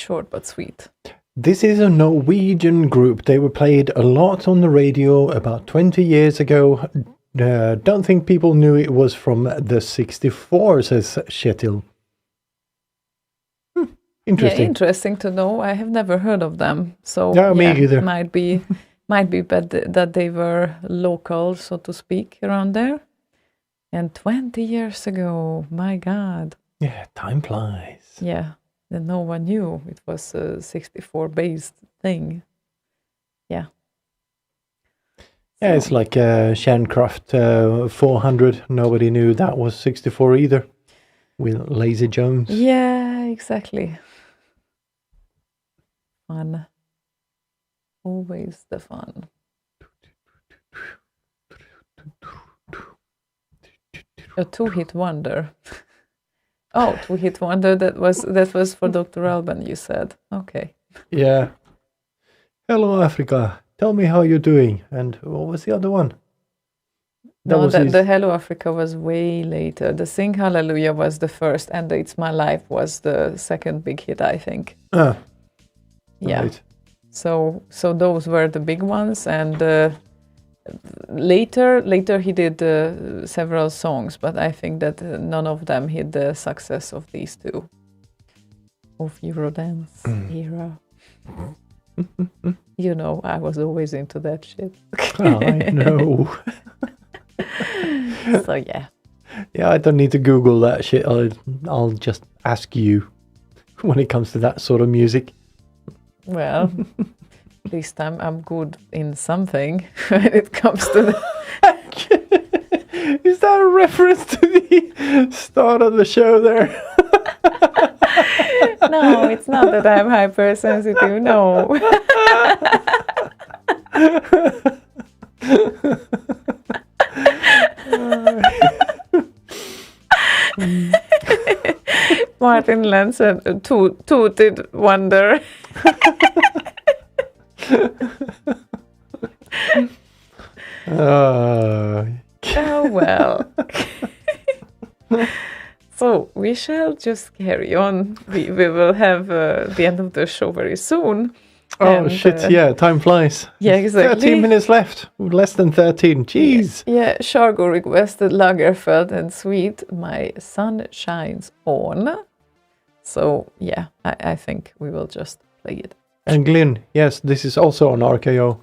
short but sweet. This is a Norwegian group. They were played a lot on the radio about 20 years ago. Don't think people knew it was from the 64, says Kjetil. Interesting. Yeah, interesting to know. I have never heard of them. So No, me either. might be bad that they were local, so to speak, around there. And 20 years ago, my God. Yeah, time flies. Yeah, and no one knew it was a 64-based thing. Yeah. Yeah, it's like Shancraft 400. Nobody knew that was 64 either. With Lazy Jones. Yeah, exactly. Fun. Always the fun. A two-hit wonder. Oh, two-hit wonder. That was for Dr. Alban, you said. Okay. Yeah. Hello, Africa. Tell me how you're doing. And what was the other one? The Hello Africa was way later. The Sing Hallelujah was the first, and It's My Life was the second big hit, I think. Ah. Yeah. Right. So those were the big ones, and later he did several songs, but I think that none of them hit the success of these two of Eurodance era. You know, I was always into that shit. I know. So yeah. Yeah, I don't need to Google that shit. I'll just ask you when it comes to that sort of music. Well, at least I'm good in something when it comes to the... Is that a reference to the start of the show there? No, it's not that I'm hypersensitive, no. Martin Lensen, tooted wonder. Oh well. So we shall just carry on. We will have the end of the show very soon. Oh And, shit, yeah, time flies. Yeah, exactly. 13 minutes left. Less than 13. Jeez. Yeah, Shargo requested Lagerfeld and Sweet, My Sun Shines On. So yeah, I think we will just play it. And Glyn, yes, this is also on RKO.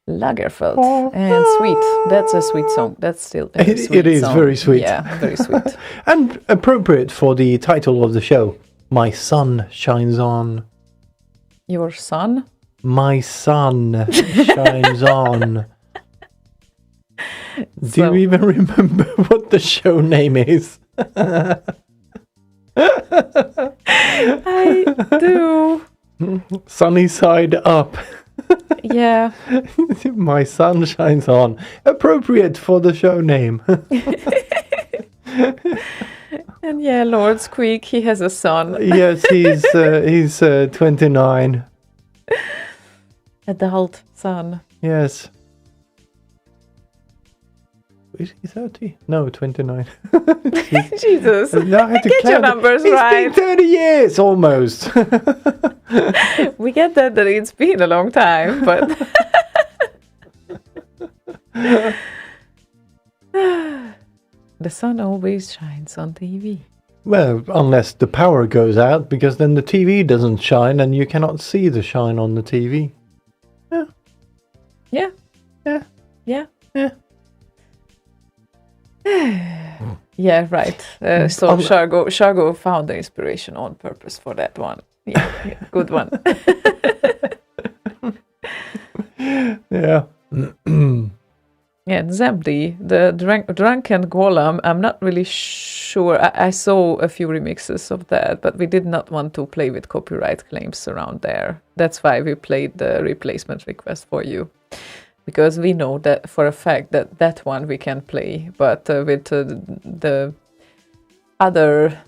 Lagerfeld and Sweet. That's a sweet song. That's still a sweet It is song. very sweet. Yeah, very sweet. And appropriate for the title of the show. My sun shines on. Your son? My sun shines on. Do you even remember what the show name is? I do. Sunny side up. Yeah. My sun shines on. Appropriate for the show name. And yeah, Lord Squeak, he has a son. Yes, he's 29. Adult son. Yes. Is he 30? No, 29. Jesus. No, I had to Get your count it. numbers It's right. been 30 years almost. We get that it's been a long time, but the sun always shines on TV. Well, unless the power goes out, because then the TV doesn't shine and you cannot see the shine on the TV. Yeah. Yeah. Yeah. Yeah. Yeah, right. So Shargo found the inspiration on purpose for that one. Yeah, good one. Yeah. Yeah, Zebdi, the Drunken Golem, I'm not really sure. I saw a few remixes of that, but we did not want to play with copyright claims around there. That's why we played the replacement request for you. Because we know that for a fact that one we can play, but with the other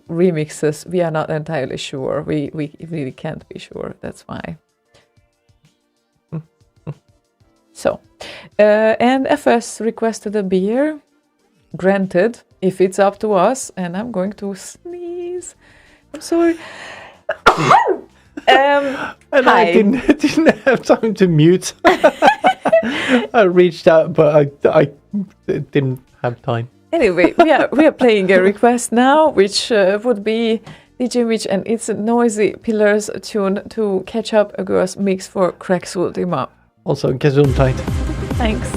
remixes, we are not entirely sure. We really can't be sure. That's why. So, and FS requested a beer. Granted, if it's up to us, and I'm going to sneeze. I'm sorry. And hi. I didn't have time to mute. I reached out, but I didn't have time. Anyway, we are playing a request now, which would be DJ Mitch and It's a Noisy Pillars tune to catch up a girl's mix for Cracks Ultima. Also, Gesundheit. Thanks.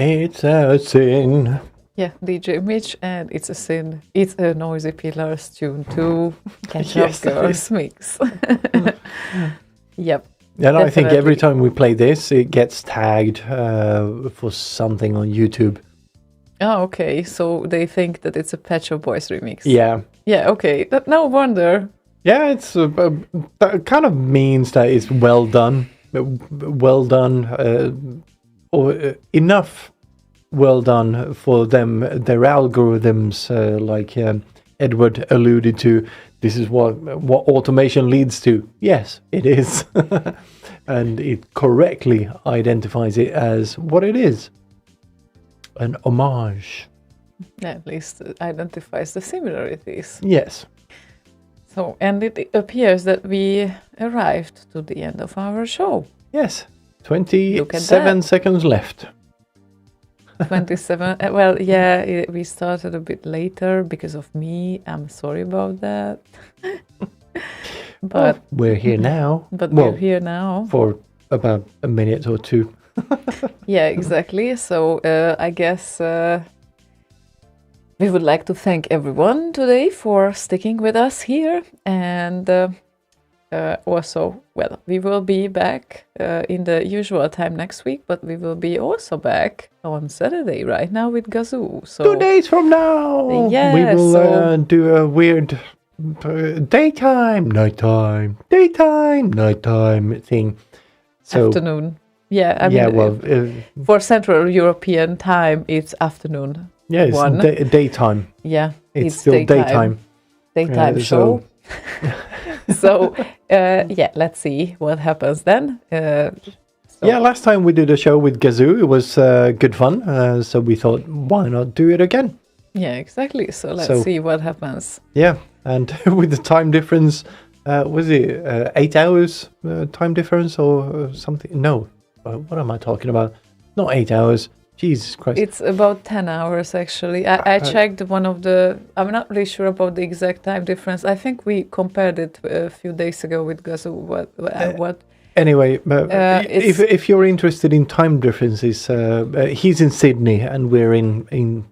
It's a sin. Yeah, DJ Mitch, and It's a Sin. It's a Noisy Pillars tune too. Catch Yes, Up it Girls is. mix. Yep. And I think every Definitely. time we play this, it gets tagged for something on YouTube. Oh, okay. So they think that it's a Pet Shop Boys remix. Yeah. Yeah, okay. No wonder. Yeah, it's that kind of means that it's well done. Well done. Or enough well done for them, their algorithms, like Edward alluded to. This is what automation leads to. Yes, it is. And it correctly identifies it as what it is. An homage. At least it identifies the similarities. Yes. So, and it appears that we arrived to the end of our show. Yes. Look at 27 that. seconds left. 27. Well, yeah, we started a bit later because of me. I'm sorry about that. But We're here now. but Well, we're here now. for about a minute or two. Yeah, exactly. So I guess we would like to thank everyone today for sticking with us here. And also, well, we will be back in the usual time next week, but we will be also back on Saturday right now with Gazoo. So 2 days from now, Yeah, we will so- do a weird daytime, nighttime thing. So afternoon. Yeah, I mean, yeah, well, for Central European time, it's afternoon. yeah, it's one. Daytime. Yeah, It's still daytime. Daytime so- show. So, yeah, let's see what happens then. So- Yeah, last time we did a show with Gazoo, it was good fun. So we thought, why not do it again? Yeah, exactly. So let's So- see what happens. Yeah, and with the time difference, was it 8 hours time difference or something? No, what am I talking about? Not 8 hours. Jesus Christ. It's about 10 hours actually. I checked one of the. I'm not really sure about the exact time difference. I think we compared it a few days ago with Gazoo. What? Anyway, it's- if you're interested in time differences, he's in Sydney and we're in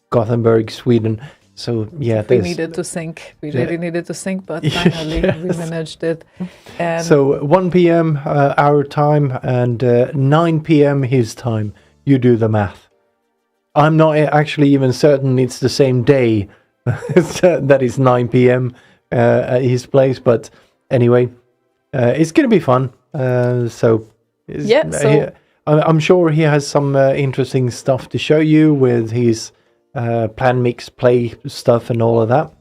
Gothenburg, Sweden. So yeah, We needed to sync. We really needed to sync, but finally we Yes. managed it. And So 1 p.m. Our time and 9 p.m. his time. You do the math. I'm not actually even certain it's the same day that is 9 p.m. At his place, but anyway, it's going to be fun. Yeah, so- I'm sure he has some interesting stuff to show you with his plan, mix, play stuff and all of that.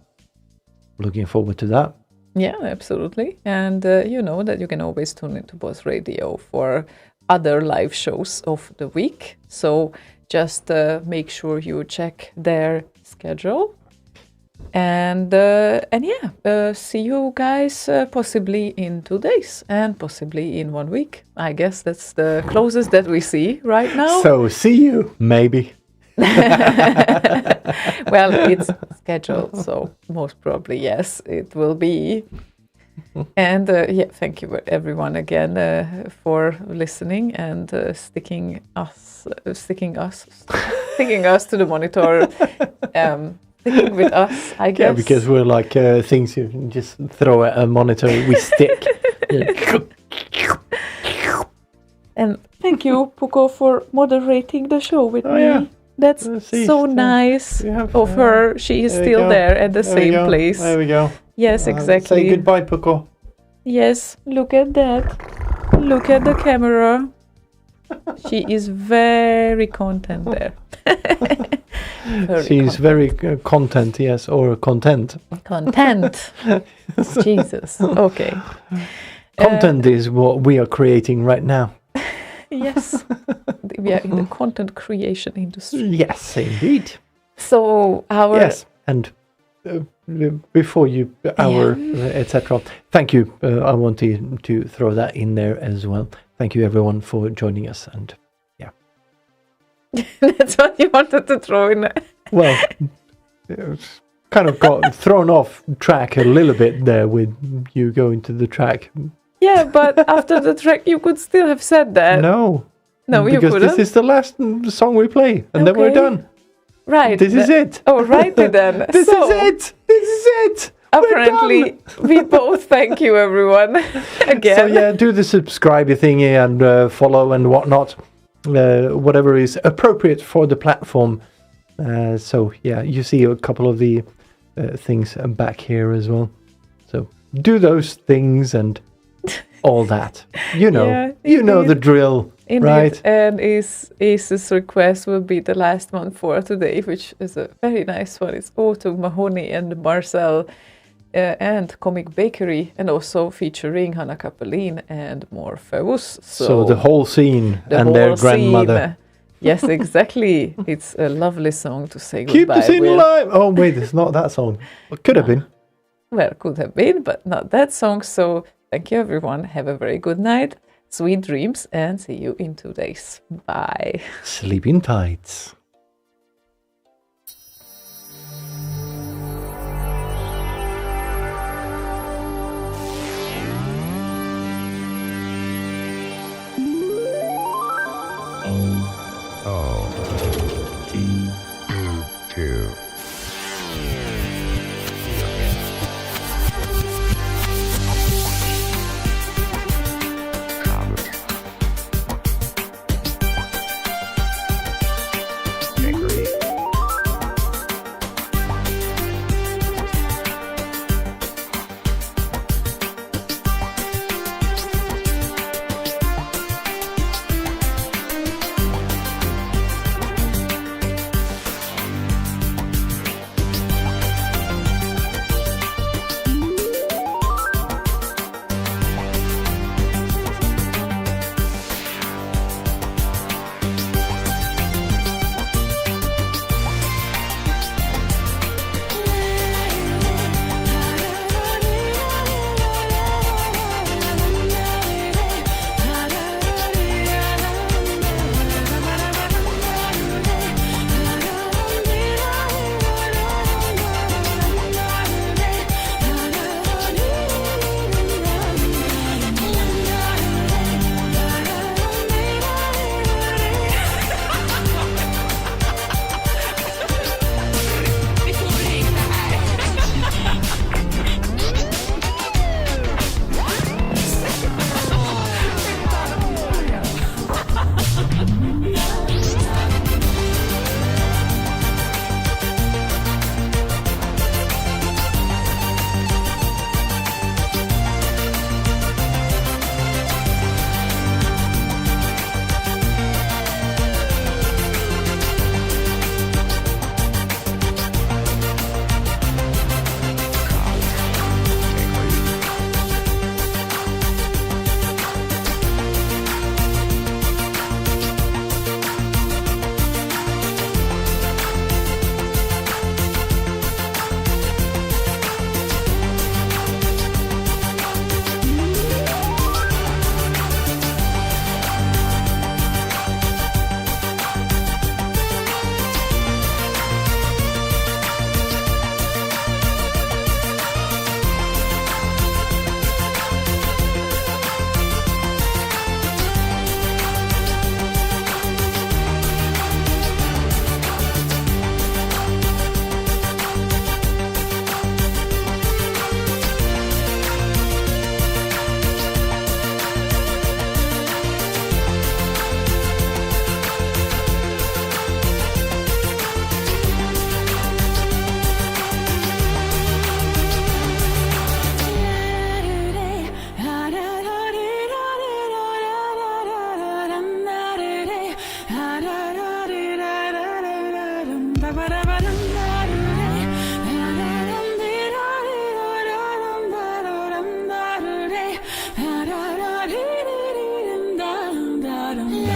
Looking forward to that. yeah, absolutely. And you know that you can always tune into Boss Radio for other live shows of the week. So just make sure you check their schedule. And yeah, see you guys possibly in 2 days and possibly in 1 week. I guess that's the closest that we see right now. So see you, maybe. Well, it's scheduled, so most probably yes, it will be. And yeah, thank you everyone again for listening and sticking us to the monitor, sticking with us, I guess. Yeah, because we're like things you can just throw at a monitor, we stick. And thank you, Puko, for moderating the show with me. yeah. That's See, so nice of her. She is There we still go. there at the There we same go. place. There we go. Yes, exactly. Say goodbye, Puko. Yes, look at that. Look at the camera. She is very content there. She's very content, yes, or content. content. Jesus. Okay. Content is what we are creating right now. Yes. We are in the content creation industry. Yes, indeed. So our Yes, and before you, etc. Thank you. I want to throw that in there as well. Thank you, everyone, for joining us. And yeah, that's what you wanted to throw in. well, kind of got thrown off track a little bit there with you going to the track. Yeah, but after the track, you could still have said that. No, No, you because couldn't. this is the last song we play, and then we're Okay. done. Right. This is it. Oh, righty then. This So, is it. This is it. We're apparently, done. we both thank you, everyone, again. So yeah, do the subscribe thingy and follow and whatnot, whatever is appropriate for the platform. So yeah, you see a couple of the things back here as well. So do those things and all that. You know, Yeah, you know the drill, Indeed, right? and Isa's request will be the last one for today, which is a very nice one. It's Otto, Mahoney, and Marcel, and Comic Bakery, and also featuring Hannah Kapelin and Morpheus. So the whole scene the and their whole grandmother. scene. Yes, exactly. It's a lovely song to say Keep goodbye the scene with. alive. Oh wait, it's not that song. It could have been. Well, could have been, but not that song. So thank you, everyone. Have a very good night, sweet dreams, and see you in 2 days. Bye. Sleep in tights. Da da da